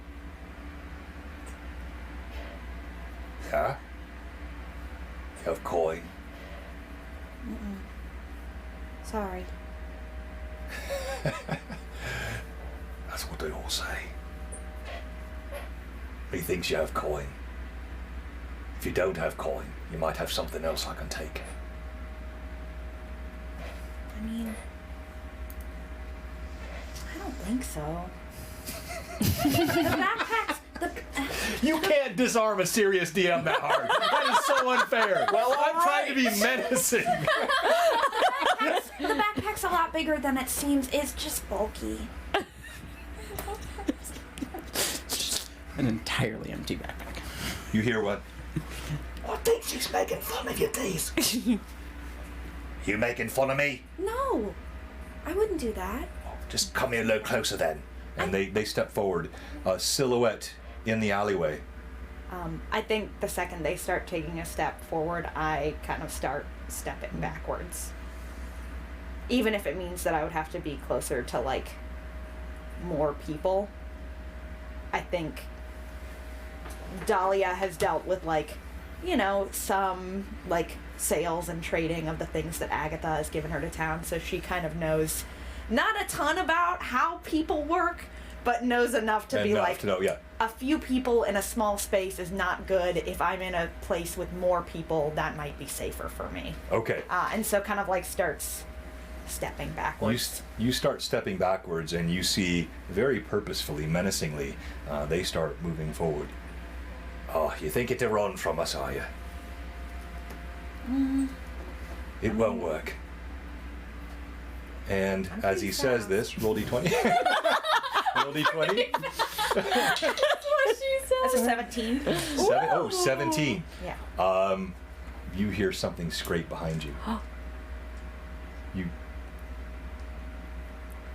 Yeah? You have coin? Sorry. That's what they all say. He thinks you have coin. If you don't have coin, you might have something else I can take. I mean, I don't think so. The backpacks. You can't disarm a serious DM that hard. That is so unfair. Well, I'm trying to be menacing. The backpack's a lot bigger than it seems. It's just bulky. An entirely empty backpack. You hear what? I think she's making fun of you, Deez. You making fun of me? No, I wouldn't do that. Just come here a little closer then. And they step forward, a silhouette in the alleyway. I think the second they start taking a step forward, I kind of start stepping backwards. Even if it means that I would have to be closer to, like, more people. I think Dahlia has dealt with, like, you know, some, like, sales and trading of the things that Agatha has given her to town, so she kind of knows not a ton about how people work, but knows enough to be like, to know, yeah. A few people in a small space is not good. If I'm in a place with more people, that might be safer for me. Okay. And so kind of like starts stepping backwards. You start stepping backwards, and you see very purposefully, menacingly, they start moving forward. Oh, you think to run from us, are you? It won't work. And as he says this, roll d20. Roll d20. That's what she said. That's a 17. 17. Yeah. You hear something scrape behind you.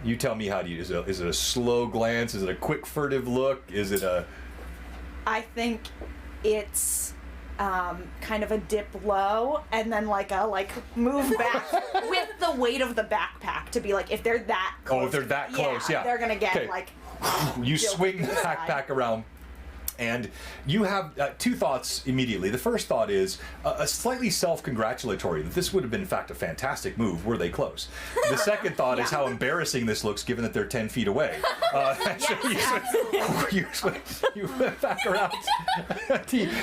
You tell me, how do you, is it a slow glance? Is it a quick furtive look? Is it a... I think it's kind of a dip low and then like a move back with the weight of the backpack to be like, if they're that close. Oh, if they're that close, yeah. They're gonna get Okay. like... You swing the backpack around, and you have 2 thoughts immediately. The first thought is a slightly self-congratulatory, that this would have been, in fact, a fantastic move were they close. The second thought is how embarrassing this looks, given that they're 10 feet away. You went back around.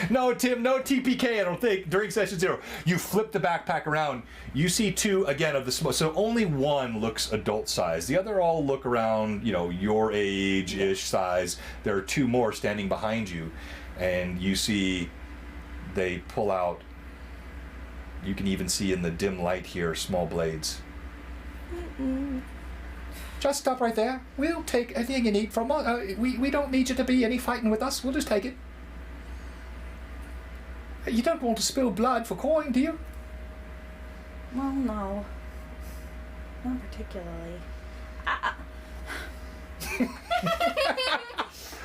No, Tim, no TPK, I don't think, during session 0. You flip the backpack around. You see 2, again, of the small. So only 1 looks adult size. The other all look around, your age-ish size. There are 2 more standing behind you, and you see they pull out, you can even see in the dim light here, small blades. Just stop right there. We'll take anything you need from us. We don't need you to be any fighting with us. We'll just take it. You don't want to spill blood for coin, do you? Well, no. Not particularly.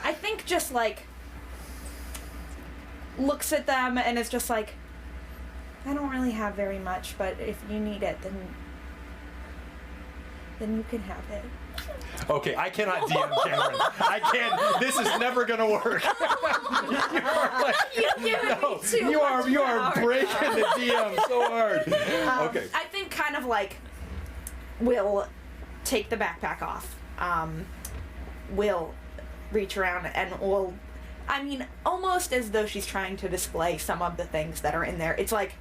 I think just like looks at them and is just like, I don't really have very much, but if you need it, then you can have it. Okay, I cannot DM Cameron. I can't. This is never gonna work. You are breaking the DM so hard. Okay. I think kind of like will take the backpack off. Will reach around and will, I mean, almost as though she's trying to display some of the things that are in there. It's like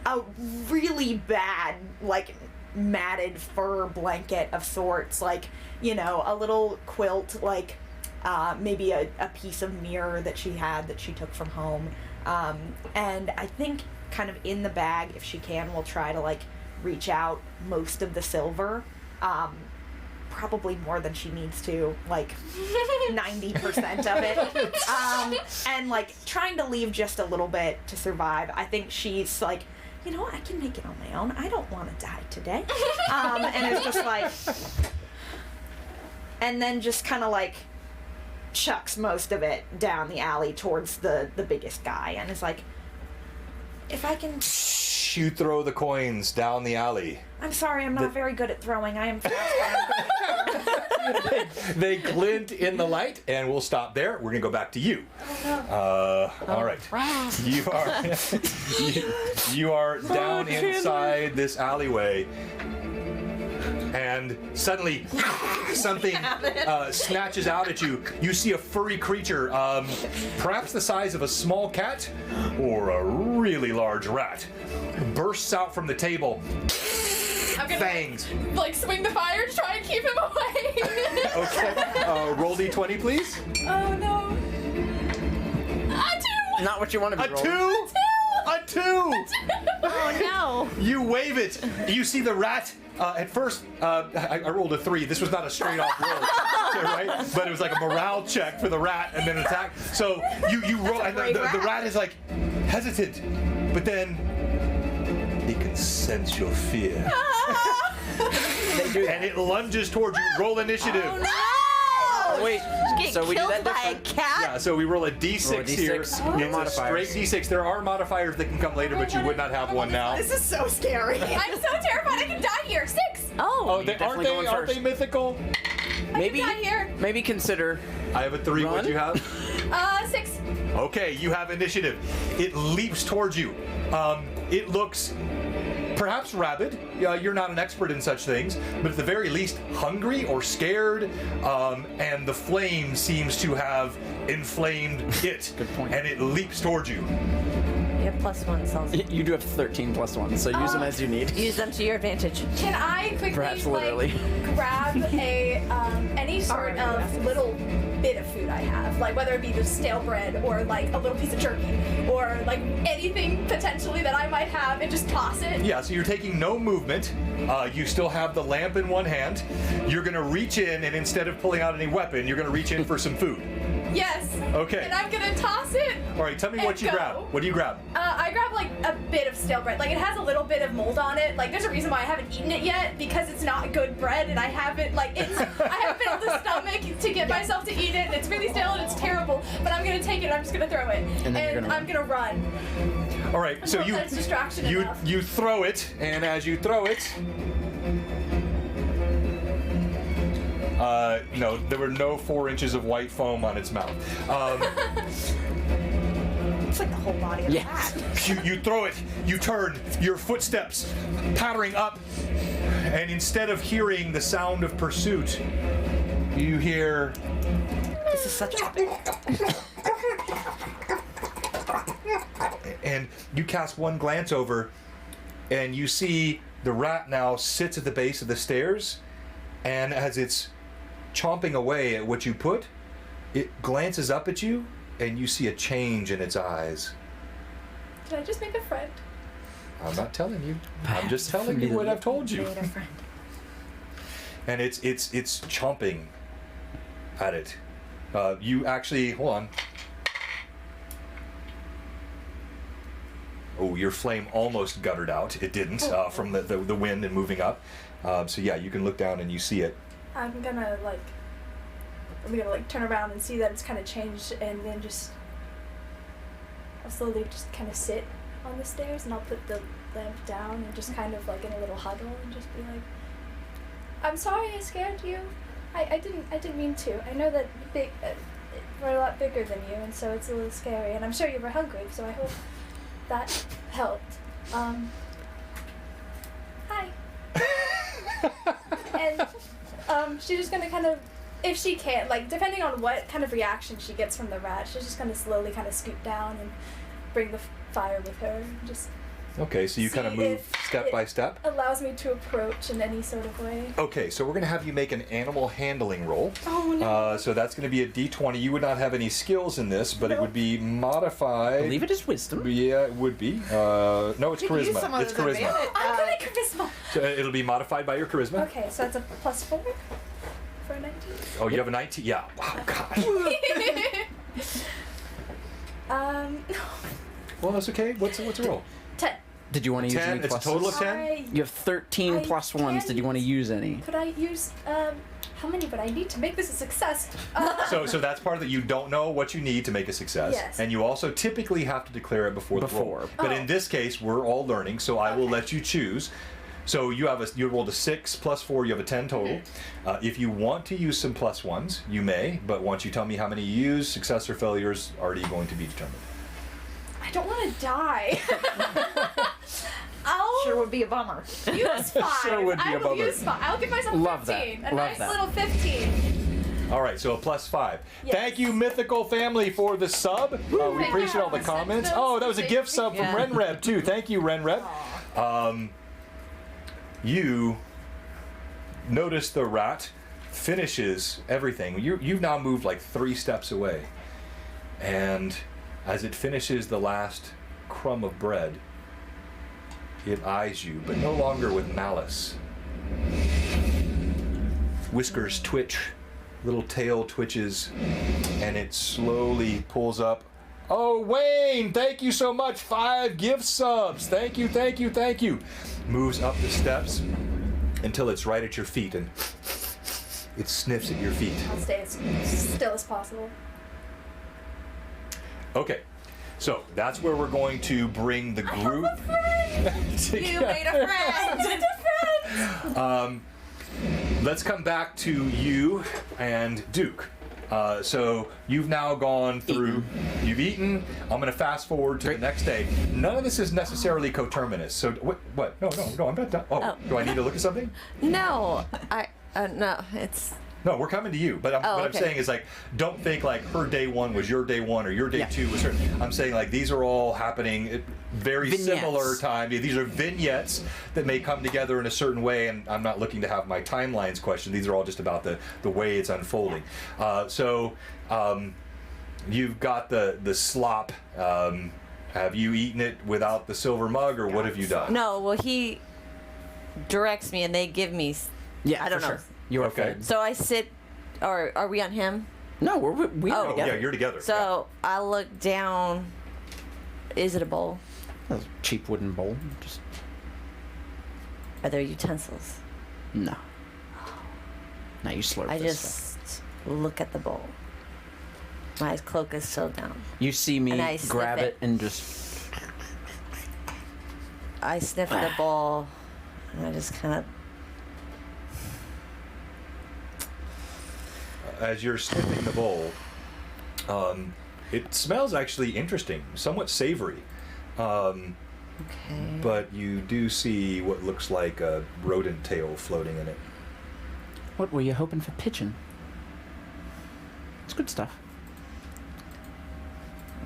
a really bad, like, matted fur blanket of sorts, like, you know, a little quilt, like, maybe a piece of mirror that she had that she took from home. And I think kind of in the bag, if she can, will try to, like, reach out most of the silver. Probably more than she needs to, like 90% of it. And like trying to leave just a little bit to survive. I think she's like, you know what, I can make it on my own. I don't want to die today. And it's just like, and then just kind of like chucks most of it down the alley towards the biggest guy and is like, if I can... You throw the coins down the alley. I'm sorry, I'm not very good at throwing. I am fast. They glint in the light, and we'll stop there. We're gonna go back to you. All right. You are down inside this alleyway, and suddenly something snatches out at you. You see a furry creature, perhaps the size of a small cat or a really large rat, bursts out from the table. I'm gonna Fangs. like swing the fire to try and keep him away. Okay. Roll d20, please. Oh no. A 2! Not what you want to be A rolling. 2. A 2. Oh no! You wave it. You see the rat. At first, I rolled a 3. This was not a straight off roll, right? But it was like a morale check for the rat and then attack. So you roll, and the rat is like hesitant, but then he can sense your fear. And it lunges towards you. Roll initiative. Oh no! Wait, Get so we do killed that by a different? cat? Yeah, so we roll a d6, Roll a here. D6, no It's a modifiers. straight d6. There are modifiers that can come later, but you would not have one now. This is so scary. I'm so terrified I can die here. 6! Oh, Oh, You're aren't definitely going they first. mythical? Maybe, I can die here. maybe consider. I have a 3. Run? What do you have? 6. Okay, you have initiative. It leaps towards you. It looks perhaps rabid. You're not an expert in such things, but at the very least hungry or scared. And the flame seems to have inflamed it. Good point. And it leaps towards you. you have +1 cells. You do have 13 plus 1, so use them as you need. Use them to your advantage. Can I quickly Perhaps literally. like grab a any sort of little bit of food I have, like whether it be just stale bread or like a little piece of jerky or like anything potentially that I might have, and just toss it? Yeah, so you're taking no movement. You still have the lamp in one hand. You're gonna reach in, and instead of pulling out any weapon, you're gonna reach in for some food. Yes. Okay. And I'm gonna toss it. All right, tell me what And you go. grab. What do you grab? I grab like a bit of stale bread. Like it has a little bit of mold on it. Like there's a reason why I haven't eaten it yet, because it's not good bread, and I haven't like it's I haven't been able to stomach to get myself to eat it, and it's really stale and it's terrible. But I'm gonna take it. I'm just gonna throw it, And then you're gonna I'm gonna run. All right, so Until there's distraction you enough. you throw it, and as you throw it, no, there were no 4 inches of white foam on its mouth. It's like the whole body of the Yes. cat. You throw it, you turn, your footsteps pattering up, and instead of hearing the sound of pursuit, you hear This is such a... and you cast one glance over, and you see the rat now sits at the base of the stairs, and as it's chomping away at what you put, it glances up at you, and you see a change in its eyes. Can I just make a friend? I'm not telling you. I'm just telling you what I've told you. And it's chomping at it. You actually, hold on. Oh, your flame almost guttered out. It didn't, from the wind and moving up. So yeah, you can look down and you see it. I'm gonna like turn around and see that it's kind of changed, and then I'll slowly just kind of sit on the stairs, and I'll put the lamp down and just kind of like in a little huddle and just be like, I'm sorry I scared you. I didn't mean to. I know that we're a lot bigger than you, and so it's a little scary, and I'm sure you were hungry, so I hope that helped. Hi. And she's just gonna kind of, if she can, like, depending on what kind of reaction she gets from the rat, she's just gonna slowly kind of scoot down and bring the fire with her. And just Okay, so you kind of see move if step it by step. allows me to approach in any sort of way. Okay, so we're going to have you make an animal handling roll. Oh no. So that's going to be a d20. You would not have any skills in this, but it would be modified. I believe it is wisdom. Yeah, it would be. No, it's You could use some charisma. of It's the charisma. advantage. I'm good at charisma. So it'll be modified by your charisma. Okay, so that's a +4 for a 19. Oh, you have a 19? Yeah. Wow, gosh. Well, that's okay. What's the roll? 10. Did you want to use 10. any It's a pluses? total of 10? I, You have 13 I plus ones. can Did you want to use any? could I use, how many would I need to make this a success? So that's part of it. You don't know what you need to make a success. Yes. And you also typically have to declare it before the roll. Before. But Oh. in this case, we're all learning, so I will Okay. let you choose. So you rolled a 6 plus 4, you have a 10 total. If you want to use some plus ones, you may, but once you tell me how many you use, success or failure is already going to be determined. I don't want to die. I'll Sure would be a bummer. use 5. Sure would be I a will bummer. use 5. I'll give myself Love that. 15. A Love nice that. little 15. All right, so a plus 5. Yes. Thank you, Mythical Family, for the sub. We Thank appreciate you. all the Send comments. those Oh, that was a to gift me. sub from Yeah. Renreb, too. Thank you, Renreb. You notice the rat finishes everything. You've now moved like 3 steps away. And as it finishes the last crumb of bread, it eyes you, but no longer with malice. Whiskers twitch, little tail twitches, and it slowly pulls up. Oh, Wayne, thank you so much. 5 gift subs. Thank you, thank you, thank you. Moves up the steps until it's right at your feet, and it sniffs at your feet. I'll stay as still as possible. Okay, so that's where we're going to bring the group You made a friend. Let's come back to you and Duke. So you've now gone through, you've eaten. I'm going to fast forward to the next day. None of this is necessarily coterminous. So what? No, I'm not done. Oh, do I need to look at something? No, no, it's No, we're coming to you. But what I'm okay. saying is, like, don't think like her day 1 was your day 1 or your day Yeah. 2 was her. I'm saying like these are all happening at very Vignettes. similar time. These are vignettes that may come together in a certain way, and I'm not looking to have my timelines questioned. These are all just about the way it's unfolding. You've got the slop. Have you eaten it without the silver mug, or what have you done? no. Well, he directs me, and they give me. Yeah, I don't for know. Sure. You're Okay. fed. So I sit, or are we on him? No, we Oh. are Oh, together. yeah, you're together. So I look down. Is it a bowl? A cheap wooden bowl. Just Are there utensils? no. Now you slurp I this stuff. just look at the bowl. My cloak is still down. You see me and I sniff grab it. it and just. I sniff the bowl, and I just kind of. As you're sniffing the bowl, it smells actually interesting, somewhat savory. Okay. But you do see what looks like a rodent tail floating in it. What were you hoping for pigeon? It's good stuff.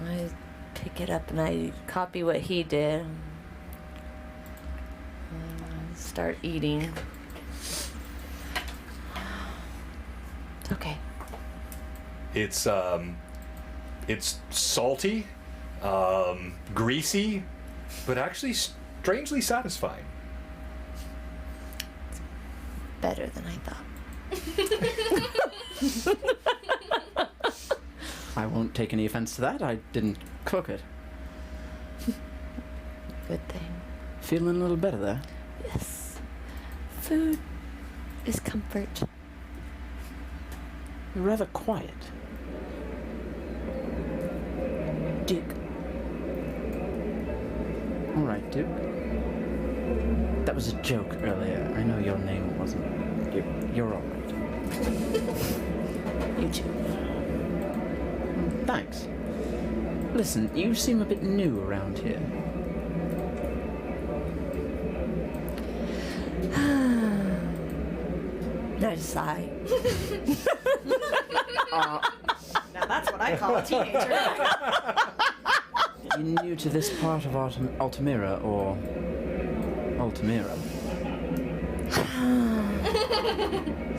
I pick it up and I copy what he did. And I start eating. It's okay. It's salty, greasy, but actually strangely satisfying. Better than I thought. I won't take any offense to that. I didn't cook it. Good thing. Feeling a little better there. Yes. Food is comfort. You're rather quiet. Duke. All right, Duke. That was a joke earlier. I know your name wasn't. You're all right. You too. Thanks. Listen, you seem a bit new around here. sigh. Now that's what I call a teenager. You new to this part of Altamira or Altamira?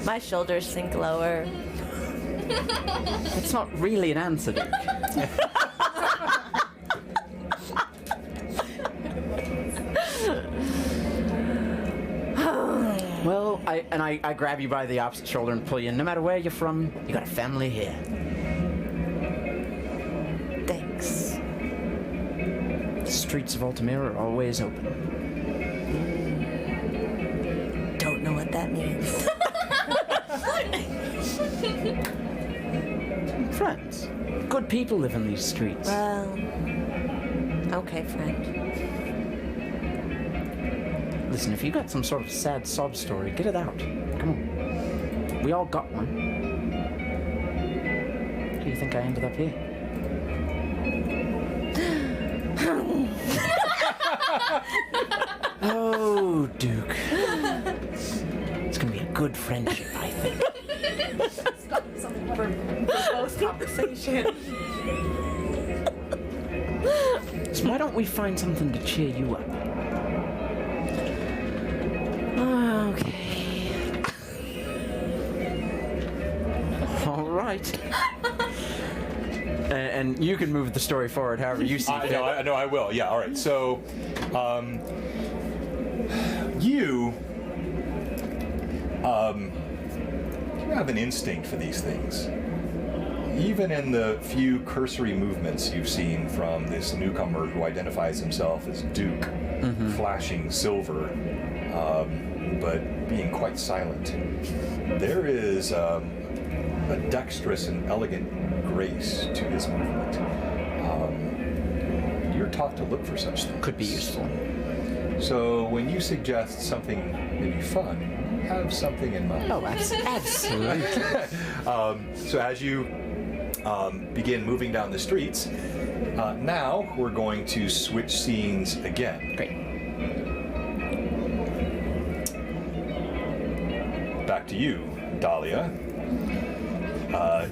My shoulders sink lower. It's not really an answer, Duke. Well, I grab you by the opposite shoulder and pull you in. No matter where you're from, you got a family here. Thanks. The streets of Altamira are always open. Don't know what that means. Friends. Good people live in these streets. Well, okay, friend. Listen, if you got some sort of sad sob story, get it out. Come on. We all got one. How do you think I ended up here? Oh, Duke. It's gonna be a good friendship, I think. Verbose conversation. So why don't we find something to cheer you up? Okay. All right. And you can move the story forward however you see fit. I know I will. Yeah, all right. So, you have an instinct for these things. Even in the few cursory movements you've seen from this newcomer who identifies himself as Duke, flashing silver, but being quite silent, there is a dexterous and elegant grace to his movement. You're taught to look for such things. Could be useful. So when you suggest something maybe fun, have something in mind. Oh, absolutely. So as you begin moving down the streets, now we're going to switch scenes again. Great. Back to you, Dahlia.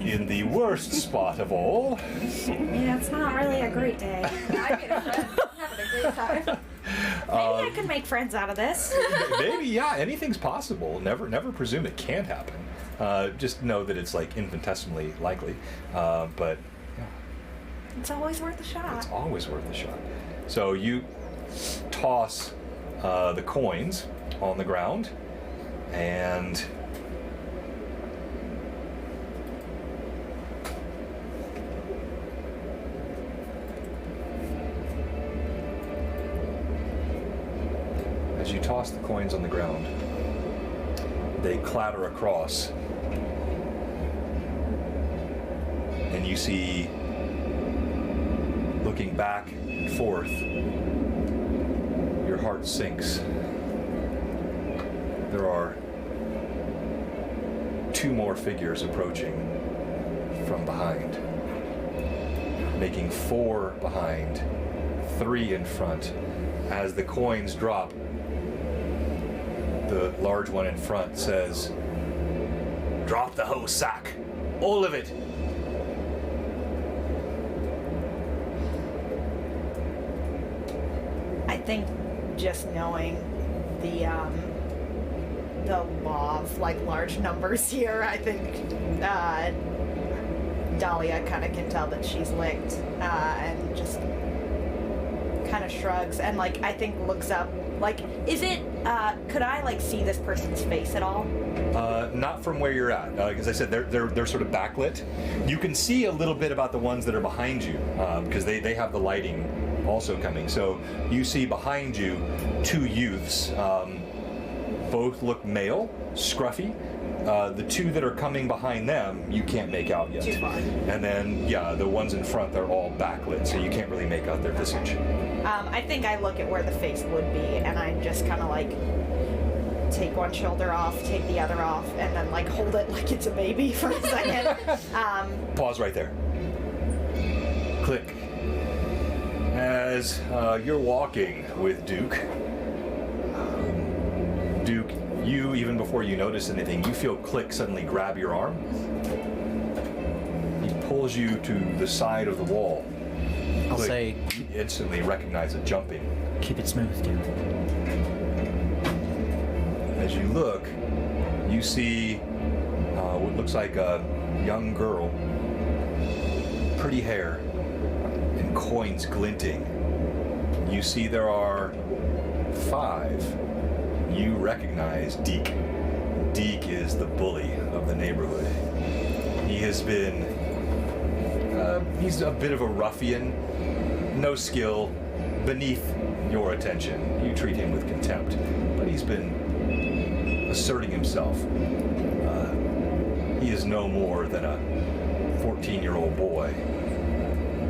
In the worst spot of all. Yeah, it's not really a great day. I made a friend. I'm having a great time. Maybe I could make friends out of this. Maybe, yeah, anything's possible. Never presume it can't happen. Just know that it's like infinitesimally likely. But yeah, It's always worth a shot. it's always worth a shot. So you toss the coins on the ground, and as you toss the coins on the ground, they clatter across, and you see, looking back and forth, your heart sinks. There are two more figures approaching from behind, making four behind, three in front. As the coins drop, the large one in front says, "Drop the whole sack, all of it." I think just knowing the law of like large numbers here, I think Dahlia kind of can tell that she's licked and just kind of shrugs and like I think looks up. Like, is it? Could I like see this person's face at all? Not from where you're at. As I said, they're sort of backlit. You can see a little bit about the ones that are behind you because they have the lighting also coming. So you see behind you two youths. Both look male, scruffy. The two that are coming behind them, you can't make out yet. Too far. And then, yeah, the ones in front, they're all backlit, so you can't really make out their visage. I think I look at where the face would be, and I just kind of like take one shoulder off, take the other off, and then like hold it like it's a baby for a second. Pause right there. Click. As you're walking with Duke, Duke, you you, even before you notice anything, you feel Click suddenly grab your arm. He pulls you to the side of the wall. I'll Click, say, you instantly recognize it jumping. keep it smooth, dude. As you look, you see what looks like a young girl, pretty hair, and coins glinting. You see there are 5. You recognize Deke. Deke is the bully of the neighborhood. He has been, he's a bit of a ruffian, no skill, beneath your attention. You treat him with contempt, but he's been asserting himself. He is no more than a 14-year-old boy,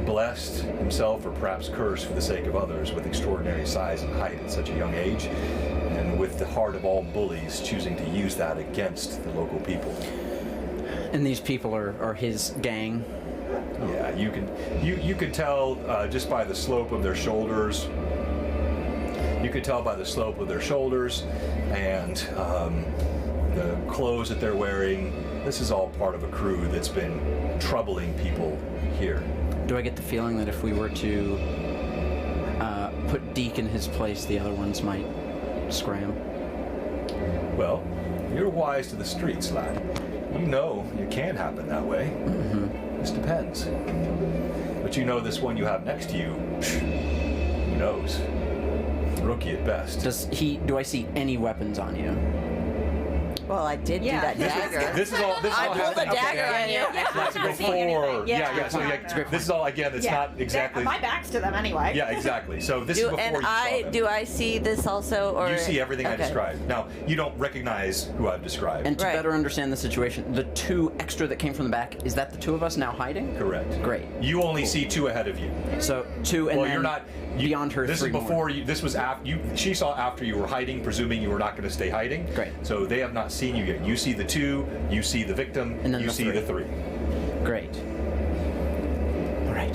blessed himself or perhaps cursed for the sake of others with extraordinary size and height at such a young age, and with the heart of all bullies choosing to use that against the local people. And these people are his gang. Yeah, you can tell just by the slope of their shoulders. You could tell by the slope of their shoulders and the clothes that they're wearing. This is all part of a crew that's been troubling people here. Do I get the feeling that if we were to put Deke in his place, the other ones might scram? Well, you're wise to the streets, lad. You know it can happen that way. Mm-hmm. This depends. But you know this one you have next to you, who knows? Rookie at best. Do I see any weapons on you? Well, I did do that dagger. This is all I pulled happening. a dagger on you. That's before. Yeah. So this is all again. It's not exactly. My back's to them anyway. Yeah, exactly. So this is before you saw them. Do I see this also, or You see everything I Okay. described. Now you don't recognize who I've described. And to Right. better understand the situation, the 2 extra that came from the back, is that the 2 of us now hiding? Correct. Great. You only see 2 ahead of you. So 2 and Well, then you're not. beyond her This 3 is before more. you. This was after you. She saw after you were hiding, presuming you were not going to stay hiding. Great. So they have not seen you yet. You see the 2. You see the victim. And then you the see 3. the 3. Great. All right.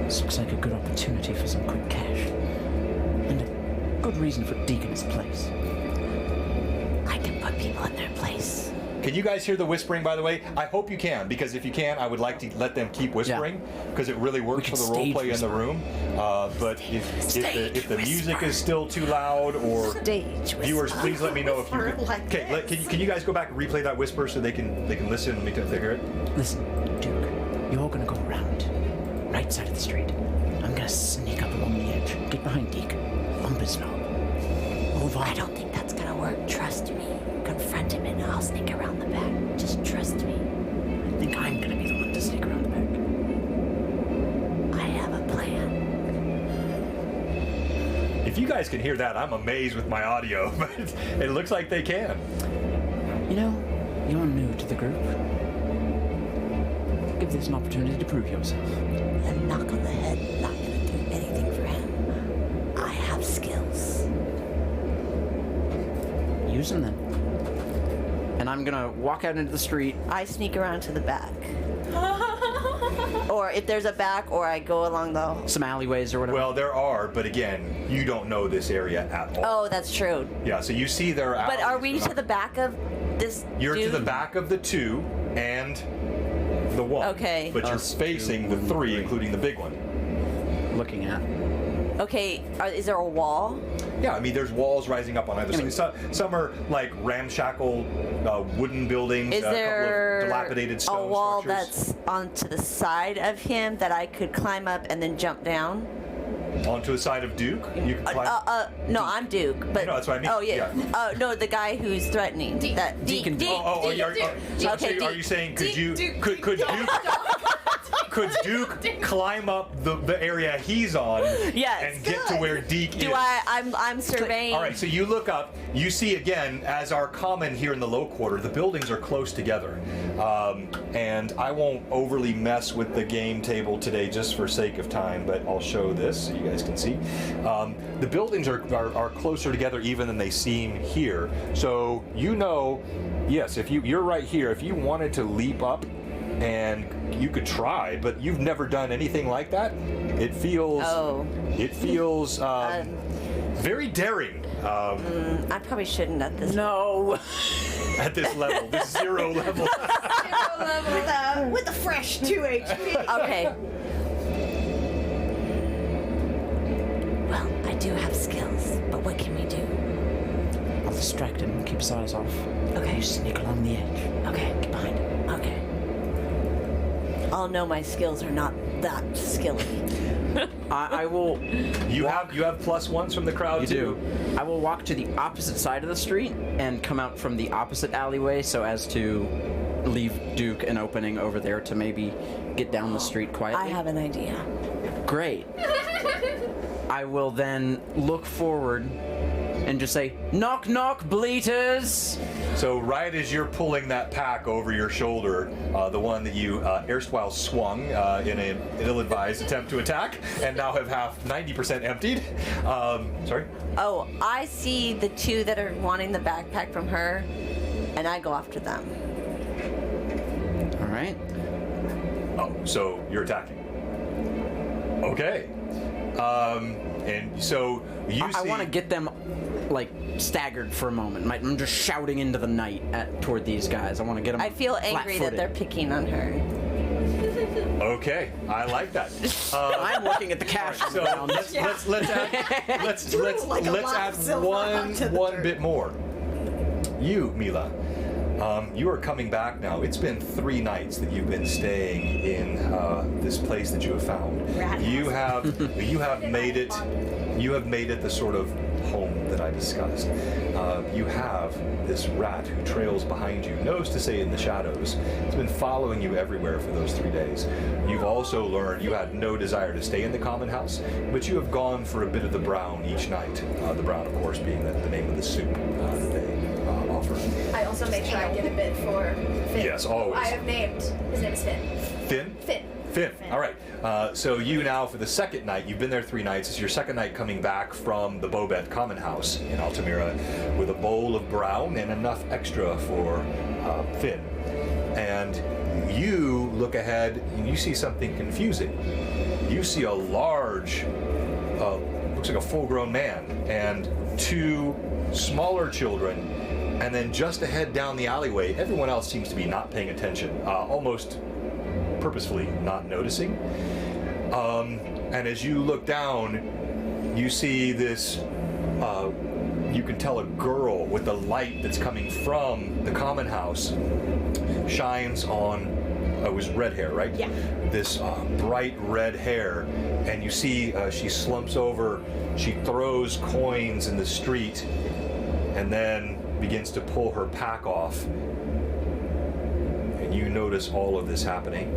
This looks like a good opportunity for some quick cash. And a good reason for Deke in his place. I can put people in their place. Can you guys hear the whispering, by the way? I hope you can, because if you can, I would like to let them keep whispering, because it really works for can the role stage play in the room. But if the music is still too loud, or Stage viewers, whisper. please let me know if you Whisper can. like Okay, this. can you guys go back and replay that whisper so they can listen and make sure they hear it? Listen, Duke, you're gonna go around. Right side of the street. I'm gonna sneak up along the edge. Get behind Deke. Bump his knob. Move on. I don't think that's gonna work. Trust me. Confront him and I'll sneak around the back. Just trust me. I think I'm gonna be the one to sneak around the back. I have a plan. If you guys can hear that, I'm amazed with my audio, but it looks like they can. You know, you're new to the group. Give this an opportunity to prove yourself. A knock on the head, not gonna do anything for him. I have skills. Use them then. And I'm gonna walk out into the street. I sneak around to the back. Or if there's a back, or I go along the... Some alleyways or whatever. Well, there are, but again, you don't know this area at all. Oh, that's true. Yeah, so you see there are But are alleys, we but to not- the back of this You're to dude? the back of the 2 and the 1. Okay. But you're Us, facing 2, the 3, 3. including the big one. Looking at. Okay, is there a wall? Yeah, I mean, there's walls rising up on either I mean- side. Some are like ramshackle wooden buildings, Is a couple there of dilapidated a stone wall structures. that's onto the side of him that I could climb up and then jump down? Onto the side of Duke, you can climb. No, I'm Duke, but No, that's what I mean. Oh yeah. Yeah. Oh no, the guy who's threatening. Deke. That Deke and- Deke. Oh, are you Okay, saying could Duke. could Duke could Duke climb up the area he's on Yes. and get to where Deke is? Do I'm surveying. All right, so you look up, you see again, as are common here in the low quarter, the buildings are close together. And I won't overly mess with the game table today just for sake of time, but I'll show this so you guys can see. The buildings are closer together even than they seem here. So you know, yes, if you're right here, if you wanted to leap up, and you could try, but you've never done anything like that. It feels Oh. very daring. I probably shouldn't at this. No. At this level, this 0 level. With a fresh 2 HP. Okay. Well, I do have skills, but what can we do? I'll distract him. Keep his eyes off. Okay. Sneak along the edge. Okay. Get behind him. Okay. I'll know my skills are not that skilly. I will. You have +1s from the crowd You too. do. I will walk to the opposite side of the street and come out from the opposite alleyway so as to leave Duke an opening over there to maybe get down the street quietly. I have an idea. Great. I will then look forward and just say, knock, knock, bleaters! So right as you're pulling that pack over your shoulder, the one that you erstwhile swung in an ill-advised attempt to attack, and now have half 90% emptied. Sorry? Oh, I see the two that are wanting the backpack from her, and I go after them. All right. Oh, so you're attacking. Okay. And so you see... I want to get them, like, staggered for a moment. I'm just shouting into the night toward these guys. I want to get them I feel angry that they're picking on her. Okay, I like that. I'm looking at the cash. So let's add one bit more. You, Mila, you are coming back now. It's been 3 nights that you've been staying in this place that you have found. You have made it. You have made it the sort of home that I discussed. You have this rat who trails behind you, nose to say in the shadows. It's been following you everywhere for those 3 days. You've also learned you had no desire to stay in the common house, but you have gone for a bit of the brown each night. The brown, of course, being the name of the soup that they offer. I also make sure I get a bit for Finn. Yes, always. I have named. His name is Finn. Finn? Finn. All right. So you now, for the second night, you've been there 3 nights. It's your second night coming back from the Bobet Common House in Altamira with a bowl of brown and enough extra for Finn. And you look ahead and you see something confusing. You see a large, looks like a full-grown man and 2 smaller children. And then just ahead down the alleyway, everyone else seems to be not paying attention, almost purposefully not noticing. And as you look down, you see this, you can tell a girl with the light that's coming from the common house shines on, it was red hair, right? Yeah. This bright red hair. And you see she slumps over, she throws coins in the street, and then begins to pull her pack off. And you notice all of this happening.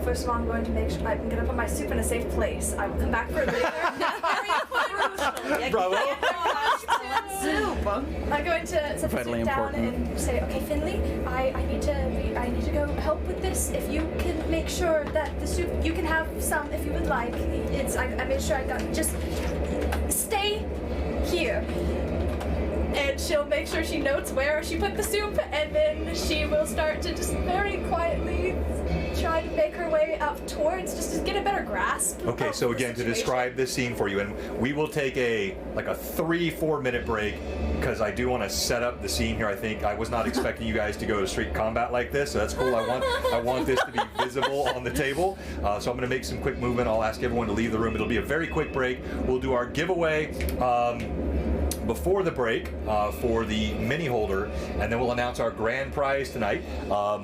First of all, I'm going to make sure I'm going to put my soup in a safe place. I will come back for it later. Very important. Bravo. Soup. I'm going to set the Vitally soup down important. and say, okay, Finley, I need to go help with this. If you can make sure that the soup, you can have some if you would like. I made sure I got, just stay here. And she'll make sure she notes where she put the soup, and then she will start to just very quietly try to make her way up towards, just to get a better grasp. Okay, of so the again, to situation. describe this scene for you, and we will take a 3-4 minute break because I do want to set up the scene here. I think I was not expecting you guys to go to street combat like this, so that's cool. I want this to be visible on the table, so I'm going to make some quick movement. I'll ask everyone to leave the room. It'll be a very quick break. We'll do our giveaway before the break for the mini holder, and then we'll announce our grand prize tonight.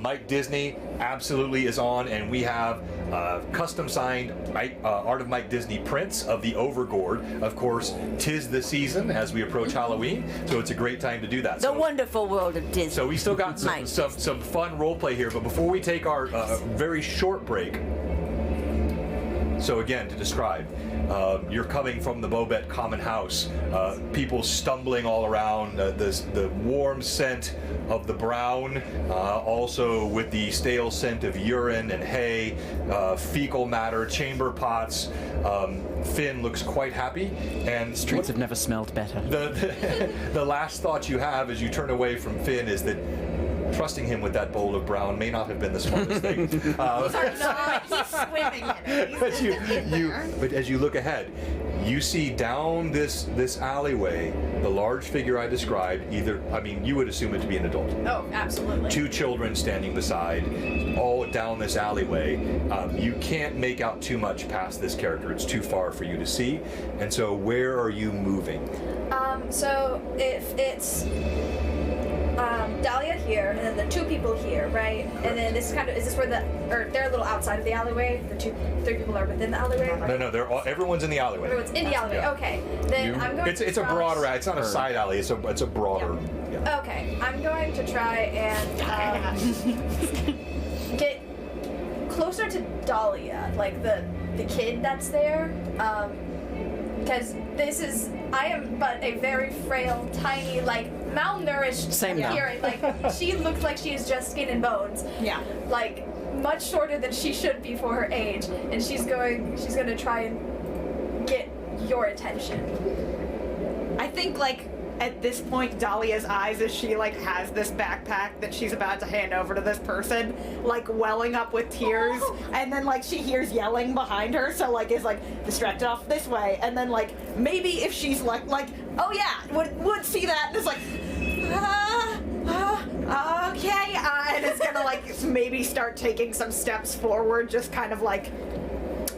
Mike Disney absolutely is on, and we have custom signed Art of Mike Disney prints of the Overgourd. Of course, 'tis the season as we approach Halloween, so it's a great time to do that. The So- wonderful world of Disney. so we still got Mike. some fun role play here, but before we take our very short break, so again, to describe, you're coming from the Bobet Common House, people stumbling all around, the warm scent of the brown, also with the stale scent of urine and hay, fecal matter, chamber pots. Finn looks quite happy, and Streets have never smelled better. the last thought you have as you turn away from Finn is that trusting him with that bowl of brown may not have been the smartest thing. He's swimming in it. But as you look ahead, You see down this alleyway, the large figure I described, you would assume it to be an adult. Oh, absolutely. 2 children standing beside, all down this alleyway. You can't make out too much past this character. It's too far for you to see. And so where are you moving? So if it's Dahlia here, and then the 2 people here, right? And then this is this where they're a little outside of the alleyway? The 3 people are within the alleyway? No, everyone's in the alleyway. Everyone's in the alleyway, Yeah. okay. Then I'm going to It's a broader alley. It's not a side alley. It's a broader. Yeah. Okay, I'm going to try and get closer to Dahlia, like the kid that's there. Because I am but a very frail, tiny, like, malnourished appearing. Like, she looks like she is just skin and bones. Yeah. Like, much shorter than she should be for her age. And she's going to try and get your attention. I think, like, at this point, Dahlia's eyes, as she, like, has this backpack that she's about to hand over to this person, like, welling up with tears, and then, like, she hears yelling behind her, so, like, is, like, distracted off this way, and then, like, maybe if she's, like, oh, yeah, would see that, and is like, okay, and it's gonna, like, maybe start taking some steps forward, just kind of, like...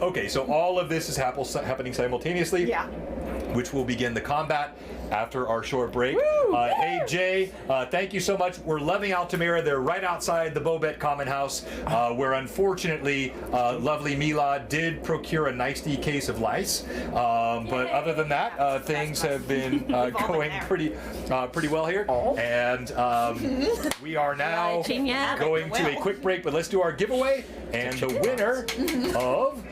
Okay, so all of this is happening simultaneously. Yeah. Which will begin the combat after our short break. Hey Jay, thank you so much. We're loving Altamira. They're right outside the Bobet Common House, where unfortunately lovely Mila did procure a nicety case of lice. But other than that, things have been going pretty well here. And we are now going to a quick break, but let's do our giveaway. And the winner of...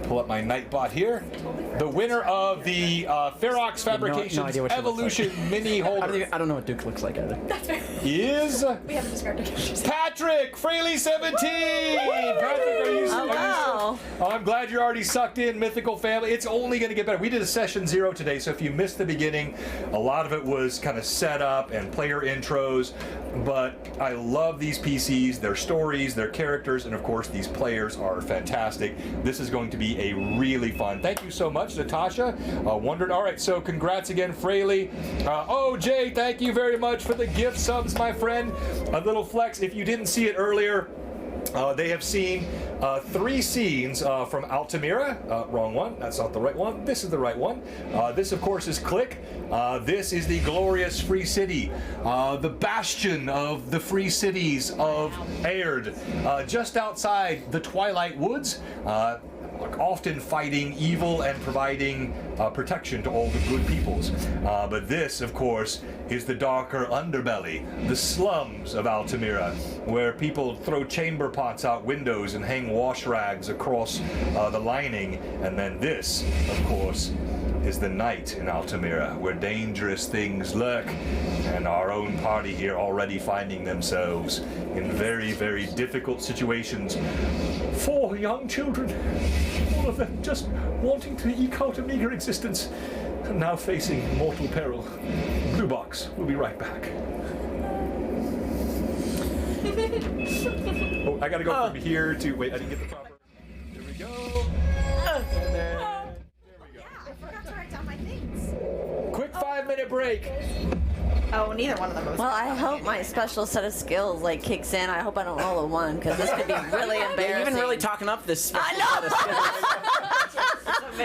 Pull up my Nightbot here. The winner of the Ferox Fabrications Evolution Mini Holder I don't know what Duke looks like either. is We haven't described our characters. Patrick Fraley 17. Patrick, are you wow. I'm glad you're already sucked in, Mythical Family. It's only going to get better. We did a session 0 today, so if you missed the beginning, a lot of it was kind of set up and player intros. But I love these PCs, their stories, their characters, and of course these players are fantastic. This is going to be a really fun. Thank you so much, Natasha. Wondered. All right, so congrats again, Fraley. Jay, thank you very much for the gift subs, my friend. A little flex. If you didn't see it earlier, they have seen 3 scenes from Altamira. Wrong one. That's not the right one. This is the right one. This, of course, is Click. This is the glorious Free City, the bastion of the free cities of Airdhe, just outside the Twilight Woods. Often fighting evil and providing protection to all the good peoples. But this, of course, is the darker underbelly, the slums of Altamira, where people throw chamber pots out windows and hang wash rags across the lining. And then this, of course, is the night in Altamira, where dangerous things lurk, and our own party here already finding themselves in very, very difficult situations. 4 young children, all of them just wanting to eke out a meager existence, and now facing mortal peril. Blue Box, we'll be right back. Oh, I gotta go from here to, wait, I didn't get the proper, there we go. And then, there we go. I forgot to write down my things. Quick 5-minute break. Oh, neither one of them was. Well, I hope my special set of skills like kicks in. I hope I don't roll a 1 because this could be really embarrassing. You've been really talking up this special I know. set of skills.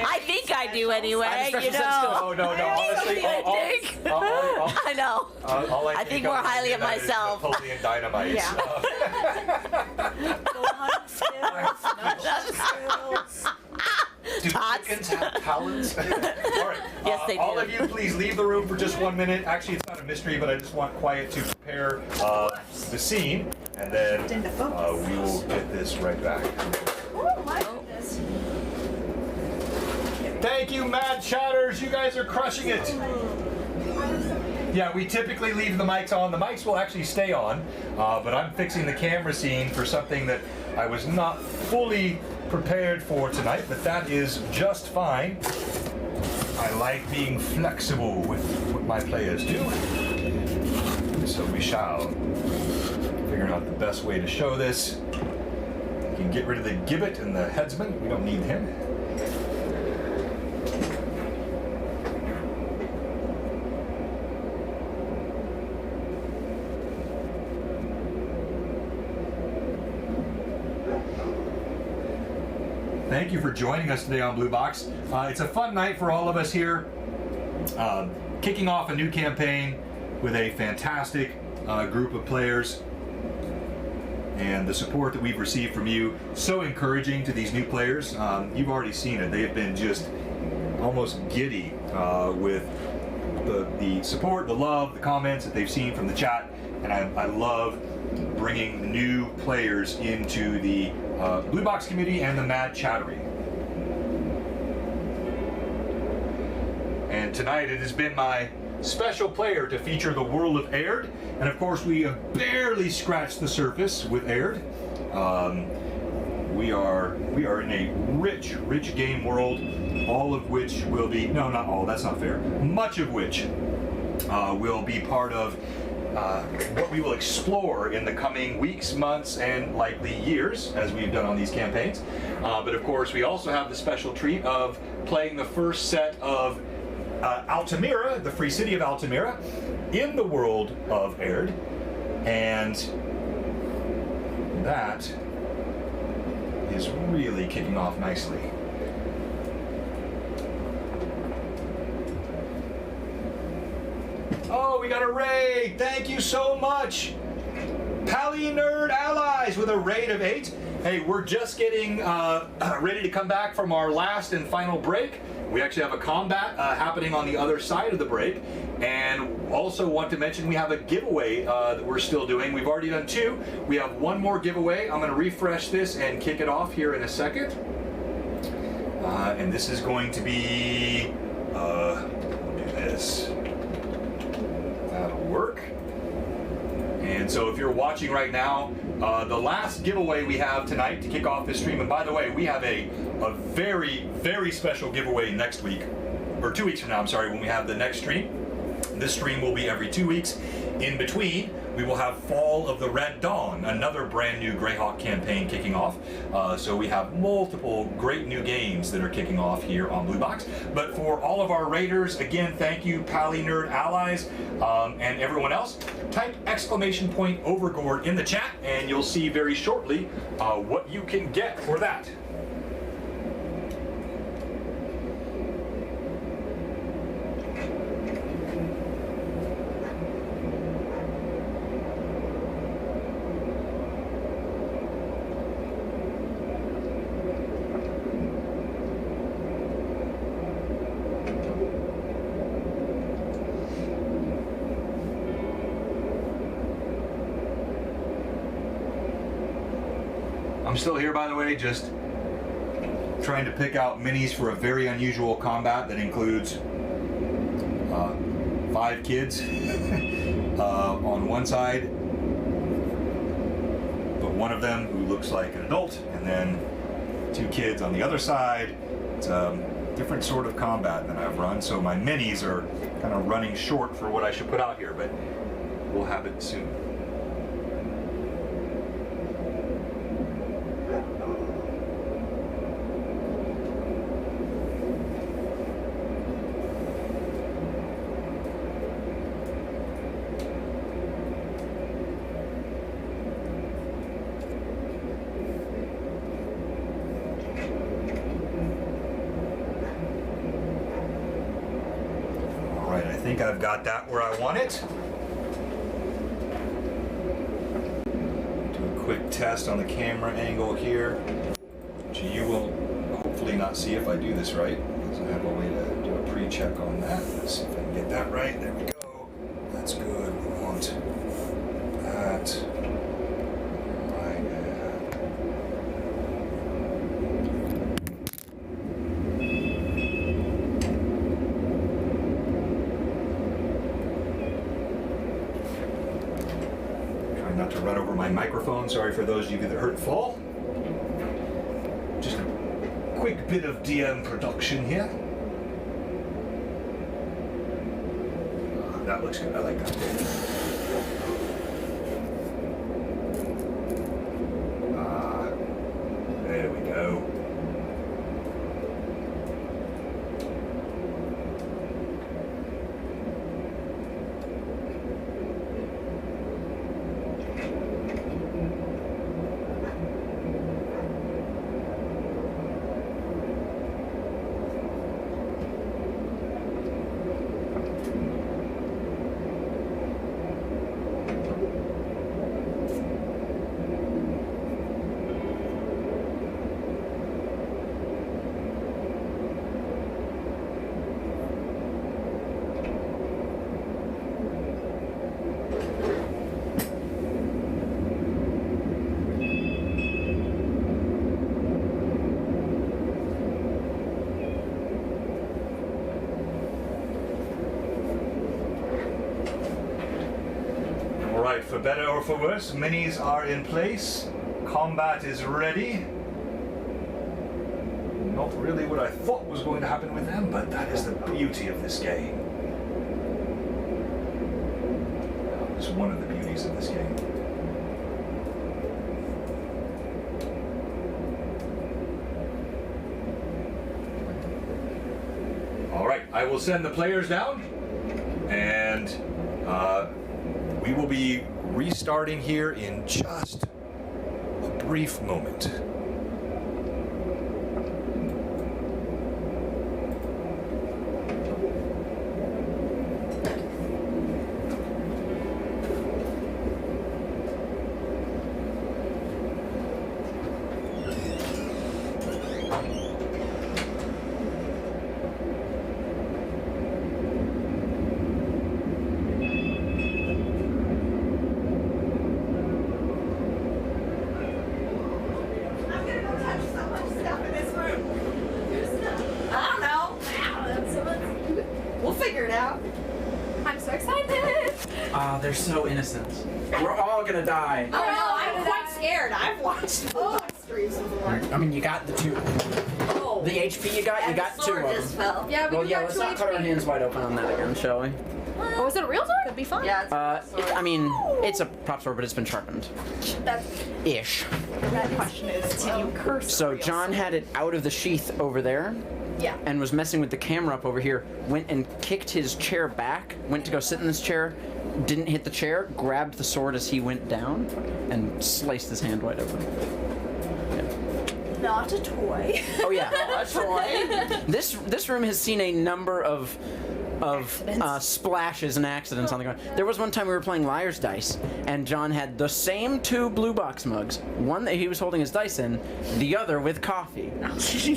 I think I do anyway. You know. Oh, no, honestly, I know. all I think more highly of myself. Napoleon Dynamite. Yeah. Do chickens have talents? All right. Yes, they do. All of you, please leave the room for just 1 minute. Actually, it's not a mystery, but I just want quiet to prepare the scene, and then we will get this right back. Oh my goodness. Thank you, Mad Chatters. You guys are crushing it. Yeah, we typically leave the mics on. The mics will actually stay on, but I'm fixing the camera scene for something that I was not fully prepared for tonight, but that is just fine. I like being flexible with what my players do. So we shall figure out the best way to show this. We can get rid of the gibbet and the headsman. We don't need him. Thank you for joining us today on Blue Box. It's a fun night for all of us here. Kicking off a new campaign with a fantastic group of players. And the support that we've received from you, so encouraging to these new players. You've already seen it. They have been just almost giddy with the support, the love, the comments that they've seen from the chat. And I love bringing new players into the Blue Box community and the Mad Chattery. And tonight it has been my special player to feature the world of Airdhe, and of course we have barely scratched the surface with Airdhe. We are in a rich game world, all of which will be, no, not all, that's not fair, much of which will be part of what we will explore in the coming weeks, months, and likely years, as we've done on these campaigns. But of course we also have the special treat of playing the first set of Altamira, the free city of Altamira, in the world of Airdhe, and that is really kicking off nicely. Oh, we got a raid! Thank you so much! Pally Nerd Allies with a raid of 8. Hey, we're just getting ready to come back from our last and final break. We actually have a combat happening on the other side of the break, and also want to mention we have a giveaway that we're still doing. We've already done 2. We have one more giveaway. I'm going to refresh this and kick it off here in a second. And this is going to be, we'll do this. That'll work. And so if you're watching right now, the last giveaway we have tonight to kick off this stream, and by the way, we have a very special giveaway next week, or 2 weeks from now, I'm sorry, when we have the next stream. This stream will be every 2 weeks. In between, we will have Fall of the Red Dawn, another brand new Greyhawk campaign kicking off. So we have multiple great new games that are kicking off here on Blue Box. But for all of our raiders, again, thank you, Pally Nerd Allies, and everyone else. Type !Overgord in the chat, and you'll see very shortly what you can get for that. I'm still here, by the way, just trying to pick out minis for a very unusual combat that includes 5 kids on one side, but one of them who looks like an adult, and then 2 kids on the other side. It's a different sort of combat than I've run, so my minis are kind of running short for what I should put out here, but we'll have it soon. I've got that where I want it. Do a quick test on the camera angle here, which you will hopefully not see if I do this right, because I have a way to do a pre-check on that. Let's see if I can get that right. There we go. That's good. We want that. Not to run over my microphone. Sorry for those of you that heard fall. Just a quick bit of DM production here. That looks good. I like that. There we go. right, for better or for worse, minis are in place. Combat is ready. Not really what I thought was going to happen with them, but that is the beauty of this game. It's one of the beauties of this game. All right, I will send the players down, and we will be restarting here in just a brief moment. I'm gonna go touch so much stuff in this room. I don't know. We'll figure it out. I'm so excited. Ah, they're so innocent. We're all gonna die. Oh no, I'm quite scared. I've watched streams before. I mean, you got the two. Oh. The HP you got two of them. fell. Yeah, we Well, yeah, got let's two not cut our HP. hands wide open on that again, shall we? Oh, is it a real sword? Could be fun. Yeah. I mean, it's a prop sword, but it's been sharpened. That's Ish. The question is, can you curse? So a real John had it out of the sheath over there yeah. and was messing with the camera up over here, went and kicked his chair back, went to go sit in this chair, didn't hit the chair, grabbed the sword as he went down, and sliced his hand wide open. Not a toy. Oh yeah. This room has seen a number of splashes and accidents on the ground. There was one time we were playing Liar's Dice, and John had the same two blue box mugs. One that he was holding his dice in, the other with coffee.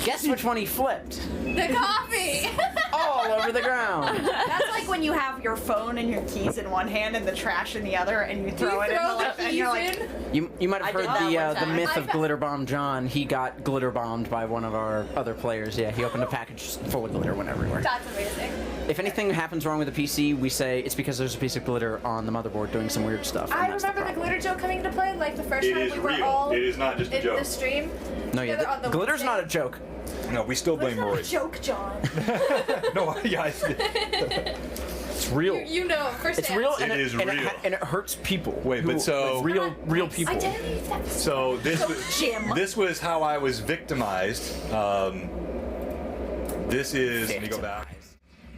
Guess which one he flipped? The coffee. All over the ground. That's like when you have your phone and your keys in one hand and the trash in the other, and you throw it in the left, and you're like, You might have I heard did that one the time. myth of Glitter Bomb John. He got glitter bombed by one of our other players. Yeah, he opened a package full of glitter, went everywhere. That's amazing. If anything happens wrong with the PC, we say it's because there's a piece of glitter on the motherboard doing some weird stuff. and I that's remember the problem. glitter joke coming into play, like the first It time is we were real. all It is not just a in joke. the stream. No, yeah, together on the glitter's Wednesday. not a joke. No, we still blame Rory. Joke, John. No, yeah, It's real. You know, firsthand. It's real, and It is and real. and it hurts people. Wait, but so- like, real people. Identity theft. So Jim. this was how I was victimized. This is. Let me go back.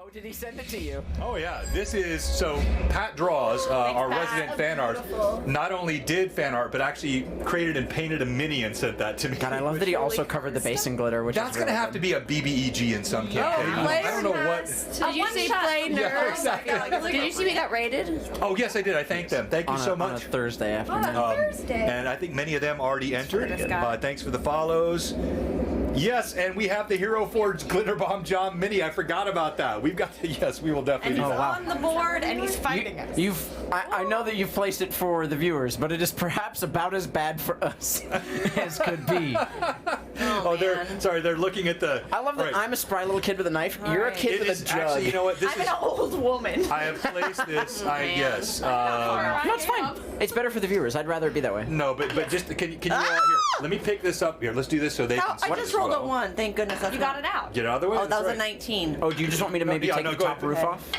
Oh, did he send it to you? Oh yeah, this is so. Pat Draws, our resident fan art, not only did fan art, but actually created and painted a mini and sent that to me. God, I love that he also covered the base in glitter, which That's is gonna really have good. to be a BBEG in some campaign. I don't know what. Did you say play nerds? Yeah, exactly. Did you see we got rated? Oh yes, I did. I thanked them. Thank you on so on a much. Thursday afternoon. Thursday. And I think many of them already entered. this guy. Thanks for the follows. Yes, and we have the Hero Forge Glitter Bomb John Mini. I forgot about that. We've got the, yes, we will and definitely he's do that. on the board and he's fighting us. I know that you've placed it for the viewers, but it is perhaps about as bad for us as could be. Oh, they're looking at the. I love that Right. I'm a spry little kid with a knife. You're a right. kid It with is a jug. actually, you know what? This I'm is. an old woman. I have placed this. Yes. No, it's fine. It's better for the viewers. I'd rather it be that way. No, but just can you all here? Let me pick this up here. Let's do this so they can see. I it just as rolled well. a 1. Thank goodness. You got it out. Get out of the way. Oh, that that's was a right. 19. Oh, do you just want me to maybe Yeah, take no, the go top ahead. roof off?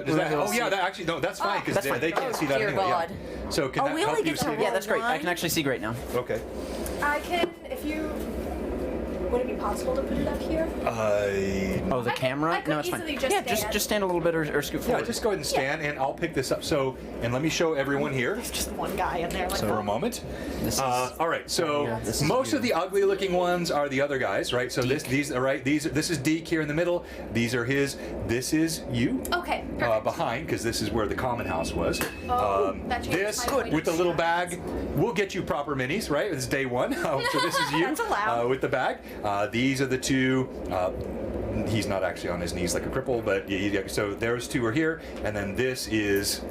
Does that, We'll oh see. yeah, that actually no, that's fine because That's fine. they can't see that dear anyway. Yeah. God. So can Oh, that we help only you get to see? roll. Yeah, that's great. I One. can actually see great now. Okay. I can, if you. Would it be possible to put it up here? Oh, the I camera? could No, it's fine. easily just Yeah, stand. just stand a little bit or scoot Yeah, forward. just go ahead and stand, and I'll pick this up. So, and let me show everyone here. There's just one guy in there. Like, For a moment. This is- All right. So Yeah, this is most you. of the ugly-looking ones are the other guys, right? So these are right. This is Deke here in the middle. These are his. This is you. Okay, perfect. Behind, because this is where the common house was. Oh, that changes This my point. with the little bag, we'll get you proper minis, right? It's day one. So this is you That's allowed. with the bag. These are the two. He's not actually on his knees like a cripple, but so those two are here, and then this is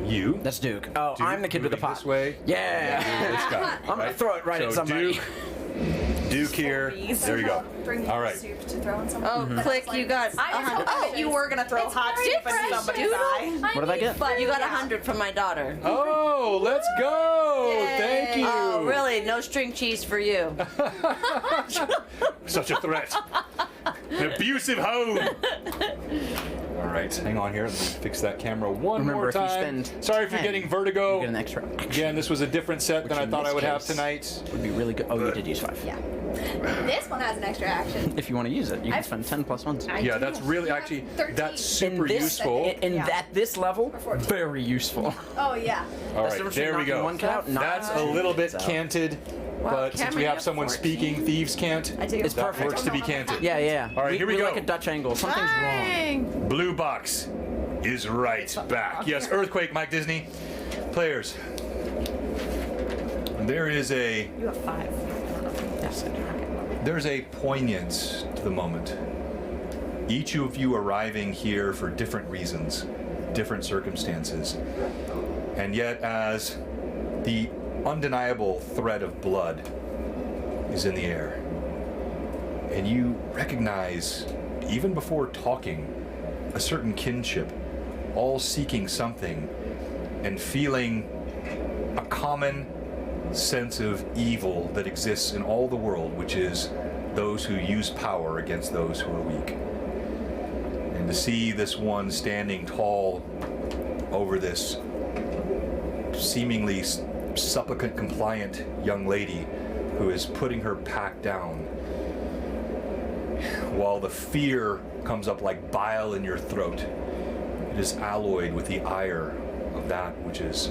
you. That's Duke. Oh, Duke I'm the kid with the moving pot. this way. Yeah. This guy, I'm gonna right? throw it right So at somebody. Duke here. There you go. Bring All right. soup to throw on someone. Oh, Click, you got. I was hoping that you were gonna throw hot soup in fresh, somebody's dude. eye. What did I get? But you got 100 from my daughter. Oh, let's go! Thank you. Oh, really? No string cheese for you. Such a threat. An abusive home. All right, hang on here. Let me fix that camera one Remember, more if you time. spend Sorry if you're 10, getting vertigo. You get an extra action. Again, this was a different set than I in thought I this would have case tonight. Would be really good. Oh, you did use 5. Yeah. This one has an extra action. If you want to use it, you can spend 10 plus 1s. Yeah, that's really actually 13. that's super in this, useful. At this level, 14. very useful. Oh yeah. All That's right, the difference there we between go. knocking one cat out, not That's a knocking little bit two. canted, but since Cameron, we you have have someone 14. speaking, thieves can't. I do. It's That perfect. works to be canted. Yeah, yeah. All right, here we we go. like a Dutch angle. Something's wrong. Blue box is right back. Yes, Earthquake, Mike Disney. Players. There is a You have 5. Yes, I do. there's a poignance to the moment. Each of you arriving here for different reasons, different circumstances. And yet as the undeniable threat of blood is in the air, and you recognize, even before talking, a certain kinship, all seeking something and feeling a common sense of evil that exists in all the world, which is those who use power against those who are weak. And to see this one standing tall over this seemingly supplicant compliant young lady who is putting her pack down, while the fear comes up like bile in your throat, it is alloyed with the ire of that which is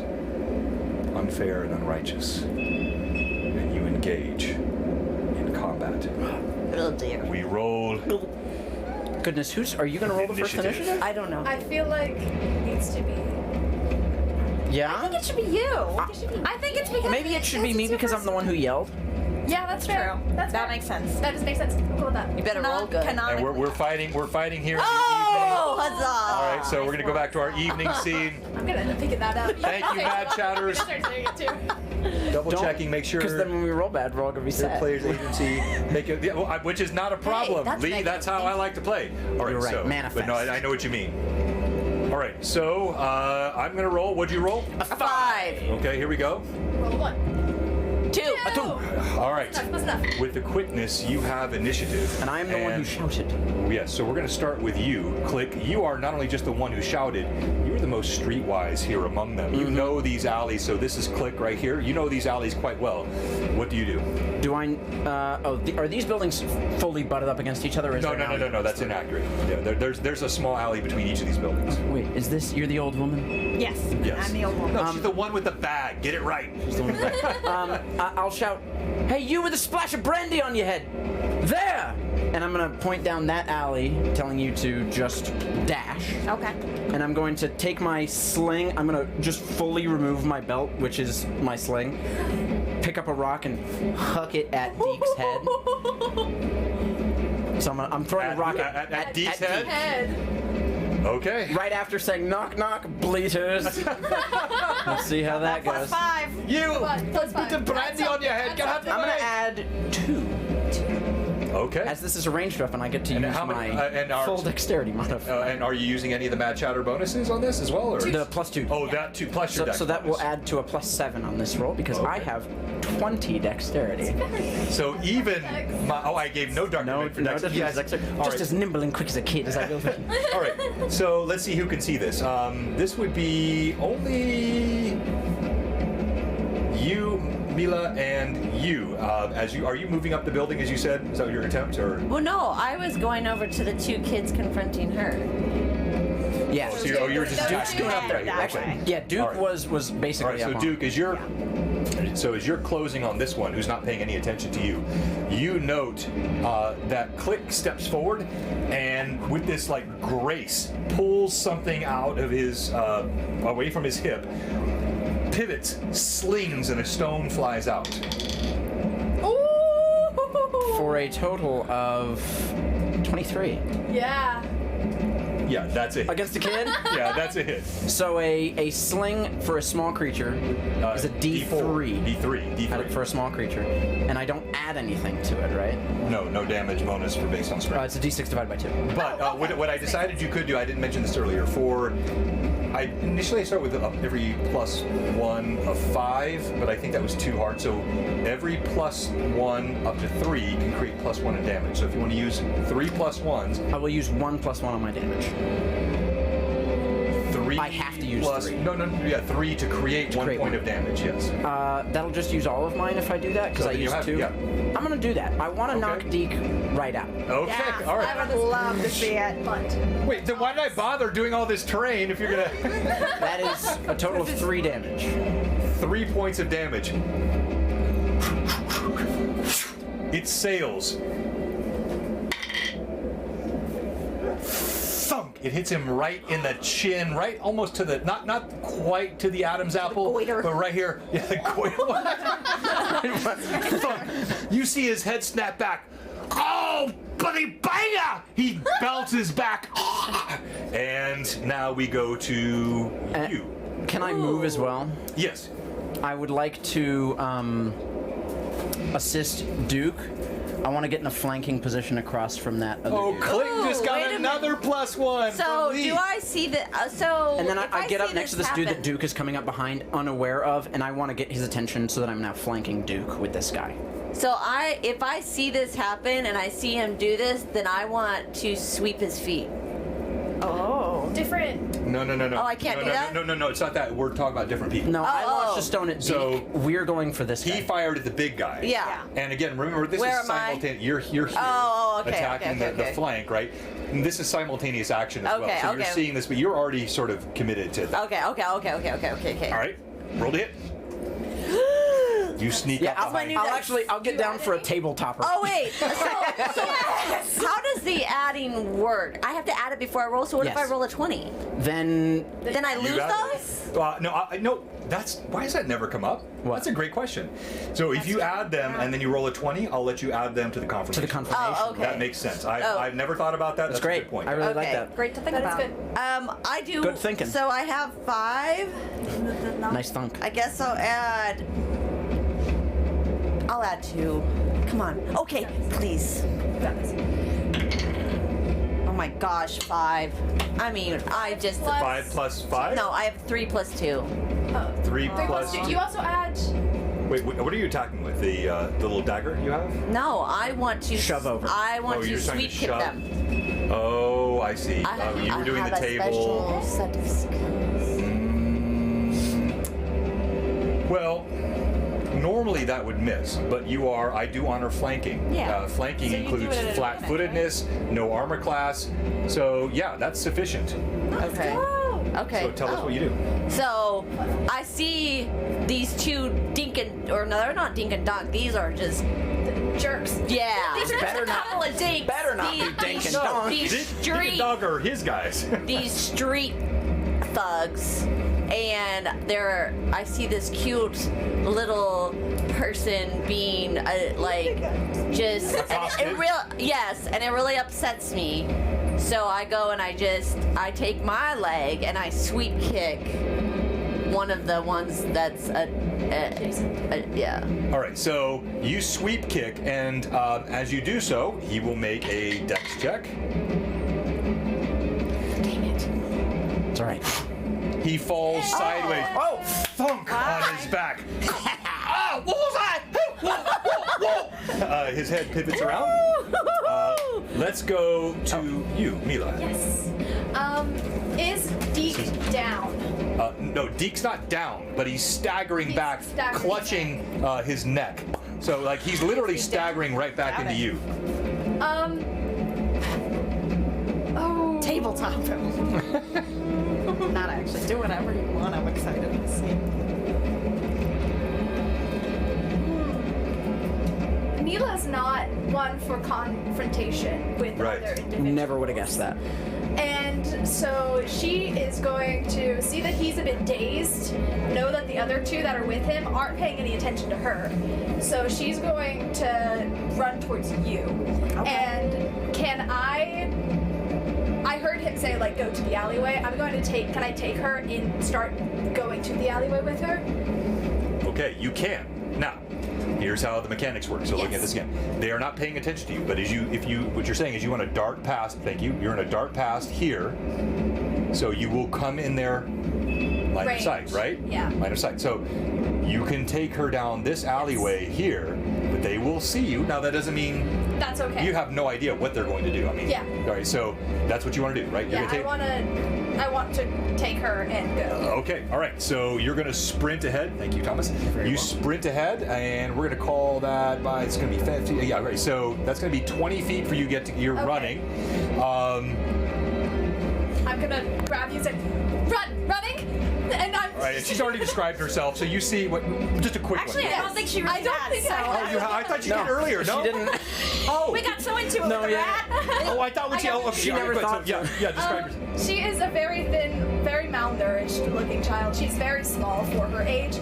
unfair and unrighteous, and you engage in combat. Oh dear. We roll Goodness, are you going to roll the first Initiative. initiative? I don't know. I feel like it needs to be. Yeah? I think it should be you. I think it's because. Maybe it should be me because I'm the one who yelled. Yeah, that's fair. True. That's That fair. makes sense. That does make sense. I'm cool with that. You better roll good. and we're fighting here in the Oh, evening. huzzah! All right, so we're gonna go back to our evening scene. I'm gonna end up picking that up. Thank you, Mad Chatters. I'm gonna start doing it too. Double checking, make sure Because then when we roll bad, we're all going to be your sad. player's agency make it, yeah, well, which is not a problem. that's Lee, negative. that's how I like to play. All right, You're right, so manifest. but no, I know what you mean. All right, so I'm gonna roll. What'd you roll? A 5. Okay, here we go. Roll 1. 2. A 2. All right. That's enough. With the quickness, you have initiative. And I am the one who And- shouted. Yes, so we're going to start with you, Click. You are not only just the one who shouted, you are the most streetwise here among them. You know these alleys, so this is Click right here. You know these alleys quite well. What do you do? Do I... are these buildings fully butted up against each other? Or is there an alley? No, that's inaccurate. Yeah, there's a small alley between each of these buildings. Wait, is this... You're the old woman? Yes. Yes. I'm the old woman. No, she's the one with the bag. Get it right. She's the one with the- I'll shout, "Hey, you with a splash of brandy on your head! There!" And I'm going to point down that alley, telling you to just dash. Okay. And I'm going to take my sling. I'm going to just fully remove my belt, which is my sling. Pick up a rock and huck it at Deke's head. So I'm throwing a rock at Deke's head? Head. Okay. right after saying knock knock bleaters. Let's see how that Plus goes. 5. You! Plus Put the five. brandy on your head. Get out the I'm gonna way. add 2. Okay. As this is a ranged weapon, I get to And use how many- my and our- full dexterity modifier. And are you using any of the Mad Chatter bonuses on this as well? Or? The +2. Oh, that too, plus your So, dex so that will bonus. add to a +7 on this roll because I Okay. have 20 dexterity. So even my, I gave no dark No, for no, dex. that's Yes. dexterity. All Just right. as nimble and quick as a kid as I will be. All right. So let's see who can see this. This would be only you, Mila, and you. Are you moving up the building as you said? Is that your attempt, or? Well, no, I was going over to the 2 kids confronting her. Yeah. So you were just Duke's attacking going up up there, right that here. way. Okay. Yeah, Duke All right. was basically All right. So up on. Duke, as you're closing on this one, who's not paying any attention to you, you note that Click steps forward and with this like grace pulls something out of his away from his hip, pivots, slings, and a stone flies out. For a total of 23. Yeah. Yeah, that's a hit. Against a kid? Yeah, that's a hit. So a sling for a small creature is a D3. D3. For a small creature. And I don't add anything to it, right? No damage bonus for based on strength. It's a D6 divided by 2. But what I decided you could do, I didn't mention this earlier, initially I start with every +1 of 5, but I think that was too hard. So every +1 up to 3 can create +1 in damage. So if you want to use 3 +1s, I will use 1 +1 on my damage. 3. I have to use 3. No, 3 to create 1 point of damage. Yes. That'll just use all of mine if I do that, because So I then you used have- 2. yeah. I'm gonna do that. I want to Okay. knock Deke right out. Okay. Yeah, All I right. would love to see it. Wait. Then why did I bother doing all this terrain if you're gonna? That is a total of 3 damage. 3 points of damage. It sails. Thunk! It hits him right in the chin, right almost to the not quite to the Adam's apple, goiter. but right here. Yeah, the goiter. Thunk! You see his head snap back. Oh, buddy banger! He bounces back. And now we go to you. Can I move as well? Yes. I would like to assist Duke. I want to get in a flanking position across from that other Oh, dude. Click just wait got a another +1. So from Lee. do I see the so? And then if I get see up next to this dude that happen- Duke is coming up behind, unaware of, and I want to get his attention so that I'm now flanking Duke with this guy. So if I see this happen and I see him do this, then I want to sweep his feet. Oh. Different. No. Oh, I can't no, do no, that? No, it's not that. We're talking about different people. No, I launched oh. a stone at Deke. So- We're going for this guy. He fired at the big guy. Yeah. And again, remember, this Where is am I? simultaneous. You're here Oh, okay, attacking okay, the okay. flank, right? And this is simultaneous action as well. Okay, So you're okay. seeing this, but you're already sort of committed to that. Okay. All right, roll to hit. You sneak Yeah, up I'll, behind. I'll get down for a tabletopper. Oh wait. So how does the adding work? I have to add it before I roll. So what if Yes. I roll a 20? Then Then I You lose got it. those? No. Why has that never come up? What? That's a great question. So if you add them and then you roll a 20, I'll let you add them to the confirmation. confirmation. Oh, okay. That makes sense. Oh. I've never thought about that. That's A great. good point. I really like Okay. that. Great to think That is about. good. I do. Good thinking. So I have 5. Nice thunk. I guess I'll add 2. Come on. Okay, please. Oh my gosh, 5. I mean, I just. 5 plus 5? No, I have 3 plus 2. 3 3 plus. plus 2. Do you also add? Wait, what are you attacking with? The little dagger you have? No, I want to Shove over. I want Oh, to you're trying to sweep kick shove? them. Oh, I see. You were doing have the a table. special set of skills. Well, normally that would miss, but I do honor flanking. Yeah. Flanking So you do includes it at flat-footedness, no armor class. So yeah, that's sufficient. Okay. Okay. So tell us what you do. So I see these 2 dink and or no, they're not dink and dunk. These are just Jerks. yeah. These are just Better a not- couple of dinks. Better not be dink and dunk. These Dick and street Dog are his guys. these street thugs, and I see this cute little person being just Accosted? and it really upsets me. So I go and I take my leg and I sweep kick one of the ones that's yeah. All right, so you sweep kick, and as you do so, he will make a dex check. Dang it. It's all right. He falls sideways. Oh, thunk on his back. Oh, what was that? His head pivots around. Let's go to you, Mila. Yes. Is Deke down? No, Deke's not down, but he's staggering He's back, staggering clutching his neck. So, he's literally staggering right back into you. Oh. Tabletop him. Not actually. Do whatever you want. I'm excited to see. Mila's not one for confrontation with Right. other individuals. Never would have guessed that. And so she is going to see that he's a bit dazed, know that the other 2 that are with him aren't paying any attention to her. So she's going to run towards you. Okay. And can I heard heard him say like go to the alleyway. I'm going to take. Can I take her and start going to the alleyway with her? Okay, you can. Now, here's how the mechanics work. So looking at this again, they are not paying attention to you. But what you're saying is you want to dart past. Thank you. You're going to dart past here. So you will come in their line of sight, right? Yeah. Line of sight. So you can take her down this alleyway here, but they will see you. Now that doesn't mean That's okay. you have no idea what they're going to do. I mean, Yeah. All right. So that's what you want to do, right? You're Yeah, gonna I want to take her and go. Okay, all right. So you're going to sprint ahead. Thank you, Thomas. You sprint ahead, and we're going to call that by. It's going to be 50. Yeah, right. So that's going to be 20 feet for you. You're Okay. running. I'm gonna grab you and say, running, and I'm. All right. And she's already described herself. So you see what? Just a quick Actually, one. I don't think she really I don't has, think so. I Oh, I thought you did earlier. No, She didn't. Oh. We got so into it No, with the yeah. rat. Oh, I thought when she. Oh, She never thought So, yeah. Describe herself. She is a very thin, very malnourished looking child. She's very small for her age.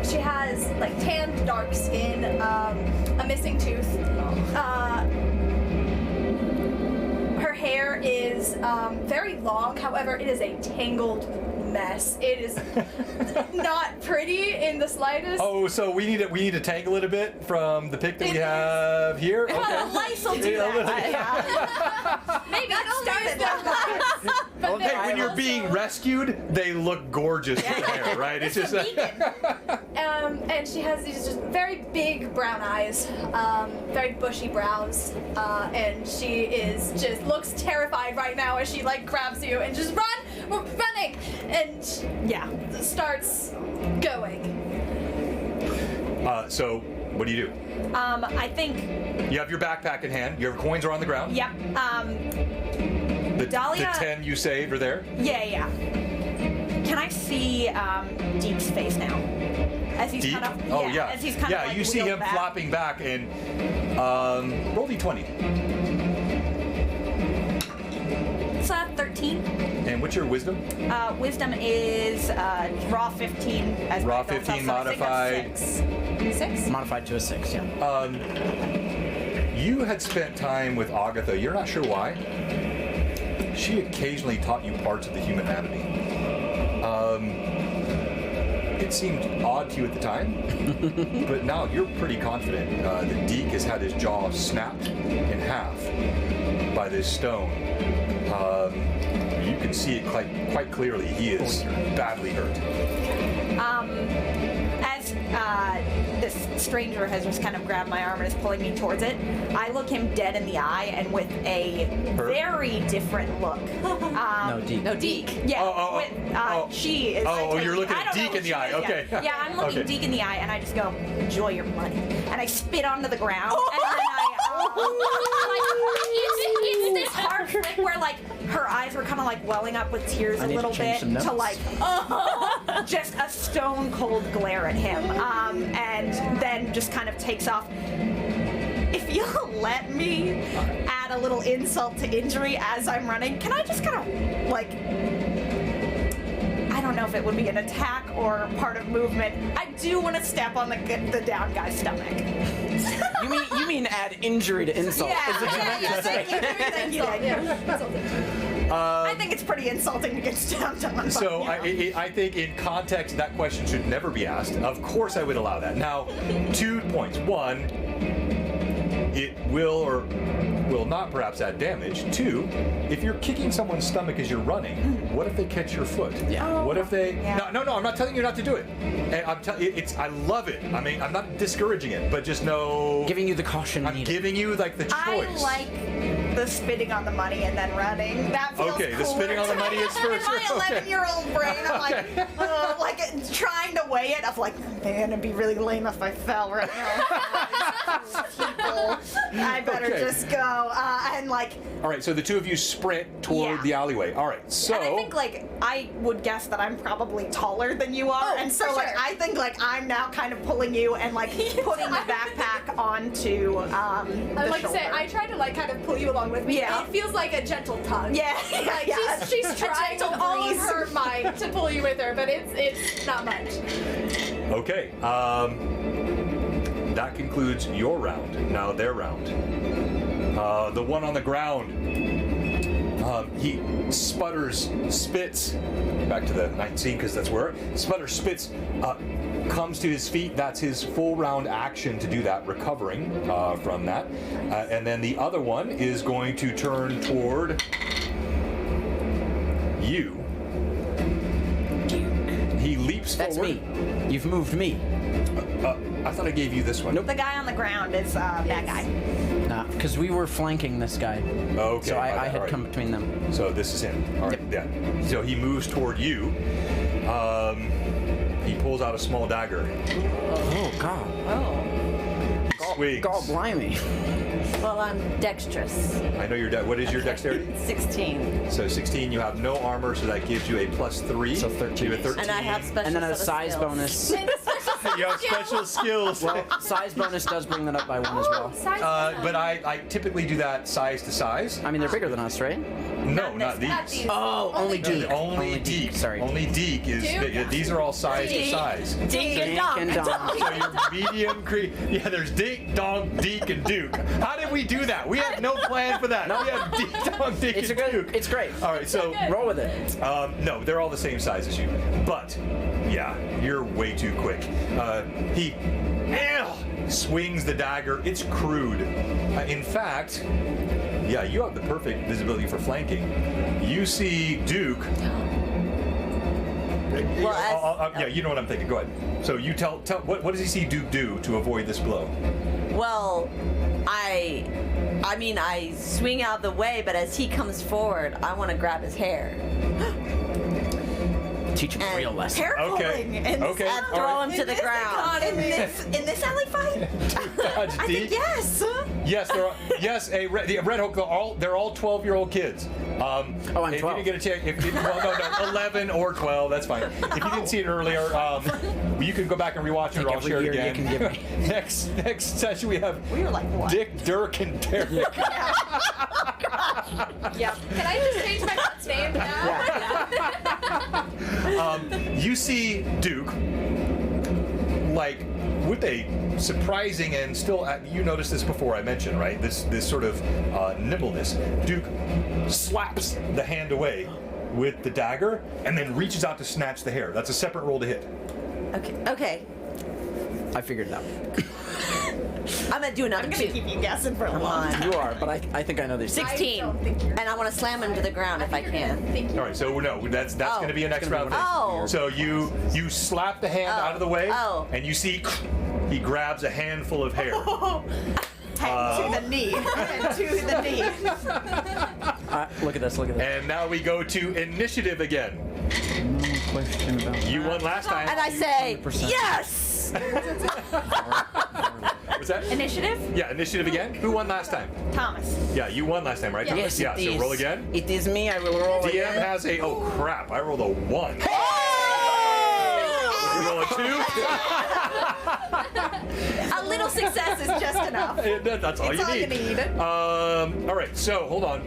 She has like tanned, dark skin, a missing tooth. Her hair is very long. However, it is a tangled mess. It is not pretty in the slightest. Oh, so we need to tangle it a bit from the pic that we have here. Okay. Lice will do that. Maybe not started like that. But Hey, they're when you're also- being rescued, they look gorgeous with hair, right? It's just. And she has these just very big brown eyes, very bushy brows, and she is just looks terrified right now as she like grabs you and just we're running, and starts going. So, what do you do? I think, You have your backpack in hand. Your coins are on the ground. yep. The Dahlia- 10 you saved are there. Yeah. Can I see Deep's face now? As he's Deep? kind of, Oh, yeah. As he's kind yeah, of like you see wheeled him back. flopping back and roll d20. It's 13. And what's your wisdom? Wisdom is raw 15 as Raw my built 15 up, so I think I'm modified. 6? Modified to a 6, yeah. You had spent time with Agatha. You're not sure why. She occasionally taught you parts of the human anatomy. It seemed odd to you at the time, but now you're pretty confident that Deke has had his jaw snapped in half by this stone. You can see it quite clearly. He is badly hurt. As this stranger has just kind of grabbed my arm and is pulling me towards it, I look him dead in the eye and with a Her? very different look. No, Deke. No, Deke. Yeah, she is. Oh, you're looking I at don't know Deke who in the she eye, is yet. okay. Yeah, I'm looking Okay. Deke in the eye and I just go, enjoy your money. And I spit onto the ground and then it's this hard flick where like her eyes were kind of like welling up with tears I a need to little change bit some to notes. like just a stone cold glare at him, and then just kind of takes off. If you'll let me add a little insult to injury as I'm running, can I just kind of like, I don't know if it would be an attack or part of movement. I do want to step on the down guy's stomach. You mean add injury to insult? Is what you meant to say. Thank you. I think it's pretty insulting to get stepped on. So but, you know. I think in context that question should never be asked. Of course I would allow that. Now, 2 points. One, it will or will not perhaps add damage. 2, if you're kicking someone's stomach as you're running, what if they catch your foot? Yeah. What if they? Yeah. No, I'm not telling you not to do it. And I'm telling it's. I love it. I mean, I'm not discouraging it, but just know. Giving you the caution I'm needed. giving you like the I choice. like the spitting on the money and then running. That feels Okay, the cooler spitting on the to money me. is first. In my Okay. 11-year-old brain, I'm like trying to weigh it. I'm like, man, it'd be really lame if I fell right now. People, I better Okay. just go. And like, All right, so the 2 of you sprint toward Yeah. the alleyway. All right, so. and I think like I would guess that I'm probably taller than you are, Oh, and so for like sure. I think like I'm now kind of pulling you and like putting the backpack onto the I like to say, shoulder. I try to like kind of pull you along with me. Yeah. It feels like a gentle tug. Yeah, Like yeah. she's trying with all of her might to pull you with her, but it's not much. Okay, that concludes your round. Now their round. The one on the ground. He sputters, spits, back to the night scene because that's where, sputters, spits, comes to his feet. That's his full round action to do that, recovering from that. And then the other one is going to turn toward you. He leaps That's forward. me. You've moved me. I thought I gave you this one. Nope. The guy on the ground is bad guy. Nah, because we were flanking this guy. Okay. So I all had right. come between them. So this is him. All right. Yep. Yeah. So he moves toward you. He pulls out a small dagger. Oh, God. Oh. Swings. God blimey. Well, I'm dexterous. I know your what is your dexterity? 16. So 16. You have no armor, so that gives you a +3. So 13. You have a 13. And I have special And then a set of size skills. bonus. You have special skills. Well, size bonus does bring that up by one as well. Size But I typically do that size to size. I mean, they're bigger than us, right? No, not Not these. these. Oh, only Deke. Only Deke. Sorry. Only Deke is Duke? big. These are all size to size. Dink and Dink dong. and dong. So your medium yeah, there's Dink, Dong, Deke, and Duke. How did we do that? We had no plan for that. No. We have Deke, Dong, Deke, It's and a good. Duke. It's great. All right, so Roll with it. no, they're all the same size as you. But yeah, you're way too quick. He swings the dagger. It's crude. In fact, yeah, you have the perfect visibility for flanking. You see Duke. Yeah, you know what I'm thinking. Go ahead. So you tell what does he see Duke do to avoid this blow? Well, I mean, I swing out of the way, but as he comes forward, I want to grab his hair Teach him a and real lesson. Hair Okay. pulling in Okay. this and throw him to the ground. in this alley fight. Dodge I Deke. think yes. Yes, the Red Hook. They're all 12-year-old kids. I'm if 12. you didn't get a chance, no, 11 or 12, that's fine. If you didn't see it earlier, you can go back and rewatch it, or I'll every share it year you again. can give me. Next session we have We were like, what? Dick, Dirk, and Derek. Yep. Can I just change my pet's name now? You see Duke, like, with a surprising and still, you noticed this before I mentioned, right? This sort of nimbleness. Duke slaps the hand away with the dagger and then reaches out to snatch the hair. That's a separate roll to hit. Okay. I figured it out. I'm gonna do another I'm gonna two. keep you guessing for a Come long on. time. You are, but I think I know these. 16. I don't think you're- And I want to slam him to the ground if I can. Thank you. All right, so no, that's Oh. going to be a next round thing. Oh. So you slap the hand out of the way, Oh. and you see he grabs a handful of hair. Head to the knee. Head to the knee. Look at this. Look at this. And now we go to initiative again. No question about You won last time. And I say, 100%. yes! What's that? Initiative? Yeah, initiative again. Who won last time? Thomas. Yeah, you won last time, right? Yeah. Thomas? Yes, Yeah. it So is. roll again. It is me. I will roll DM again. has a. Oh crap! I rolled a 1. You roll a 2. A little success is just enough. That's all It's you all need. you need. All right. So hold on.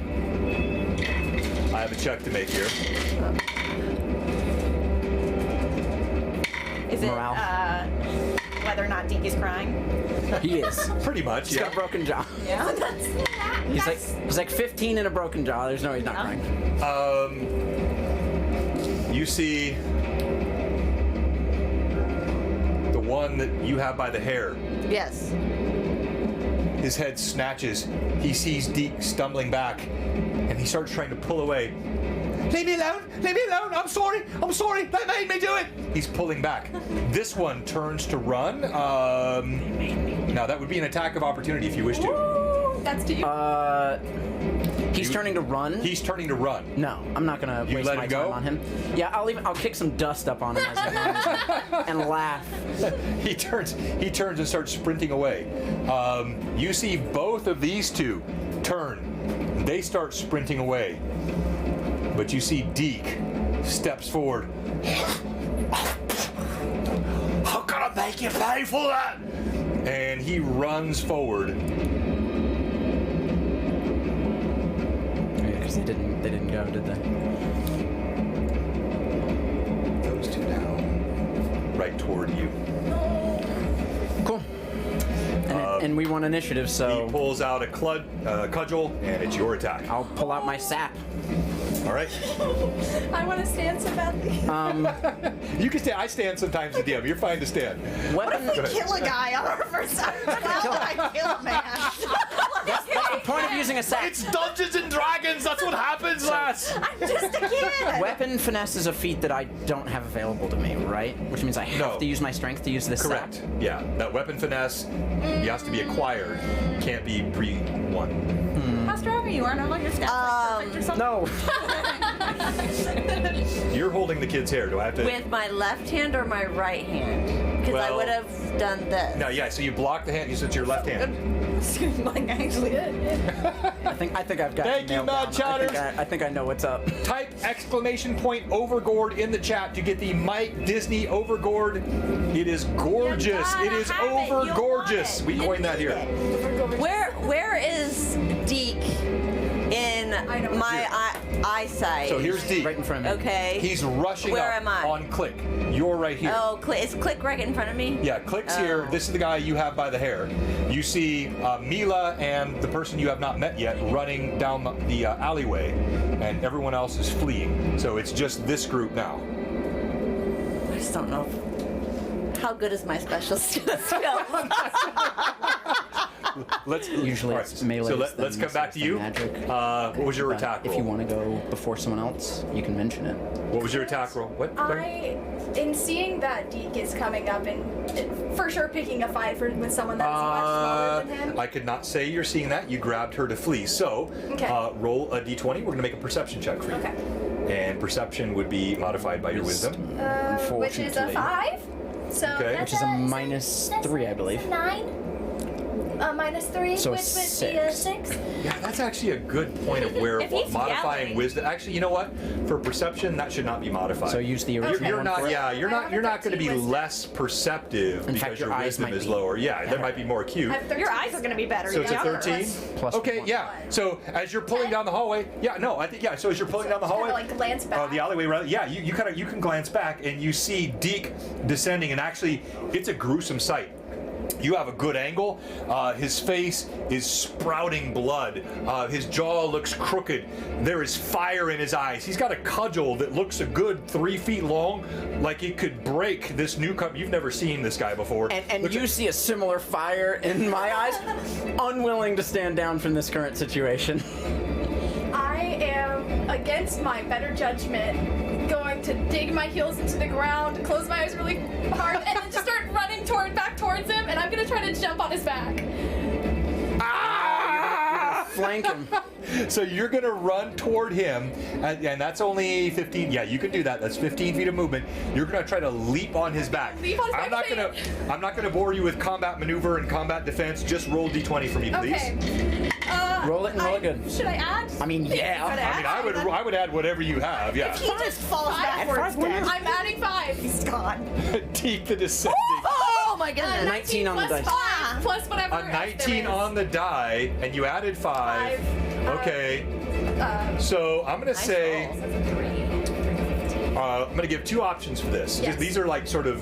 I have a check to make here. Is it Morale. whether or not Deke is crying? He is. Pretty much. He's Yeah. got a broken jaw. Yeah. He's like 15 and a broken jaw. There's no way he's not crying. You see the one that you have by the hair. Yes. His head snatches. He sees Deke stumbling back, and he starts trying to pull away. Leave me alone! Leave me alone! I'm sorry! I'm sorry! They made me do it! He's pulling back. This one turns to run. Now that would be an attack of opportunity if you wish to. That's to you. He's turning to run. He's turning to run. No, I'm not gonna You waste let my him go? time on him. Yeah, I'll kick some dust up on him as he runs and laugh. He turns and starts sprinting away. You see both of these two turn. They start sprinting away. But you see Deke steps forward. I'm gonna make you pay for that! And he runs forward. Yeah, because they didn't go, did they? Those two down. Right toward you. Cool. And And we want initiative, so He pulls out a cudgel, and it's your attack. I'll pull out my sap. All right. I want to stand so badly. You can stand. I stand sometimes in DM. You're fine to stand. Weapon. Go ahead. Kill a guy on our first time. I kill a man. That's the point of using a sap. It's Dungeons and Dragons. That's what happens, lass. I'm just a kid. Weapon finesse is a feat that I don't have available to me, right? Which means I have No. to use my strength to use this Correct. sap. Yeah. That weapon finesse, it has to be acquired. Can't be pre-won. How strong are you? Aren't all your stats like perfect or something? No. You're holding the kid's hair. Do I have to? With my left hand or my right hand? Because I Well- would have done this. No. Yeah. So you block the hand. You said it's your left hand. Like actually. I think I've got. Thank it you, nailed Mad down. Chatters. I think I know what's up. Type !Overgourd in the chat to get the Mike Disney Overgourd. It is gorgeous. gotta It is have it. over You gorgeous. want it. We You coined that need here. it. Where is Deke in my eyesight? So here's D. Right in front of me. Okay. He's rushing Where up am I? on Click. You're right here. Oh, is Click right in front of me? Yeah, Click's here. Oh. This is the guy you have by the hair. You see Mila and the person you have not met yet running down the alleyway, and everyone else is fleeing. So it's just this group now. I just don't know. How good is my special skill? Let's Usually all it's melee. So let's come back to you. Magic. What was your But attack roll? If you want to go before someone else, you can mention it. What was your attack roll? What? In seeing that Deke is coming up and for sure picking a fight with someone that's much smaller than him. I could not say you're seeing that. You grabbed her to flee. So Okay. roll a d20. We're going to make a perception check for you. Okay. And perception would be modified by your wisdom. Which is a Unfortunately. 5. So Okay. that's Which is a -3, I believe. 9. -3, So a which would be a 6. Yeah, that's actually a good point of where If he's modifying yelling. wisdom. Actually, you know what? For perception, that should not be modified. So use the original You're one not. for it. Yeah, you're I not. have You're a not going to be 13 wisdom. less perceptive In because fact, your your eyes wisdom might is be lower. Yeah, that might be more acute. I have 13 Your eyes are gonna be better. So it's a younger. 13. Plus Okay, one. yeah. So as you're pulling down the hallway, yeah, no, I think yeah. So as you're pulling down the hallway, Kinda like glance back. the alleyway, rather, yeah, you can glance back and you see Deke descending, and actually, it's a gruesome sight. You have a good angle. His face is sprouting blood. His jaw looks crooked. There is fire in his eyes. He's got a cudgel that looks a good 3 feet long, like it could break this newcomer. You've never seen this guy before. And Looks you see a similar fire in my eyes. Unwilling to stand down from this current situation. I am, against my better judgment, going to dig my heels into the ground, close my eyes really hard, and then just start running back towards him, and I'm gonna try to jump on his back. Flank him. So you're gonna run toward him, and that's only 15. Yeah, you can do that. That's 15 feet of movement. You're gonna try to leap on his back. Leap on his I'm back, not gonna bore you with combat maneuver and combat defense. Just roll d20 for me, please. Okay. Roll it and roll it good. Should I add? I mean, yeah. I mean, I would add whatever you have. Yeah. He just falls backwards. Dead. I'm adding 5. He's gone. Deep the descending. Oh my goodness. 19 on the plus dice. 5 plus whatever. A 19 on the die, and you added 5. Okay. So I'm gonna say. I'm going to give 2 options for this. Yes. These are like sort of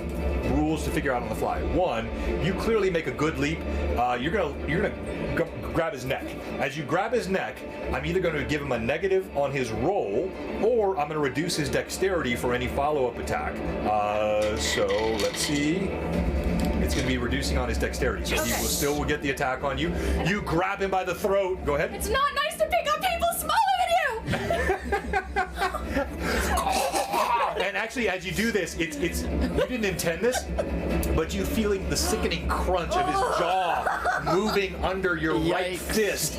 rules to figure out on the fly. 1, you clearly make a good leap. You're gonna grab his neck. As you grab his neck, I'm either going to give him a negative on his roll, or I'm going to reduce his dexterity for any follow-up attack. So let's see. It's going to be reducing on his dexterity, so he will still get the attack on you. You grab him by the throat. Go ahead. It's not nice to pick up people smaller than you. And actually, as you do this, it's you didn't intend this, but you feeling the sickening crunch of his jaw moving under your right Yikes. fist,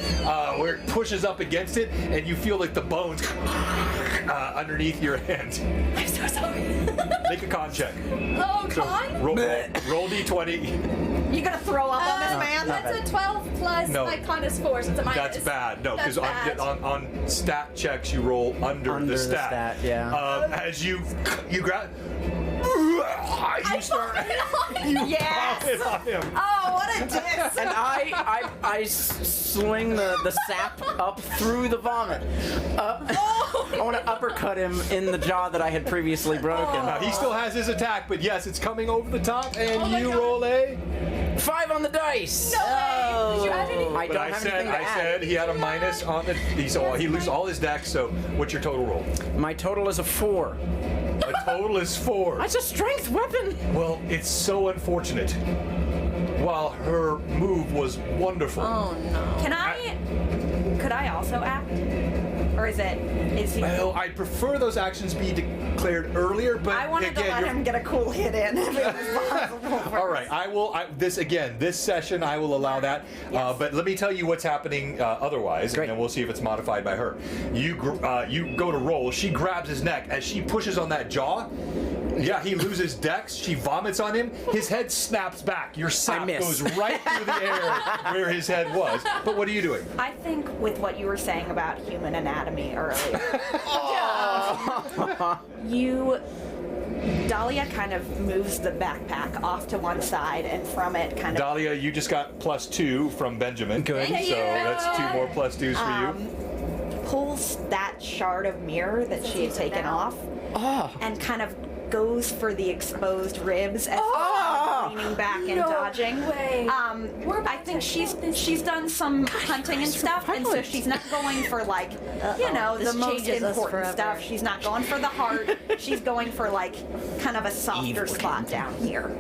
where it pushes up against it, and you feel like the bones underneath your hand. I'm so sorry. Make a con check. Oh, So con? roll d20. You gonna throw up on this man? That's a 12 plus No. my con is 4, so it's a minus. That's bad. No, because That's bad. on stat checks you roll under the stat. Yeah. As you grab, you start. Yes. It on him. Oh, what a diss. And I sling the sap up through the vomit. I want to uppercut him in the jaw that I had previously broken. He still has his attack, but yes, it's coming over the top, and Oh my you God. roll a 5 on the dice. No way. Did you add anything? I But don't I have said, anything to I add. said he had a minus on the. He loses all his decks. So what's your total roll? My total is a 4. A total is 4. That's a strength weapon. Well, it's so unfortunate. While her move was wonderful. Oh no. Could I also act? Or is he? Well, I prefer those actions be declared earlier, but I wanted to again, let you're- him get a cool hit in if it was possible. All right, I will. This session, I will allow that. But let me tell you what's happening otherwise, Great. and then we'll see if it's modified by her. You go to roll. She grabs his neck as she pushes on that jaw. Yeah, he loses dex. She vomits on him. His head snaps back. Your sap miss. goes right through the air where his head was. But what are you doing? I think with what you were saying about human anatomy earlier, Dahlia kind of moves the backpack off to one side, and from it kind of Dahlia, you just got +2 from Benjamin. Good. Thank So you. that's 2 more +2s for you. pulls that shard of mirror that she had taken off, and kind of goes for the exposed ribs as leaning back and No dodging. way. We're about I think to she's done some hunting and stuff, and so she's not going for like the This most changes us important forever. stuff. She's not going for the heart. She's going for like kind of a softer spot down here.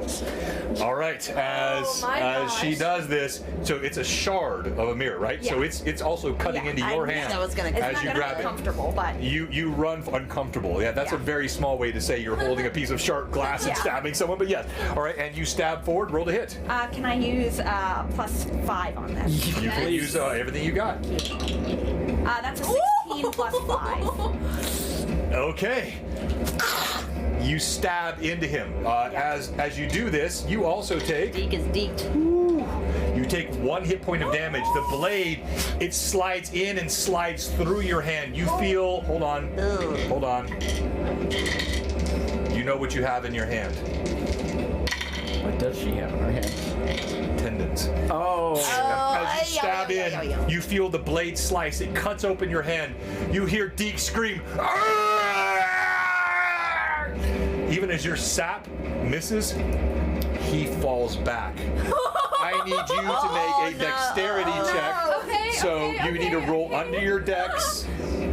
All right, as my she gosh. does this, so it's a shard of a mirror, right? So Yeah. it's also cutting Yeah, into I your knew hand that was gonna It's as not you gonna grab be it. comfortable, but You run uncomfortable. Yeah, that's a Yeah. very small way to say you're holding a piece of sharp glass and Yeah. stabbing someone. But yes, all right, and you stab forward. Roll to hit. can I use +5 on that? You can use everything you got. That's a 16 plus 5. Okay. You stab into him. As you do this, you also take. Deke is deked. You take 1 hit point of damage. The blade, it slides in and slides through your hand. You feel. Hold on. Hold on. You know what you have in your hand. What does she have in her hand? Tendons. Oh. As you stab in, you feel the blade slice. It cuts open your hand. You hear Deke scream. "Arrgh!" Even as your sap misses, he falls back. I need you to make a dexterity check. Okay, So okay, you need to okay, roll okay. under your dex.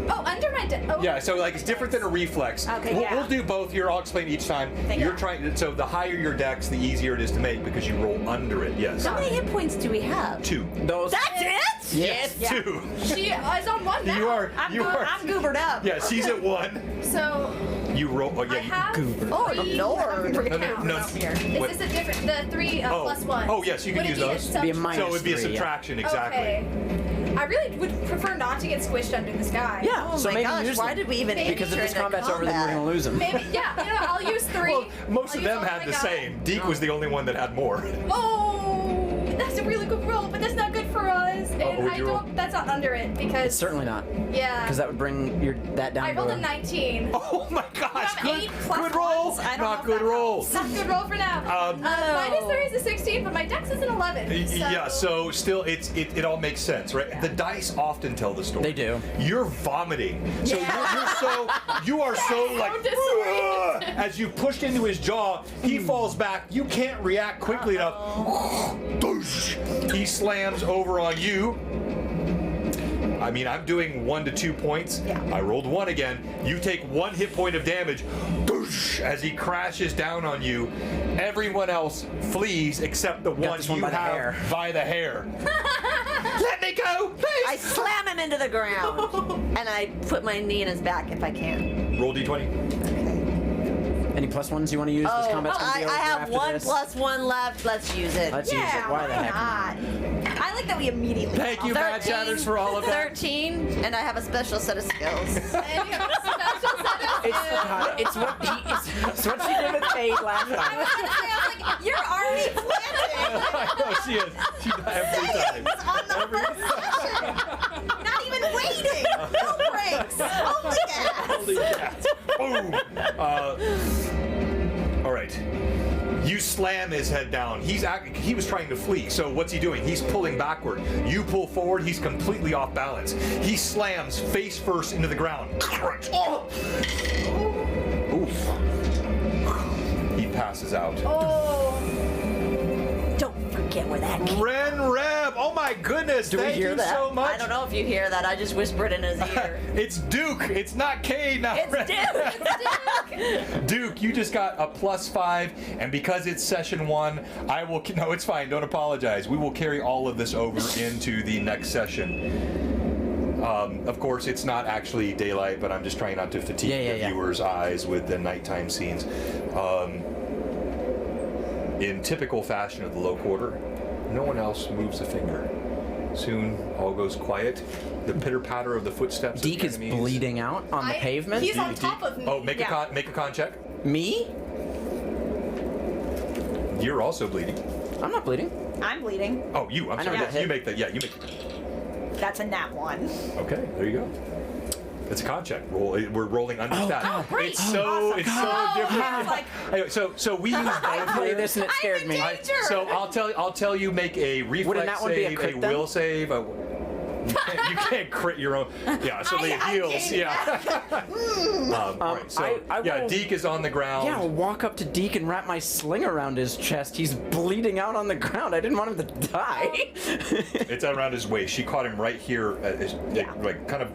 Oh, under my deck. Oh. Yeah, so like it's different than a reflex. Okay, We'll do both here. I'll explain each time. You're trying. So the higher your dex, the easier it is to make because you roll under it. Yes. How many hit points do we have? 2. Those. That's it? Yes. 2. She is on one now. You are. I'm You are. goobered up. Yeah, she's at 1. So You roll. Oh, I yeah. have. Oh, three Lord. No. Is this a different? The 3 plus 1. Oh, yes, you can Would use it be those. a Be a sub- minus So it would be a 3, yeah. subtraction, exactly. Okay. I really would prefer not to get squished under this guy. Yeah. Oh so my maybe gosh, use why them. did we even Maybe Because if enter this into combat's over, then we're combat? gonna lose them. Maybe. Yeah. You know, I'll use 3. Well, most I'll of use them all had I the got. same. Deke was the only one that had more. Oh, that's a really good roll, but that's not good for us. And what'd I you roll? don't. That's not under it because. Certainly not. Yeah. Because that would bring that down I rolled to a 19. Oh my gosh! I'm Good, 8 plus good roll. ones. I don't know Not if good that roll. helps. Not a good roll for now. Minus 3 is a 16, but my dex is an 11. Yeah, so still, it all makes sense, right? The dice often tell the story. They do. You're vomiting, so you are so like disoriented. as you pushed into his jaw, he falls back. You can't react quickly enough. He slams over on you. I mean, I'm doing 1 to 2 points. Yeah. I rolled 1 again. You take 1 hit point of damage as he crashes down on you. Everyone else flees except the one this one you by the have hair. by the hair. Let me go, please. I slam him into the ground, and I put my knee in his back if I can. Roll d20. Any plus ones you want to use? This combat's gonna I be over have after 1 this. plus 1 left. Let's use it. Let's use it. Why the heck not? I like that we immediately. Thank you, Mad Shatters, for all of that. 13, and I have a special set of skills. And you have a special set of It's what she did with Kate last time. I was like, you're already planning. I know she is. She does every time. On the first session. Not even waiting. No breaks. Only gas. Holy cats. Boom. All right. You slam his head down. He was trying to flee. So what's he doing? He's pulling backward. You pull forward. He's completely off balance. He slams face first into the ground. Oof. He passes out. Oh. Don't forget get where that came. Ren Reb, oh my goodness, Do we thank hear you that? so much. I don't know if you hear that. I just whispered in his ear. It's Duke, it's not K, not It's Ren. Duke. Duke, you just got a +5, and because it's session 1, I will. No, it's fine. Don't apologize. We will carry all of this over into the next session. Of course, it's not actually daylight, but I'm just trying not to fatigue the viewers' eyes with the nighttime scenes. In typical fashion of the low quarter, no one else moves a finger. Soon, all goes quiet. The pitter-patter of the footsteps Deke of is the enemies. bleeding out on the pavement. He's on top of me. Oh, make a con check. Me? You're also bleeding. I'm not bleeding. I'm bleeding. Oh, you. I'm I sorry. never Yes, got you hit. make the. Yeah, you make. That's a nat 1. Okay, there you go. It's a con check. We're rolling under stat. God. Great. It's so it's so different. Like, Anyway, so we use both Play here. this and it scared me. So I'll tell you make a reflex that one be a save, crit a then? will save. You can't crit your own. Yeah, so the heals. Yeah. All right, so I will- Deke is on the ground. Yeah, I'll walk up to Deke and wrap my sling around his chest. He's bleeding out on the ground. I didn't want him to die. It's around his waist. She caught him right here, like kind of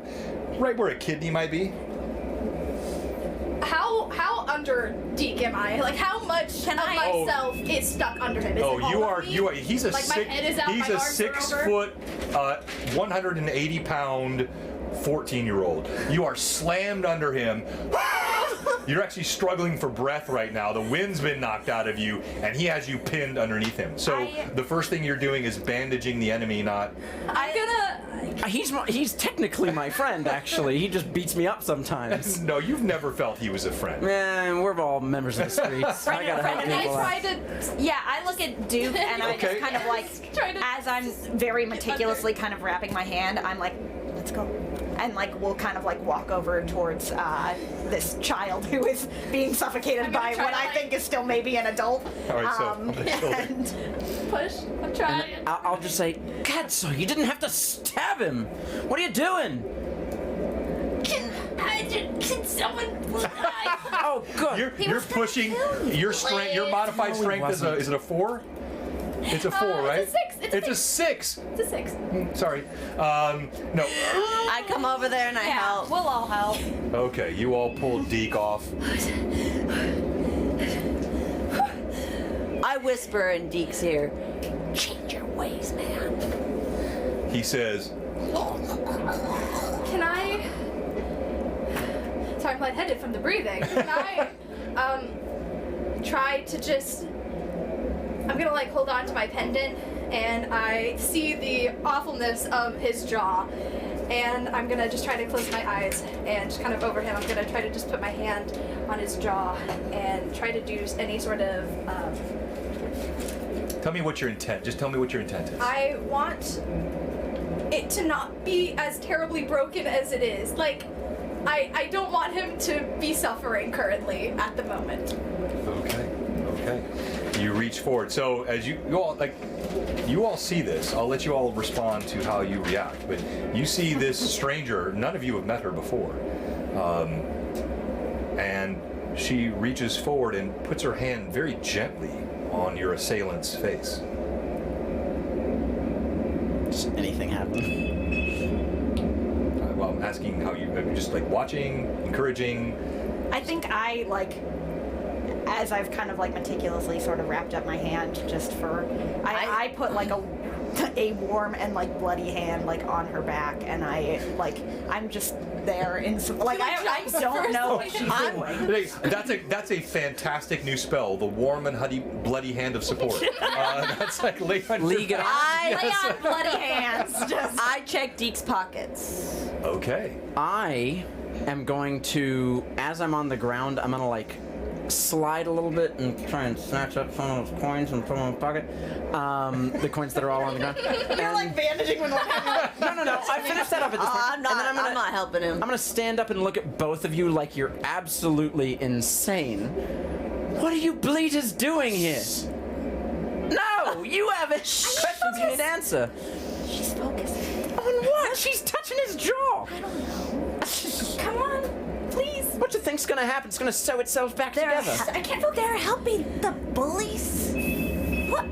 right where a kidney might be. How under Deke am I? Like how much of myself is stuck under him? Is it all of me? He's a Like, my head is out, he's my a arms are 6 over? foot, 180 pound 14-year-old. You are slammed under him. You're actually struggling for breath right now. The wind's been knocked out of you, and he has you pinned underneath him. So the first thing you're doing is bandaging the enemy, not. I'm gonna. He's technically my friend, actually. He just beats me up sometimes. No, you've never felt he was a friend. Man, we're all members of the streets. I gotta help And I people try out. to. Yeah, I look at Duke and I Okay. just kind of like, Try to- as I'm very meticulously kind of wrapping my hand, I'm like, let's go. And like we'll kind of like walk over towards this child who is being suffocated I'm gonna by try what to, I like- think is still maybe an adult. All right, so I'm gonna kill him. and Push. I'm trying. I'll just say, Katsu, you didn't have to stab him. What are you doing? Can someone? Oh, good. You're pushing your strength. Your modified No, he strength is wasn't. is it a 4? It's a 4, right? It's a 6. It's a 6. It's a 6. Sorry. No. I come over there and I help. we'll all help. Okay, you all pull Deke off. I whisper in Deke's ear, change your ways, man. He says, Can I? Sorry, I'm lightheaded from the breathing. Can I, try to just? I'm gonna like hold on to my pendant, and I see the awfulness of his jaw, and I'm gonna just try to close my eyes and just kind of over him. I'm gonna try to just put my hand on his jaw and try to do any sort of. tell me what your intent. Just tell me what your intent is. I want it to not be as terribly broken as it is. Like, I don't want him to be suffering currently at the moment. Okay. You reach forward. So as you all see this. I'll let you all respond to how you react. But you see this stranger. None of you have met her before, and she reaches forward and puts her hand very gently on your assailant's face. Does anything happen? Well, I'm asking how you just like watching, encouraging. I think I like, as I've kind of like meticulously sort of wrapped up my hand just for, I put like a warm and like bloody hand like on her back, and I'm just there in like I don't know what she's doing. That's a fantastic new spell, the warm and bloody hand of support. That's like lay on your League it back. on. Lay on bloody hands. Just I check Deke's pockets. Okay. I am going to, as I'm on the ground, I'm gonna like slide a little bit and try and snatch up some of those coins and put them in my pocket. The coins that are all on the ground. You're like bandaging with one hand. No. I finished that up at this point. I'm not. And then I'm not helping him. I'm gonna stand up and look at both of you like you're absolutely insane. What are you bleaters doing here? No, you have questions you need to answer. she's focused. On what? She's touching his jaw. Come on, please. What do you think's gonna happen? It's gonna sew itself back together. I can't focus. They're helping the bullies. What?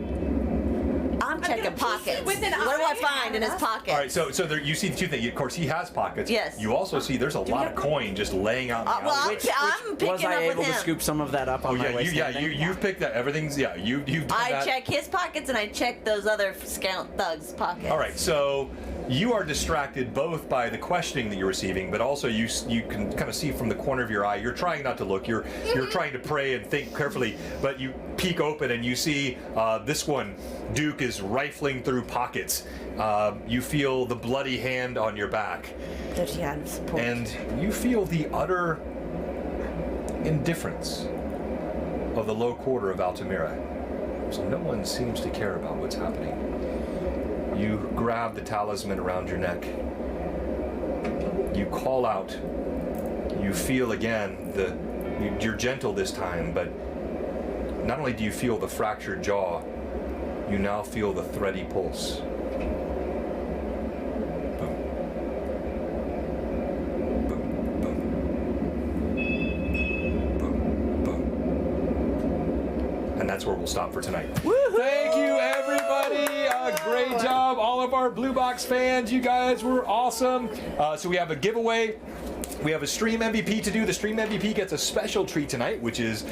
checking pockets. with an What do I eye? find in his pockets? All right, so there you see the two things. Of course, he has pockets. Yes. You also see there's a lot of coin just laying out in the Well, alleyway. I'm picking Was I up able with to him. scoop some of that up Oh on my yeah, way you've standing? picked that. Everything's you've done I that. check his pockets and I check those other scout thugs' pockets. All right, so you are distracted both by the questioning that you're receiving, but also you can kind of see from the corner of your eye. You're trying not to look. You're trying to pray and think carefully, but you peek open and you see this one. Duke is rifling through pockets. You feel the bloody hand on your back, Dirty hand of support. and you feel the utter indifference of the low quarter of Altamira. So no one seems to care about what's happening. You grab the talisman around your neck. You call out. You feel again you're gentle this time, but not only do you feel the fractured jaw, you now feel the thready pulse. Boom. Boom. Boom. Boom. Boom. And that's where we'll stop for tonight. Thank you, everybody. Great job, all of our Blue Box fans. You guys were awesome. So we have a giveaway. We have a stream MVP to do. The stream MVP gets a special treat tonight, which is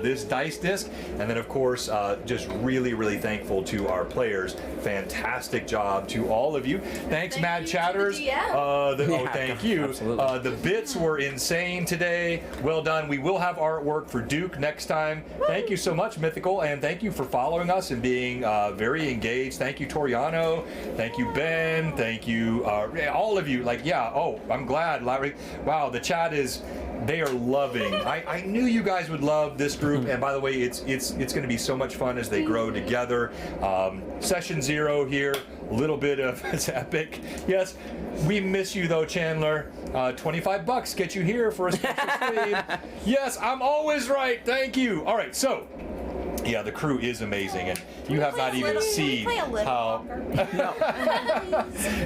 this dice disc. And then, of course, just really, really thankful to our players. Fantastic job to all of you. Thanks, Mad you to the Chatters. DM. Thank you. Absolutely. The bits were insane today. Well done. We will have artwork for Duke next time. Thank you so much, Mythical, and thank you for following us and being very engaged. Thank you, Toriano. Thank you, Ben. Thank you, all of you. I'm glad, Larry. Wow, the chat they are loving. I knew you guys would love this group, and by the way, it's going to be so much fun as they grow together. Session 0 here, a little bit of it's epic. Yes, we miss you though, Chandler. $25 get you here for a special stream. Yes, I'm always right. Thank you. All right, so. Yeah, the crew is amazing, and you have not even seen how.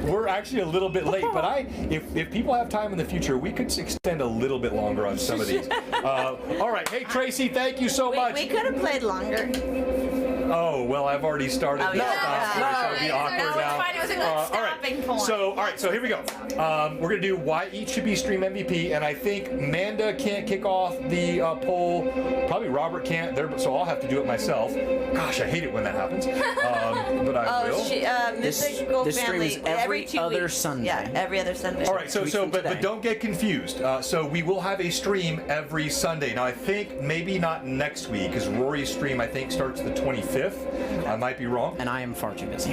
We're actually a little bit late, but if people have time in the future, we could extend a little bit longer on some of these. All right, hey Tracy, thank you so much. We could have played longer. Oh well, I've already started Oh, this yeah. stuff, so it'll be awkward No, it's now. fine. It was a good All stopping right. point. So here we go. We're gonna do why each should be stream MVP, and I think Manda can't kick off the poll. Probably Robert can't. So I'll have to do it myself. Gosh, I hate it when that happens. But I will. Mythical this stream Family is every 2 other weeks. Sunday. Yeah, every other Sunday. All right, weeks from but today. don't get confused. So we will have a stream every Sunday. Now I think maybe not next week, because Rory's stream I think starts the 25th. I might be wrong. And I am far too busy.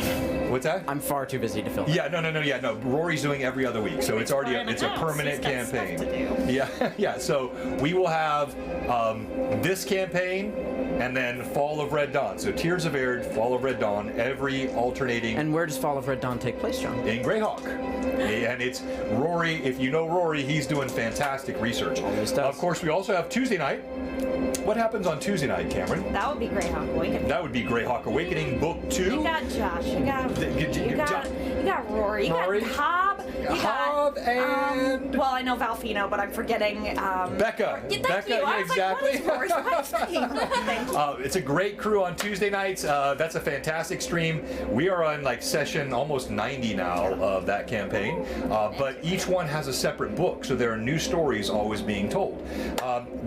What's that? I'm far too busy to film. Yeah, no. Rory's doing every other week, so it's already it's a permanent campaign. Yeah. So we will have this campaign, and then Fall of Red Dawn. So Tears of Airdhe, Fall of Red Dawn, every alternating. And where does Fall of Red Dawn take place, John? In Greyhawk. And it's Rory. If you know Rory, he's doing fantastic research. Always does. Of course, we also have Tuesday night. What happens on Tuesday night, Cameron? That would be Greyhawk Awakening. That would be Greyhawk Awakening Book 2. You got Josh. You got Rory. You Rory. got Hob. You Hob got, and- well, I know Valfino, but I'm forgetting. Becca. Yeah, thank Becca, you. I was exactly. Like, what is Rory's wife's name? Thank you. It's a great crew on Tuesday nights. That's a fantastic stream. We are on session almost 90 now of that campaign. But each one has a separate book, so there are new stories always being told.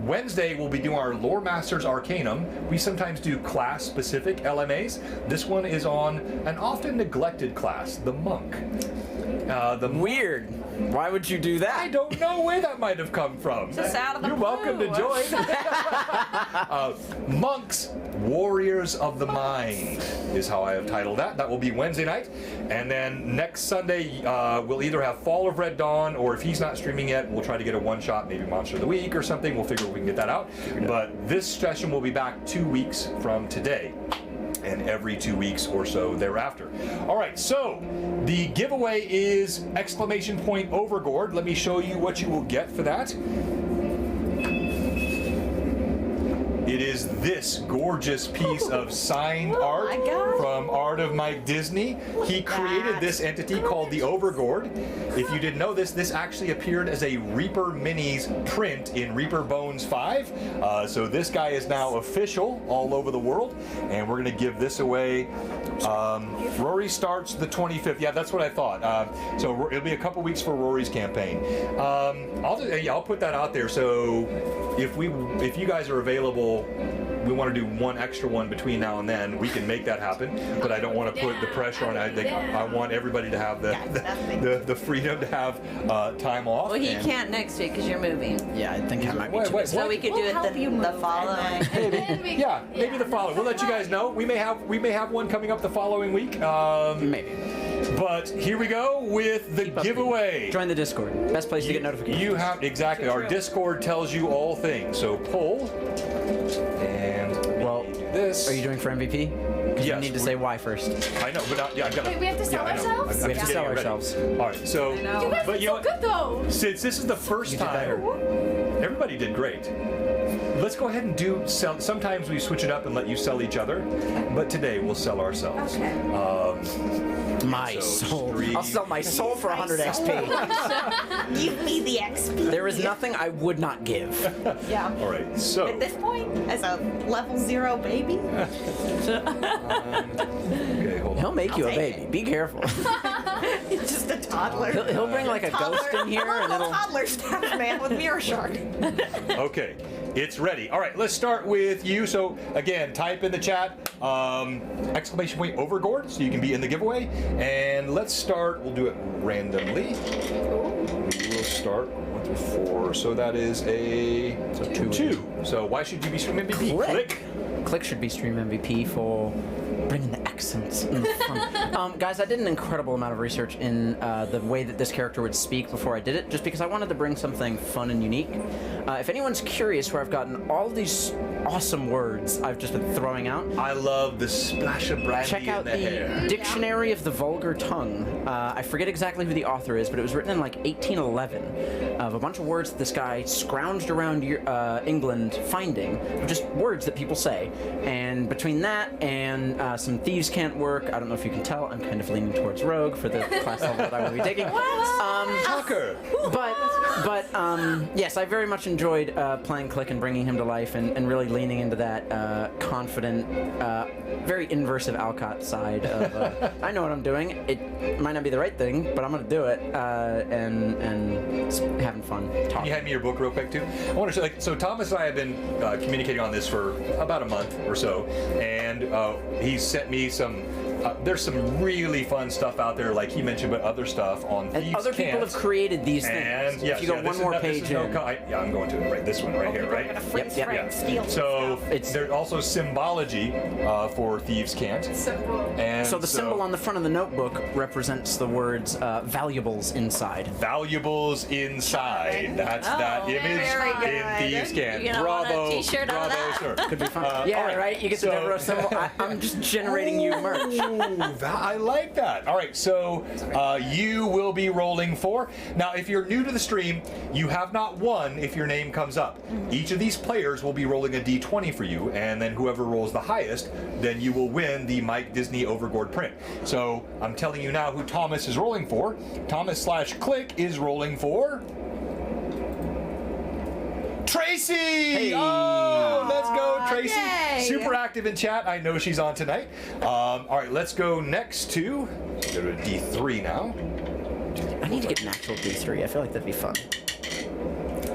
Wednesday, we'll be doing our Lore Masters Arcanum. We sometimes do class-specific LMAs. This one is on an often neglected class, the Monk. Weird. Why would you do that? I don't know where that might have come from. Just out of the You're welcome to blue. join. Monks, Warriors of the Mind is how I have titled that. That will be Wednesday night. And then next Sunday, we'll either have Fall of Red Dawn, or if he's not streaming yet, we'll try to get a one-shot, maybe Monster of the Week or something. We'll figure we can get that out. But this session will be back 2 weeks from today, and every 2 weeks or so thereafter. All right, so the giveaway is !Overgord. Let me show you what you will get for that. It is this gorgeous piece of signed art my God. from Art of Mike Disney. He created this entity called the Overgord. If you didn't know this actually appeared as a Reaper Minis print in Reaper Bones 5. So this guy is now official all over the world, and we're going to give this away. Rory starts the 25th. Yeah, that's what I thought. So it'll be a couple weeks for Rory's campaign. I'll put that out there. So if you guys are available, we want to do one extra one between now and then, we can make that happen. But I don't want to put the pressure on. I want everybody to have the freedom to have time off. Well, he can't next week because you're moving. Yeah, I think I might be too Wait, busy. So we could do it the following. Maybe the following. We'll let you guys know. We may have one coming up the following week. Maybe. But here we go with the giveaway. Join the Discord. Best place to get notifications. You have exactly. Our Discord tells you all things. So pull and this. Are you doing for MVP? Because Yes, you need to say why first. I know, but I've got to. Wait, we have to sell I know. ourselves? I'm We have to getting sell it ready. ourselves. All right, so You guys but did you so know, good though. since this is the first You did time, better. everybody did great. Let's go ahead and sell. Sometimes we switch it up and let you sell each other, but today we'll sell ourselves. Okay. My So soul. three- I'll sell my soul for 100 XP. Give me the XP. There is nothing I would not give. Yeah. All right, so At this point, as a level 0 baby, okay, hold on. He'll make you a take baby. Be careful. just a toddler. He'll bring like a ghost in here and little it'll. toddler status man with mirror shark. Okay, it's ready. All right, let's start with you. So again, type in the chat exclamation point Overgord so you can be in the giveaway. And let's start. We'll do it randomly. We'll start 1 through 4. So that is a 2. So why should you be stream MVP? Click. Click should be stream MVP for bringing the accents and the fun. Guys, I did an incredible amount of research in the way that this character would speak before I did it, just because I wanted to bring something fun and unique. If anyone's curious where I've gotten all these awesome words I've just been throwing out, I love the splash of brandy check out in the hair. Dictionary of the Vulgar Tongue. I forget exactly who the author is, but it was written in like 1811 of a bunch of words that this guy scrounged around England finding, just words that people say. And between that and some Thieves Can't Work, I don't know if you can tell, I'm kind of leaning towards Rogue for the class level that I will be taking. Tucker. But yes, I very much enjoyed playing Click and bringing him to life and really leaning into that confident, very inversive Alcott side of I know what I'm doing. It might not be the right thing, but I'm going to do it and having fun Can talking. you hand me your book real quick too? I want to so Thomas and I have been communicating on this for about a month or so, and he sent me some. There's some really fun stuff out there, like he mentioned, but other stuff on And Thieves other people Can't. have created these things. And yes, if you go yeah, one more page in. I'm going to it. Right, this one right here, right? Yep. Steal So It's- there's also symbology for Thieves Can't. Simple. And So the symbol on the front of the notebook represents the words valuables inside. valuables inside. That's that image very good. in Thieves Can't. You're gonna want a Bravo, t-shirt out of bravo, that. sir. Could be fun. all Yeah, right. You get so- the Devereaux symbol. I'm just generating you merch. Ooh, I like that. All right, so you will be rolling 4. Now, if you're new to the stream, you have not won if your name comes up. Each of these players will be rolling a d20 for you, and then whoever rolls the highest, then you will win the Mike Disney Overgord print. So I'm telling you now who Thomas is rolling for. Thomas/Click is rolling for Tracy! Hey. Oh, let's go, Tracy. Yay. Super active in chat. I know she's on tonight. All right, let's go next to go to D3 now. I need to get an actual D3. I feel like that'd be fun.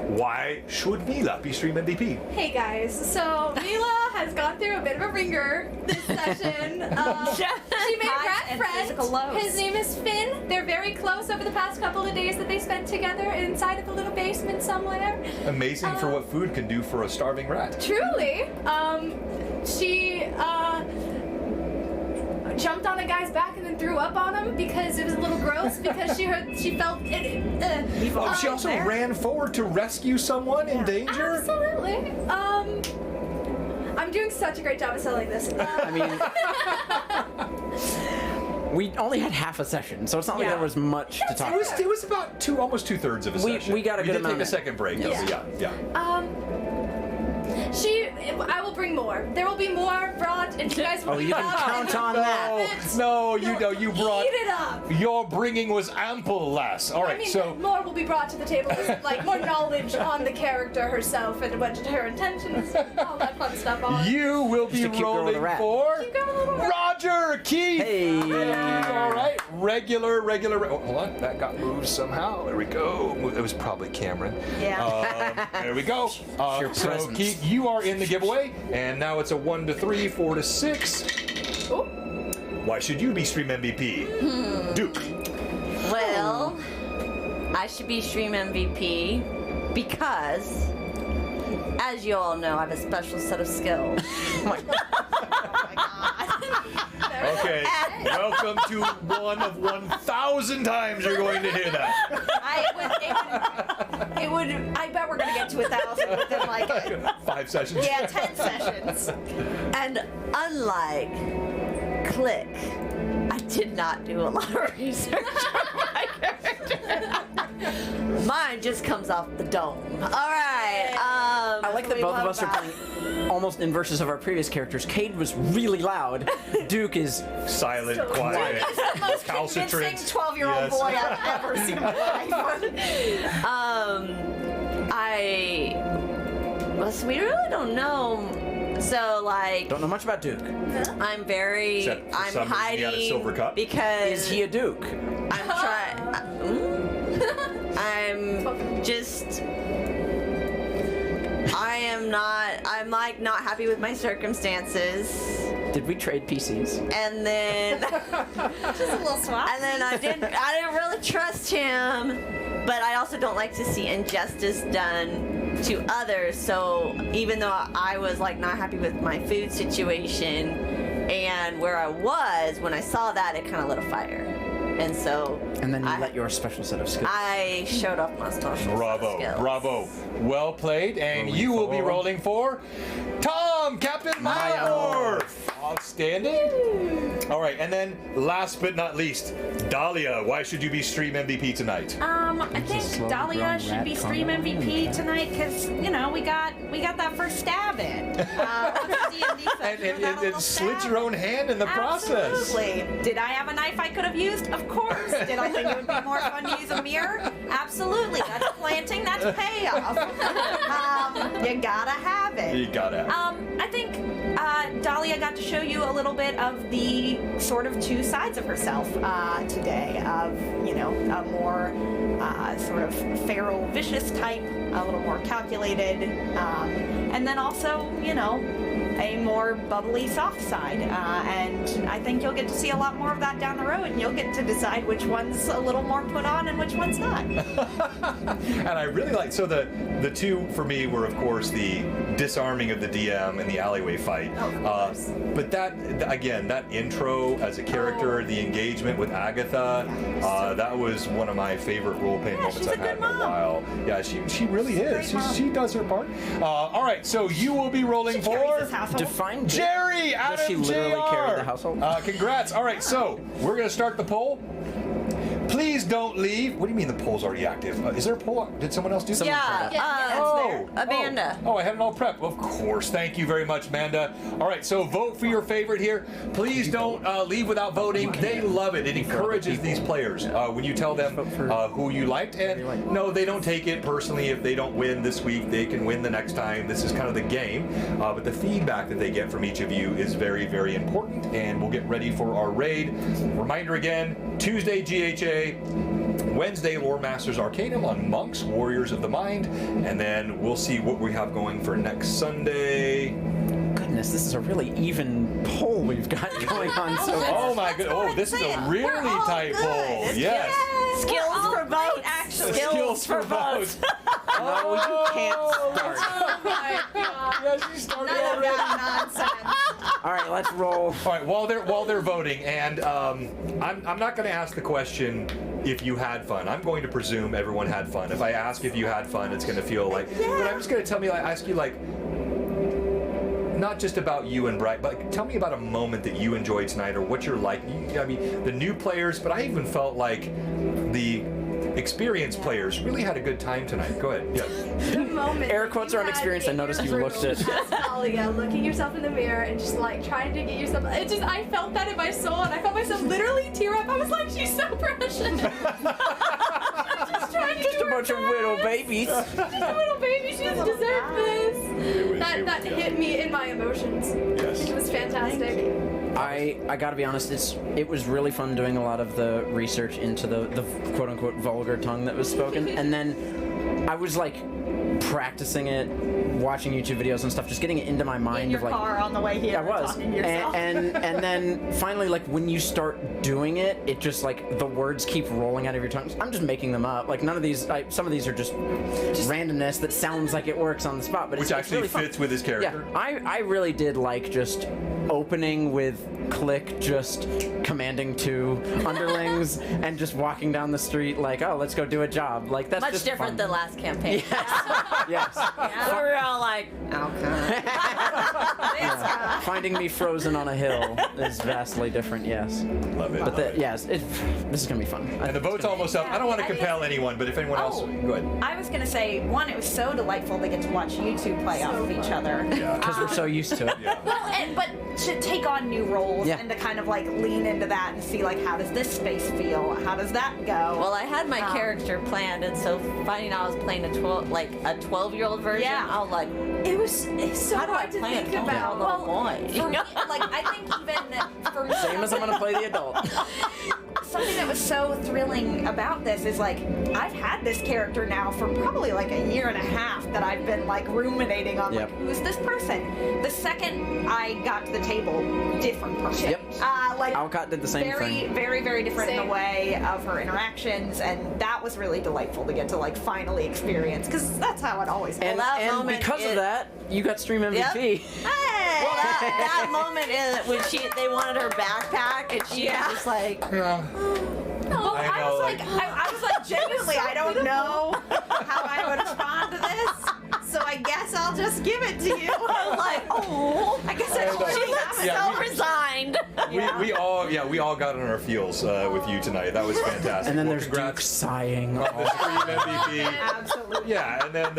Why should Mila be stream MVP? Hey guys, so Mila has gone through a bit of a ringer this session. She made a Highs rat and friend. physical lows. His name is Finn. They're very close over the past couple of days that they spent together inside of a little basement somewhere. Amazing for what food can do for a starving rat. Truly, she jumped on a guy's back and then threw up on him because it was a little gross because she felt it. Oh, she also ran forward to rescue someone in danger? Absolutely. I'm doing such a great job of selling this. I mean, we only had half a session, so it's not like Yeah. there was much to talk about. It was about almost 2/3 of a session. we got a good did amount take a of- second break, though. Yes. Yeah. I will bring more. There will be more brought, and you guys will Oh, you can love count it. on that. No, you know, you brought. Eat it up. Your bringing was ample, lass. All right, I mean, so more will be brought to the table, like more knowledge on the character herself and what her intentions, all that fun stuff. you will be Just a cute girl with a rolling rat. for Keep going a little bit. Roger Keith. Hey. All right, regular. Oh, hold on, that got moved somehow. There we go. It was probably Cameron. Yeah. There we go. Your So presence. Keith, you are in the giveaway, and now it's a 1 to 3, 4 to 6. Ooh. Why should you be stream MVP? Duke. Well, I should be stream MVP because, as you all know, I have a special set of skills. Okay, welcome to one of 1,000 times you're going to hear that. I bet we're gonna get to 1,000 within like 5 sessions. 10 sessions. And unlike Click, I did not do a lot of research on my character. Mine just comes off the dome. All right. I like that we both of love us that. are playing almost inverses of our previous characters. Cade was really loud. Duke is Silent, quiet, Convincing recalcitrant. 12-year-old Yes. boy I've ever seen in my life. So we really don't know. So like, don't know much about Duke. I'm very, Except for I'm some reason he hiding had a silver cup. because Is he a Duke? I'm trying. I'm just. I'm like not happy with my circumstances. Did we trade PCs? And then Just a little swap. and then I didn't really trust him, but I also don't like to see injustice done to others. So even though I was like not happy with my food situation and where I was, when I saw that, it kind of lit a fire. And so And then you let your special set of skills. I showed off my social Bravo, skills. bravo. Well played, and you will be rolling for Tom, Captain Mayor. Outstanding. All right, and then last but not least, Dahlia. Why should you be stream MVP tonight? I think Dahlia should be stream MVP tonight because we got that first stab in. And slit your own hand in the process. Absolutely. Did I have a knife I could have used? Of course. Did I think it would be more fun to use a mirror? Absolutely. That's planting. That's payoff. You gotta have it. You gotta. I think Dahlia got to show you a little bit of the sort of two sides of herself today. Of a more sort of feral, vicious type, a little more calculated, and then also a more bubbly, soft side. And I think you'll get to see a lot more of that down the road, and you'll get to decide which one's a little more put on and which one's not. And I really like, so the two for me were, of course, the disarming of the DM and the alleyway fight. But that, again, that intro as a character, the engagement with Agatha, that was one of my favorite role-playing moments she's a I've had good in a mom. while. Yeah, she really is. She does her part. All right, so you will be rolling Carries for this household. Define Duke. Jerry Does she Adam literally JR. carry the household? Congrats. All right, so we're going to start the poll. Please don't leave. What do you mean the poll's already active? Is there a poll? Did someone else do something? Yeah, Amanda. Oh, I had it all prepped. Of course. Thank you very much, Amanda. All right, so vote for your favorite here. Please don't leave without voting. They love it. It encourages these players when you tell them who you liked. And no, they don't take it personally if they don't win this week. They can win the next time. This is kind of the game. But the feedback that they get from each of you is very, very important. And we'll get ready for our raid. Reminder again, Tuesday GHA. Wednesday, Lore Masters Arcanum on Monks, Warriors of the Mind, and then we'll see what we have going for next Sunday. Goodness, this is a really even poll we've got going on so far. Oh my god! Oh, this is a really tight poll. Yes. Skills for vote. Actually. Skills for vote. No, you can't start. Oh my god. Yes, you started None of already. that nonsense. All right, let's roll. All right, while they're voting, and I'm not going to ask the question if you had fun. I'm going to presume everyone had fun. If I ask if you had fun, it's going to feel like. But I'm just going to ask you not just about you and Bright, but tell me about a moment that you enjoyed tonight, or what you're like. I mean, the new players, but I even felt like the experienced players really had a good time tonight. Go ahead. Yeah. The moment Air quotes you are had unexperienced. I in noticed your you looked at. room as Dahlia, looking yourself in the mirror and just like trying to get yourself. I felt that in my soul, and I felt myself literally tear up. I was like, she's so precious. Just trying to Just do a her bunch of little babies. Just a little baby. She doesn't deserve this. That hit me in my emotions. Yes. It was fantastic. I gotta be honest, it was really fun doing a lot of the research into the quote unquote vulgar tongue that was spoken, and then I was like practicing it, watching YouTube videos and stuff, just getting it into my mind In your of like. car on the way here. I was, talking to yourself. and then finally, like when you start doing it, it just like the words keep rolling out of your tongue. I'm just making them up. Like none of these, some of these are just randomness that sounds like it works on the spot, but Which it's actually really fun. fits with his character. Yeah, I really did like just opening with click, just commanding 2 underlings and just walking down the street like, oh, let's go do a job. Like that's Much just different fun. than last campaign. Yes. We were all like, okay. Finding me frozen on a hill is vastly different. Yes. Love it. But love it. yes, this is gonna be fun. And the vote's almost up. I don't want to compel anyone, but if anyone else, go ahead. I was gonna say, one, it was so delightful to get to watch you two play off of each other. Because we're so used to it. Yeah. Well, but to take on new roles Yeah. and to kind of like lean into that and see like how does this space feel? How does that go? Well, I had my character planned, and so finding out I was playing a 12-year-old version, Yeah. I was like, It's so how do I hard to play think a about. little boy? for me, like I think even for me, Same as I'm gonna play the adult. something that was so thrilling about this is like I've had this character now for probably like a year and a half that I've been like ruminating on Yep. like who's this person. The second I got to the table, different person. Yep. Like Alcott did the same very, thing. very, very different in Same. the way of her interactions, and that was really delightful to get to like finally experience because that's how it always And, that and moment because of is- that, you got stream MVP. Yep. Well, that moment is when they wanted her backpack, and she was just like, Yeah. Well, I I know, was like- I was like, genuinely, I don't know how I would respond to this, so I guess I'll just give it to you. I was like, oh, I guess I that's know. what she she looks Yeah, so we- resigned. We all got on our feels with you tonight. That was fantastic. And then Well, there's Duke congrats sighing. on the stream MVP. Absolutely. Yeah, and then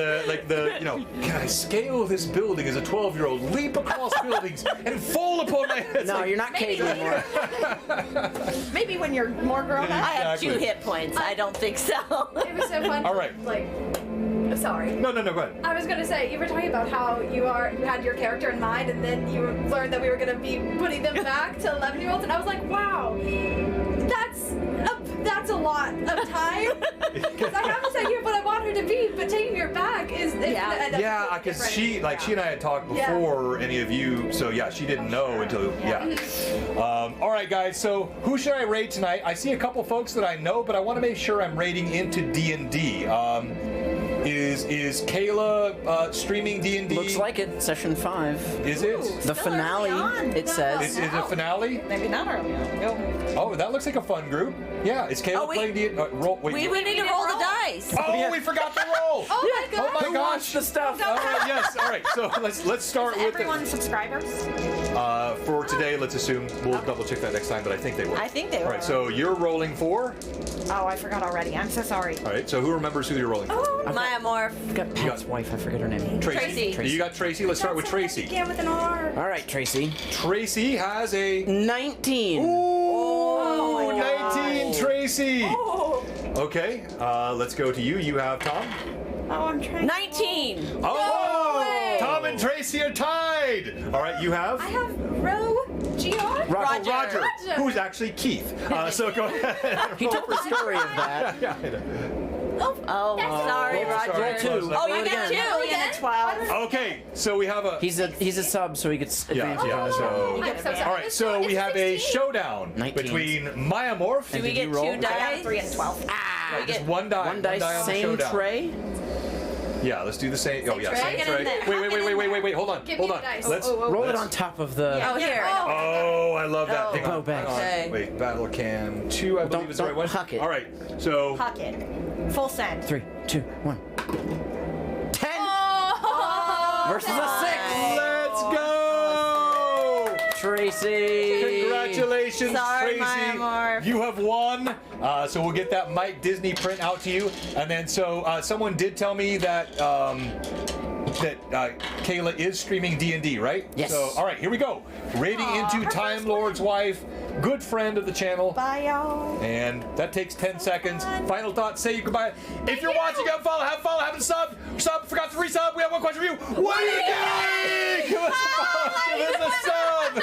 can I scale this building as a 12-year-old, leap across buildings, and fall upon my head? No, you're not Kate anymore. Maybe when you're more grown I up. have 2 Exactly. hit points. I don't think so. It was so fun. All right. Sorry. No, go ahead. I was gonna say, you were talking about how you had your character in mind, and then you learned that we were gonna be putting them back to 11-year-olds, and I was like, wow, that's a lot of time. Because I have this idea of what I want her to be, but taking her back is gonna end up Yeah, completely because different. she and I had talked before any of you, so yeah, she didn't know until all right, guys. So who should I raid tonight? I see a couple folks that I know, but I want to make sure I'm raiding into D&D. Is Kayla streaming D&D? Looks like it. Session 5. Is it? The finale, it says. Is it a finale? Maybe not early on. No. Oh, that looks like a fun group. Yeah, is Kayla playing D&D? Roll. Wait. We need to roll the dice. Oh, we forgot to roll. Oh my god! Oh my Who gosh. wants the stuff? All right, yes. All right. So let's start with Everyone subscribers? for today. Let's assume we'll double check that next time, but I think they were. I think they All were. right. So you're rolling for. Oh, I forgot already. I'm so sorry. All right. So who remembers who you're rolling for? Maya Morph. I've got Pat's wife. I forget her name. Tracy. You got Tracy. Let's start with Tracy. Began with an R. All right, Tracy. Tracy has a 19. Ooh, 19, Tracy. Oh. Okay. Let's go to you. You have Tom. Oh, I'm trying. 19. Oh, way. Tom and Tracy are tied. All right. You have. I have Ro GR. Roger. Roger, who's actually Keith. So go ahead. He told the story of that. Yeah, I know. Oh, sorry, Oh, Roger. sorry. Roll 2. Oh, you Roll get again. 2. Again, 12. Okay, so we have a. He's a sub, so he gets advantage yeah. on his roll. So. I'm so sorry. All right, so we have a showdown 19s. between Maya Morph. Do we did get you roll? 2 I got dice? 3 and 12. Ah, we Just get one die. One dice, on the same showdown. tray. Yeah, let's do the same. Oh yeah, tray? same Get tray. in there. Wait. Hold on. Give Hold me on. the dice. Let's. Roll it on top of the. Oh, here. Oh, I love that. Oh. Hang on. Go back. Hang on. Okay. Wait, battle cam 2, I believe Don't- is the right don't one. huck it. All right, so. Huck it. Full send. 3, 2, 1. 10 Oh. versus a 6. Let's go! Tracy. Congratulations, Sorry, Tracy. Maya Morph. You have won. So we'll get that Mike Disney print out to you. And then someone did tell me that Kayla is streaming D&D, right? Yes. So, all right, here we go. Raiding into Time Lord's wife, good friend of the channel. Bye, y'all. And that takes 10 seconds. Final thoughts, say goodbye. If you're watching, have follow, haven't sub, forgot to resub. We have one question for you. What are you doing? Give us a follow, give us a sub.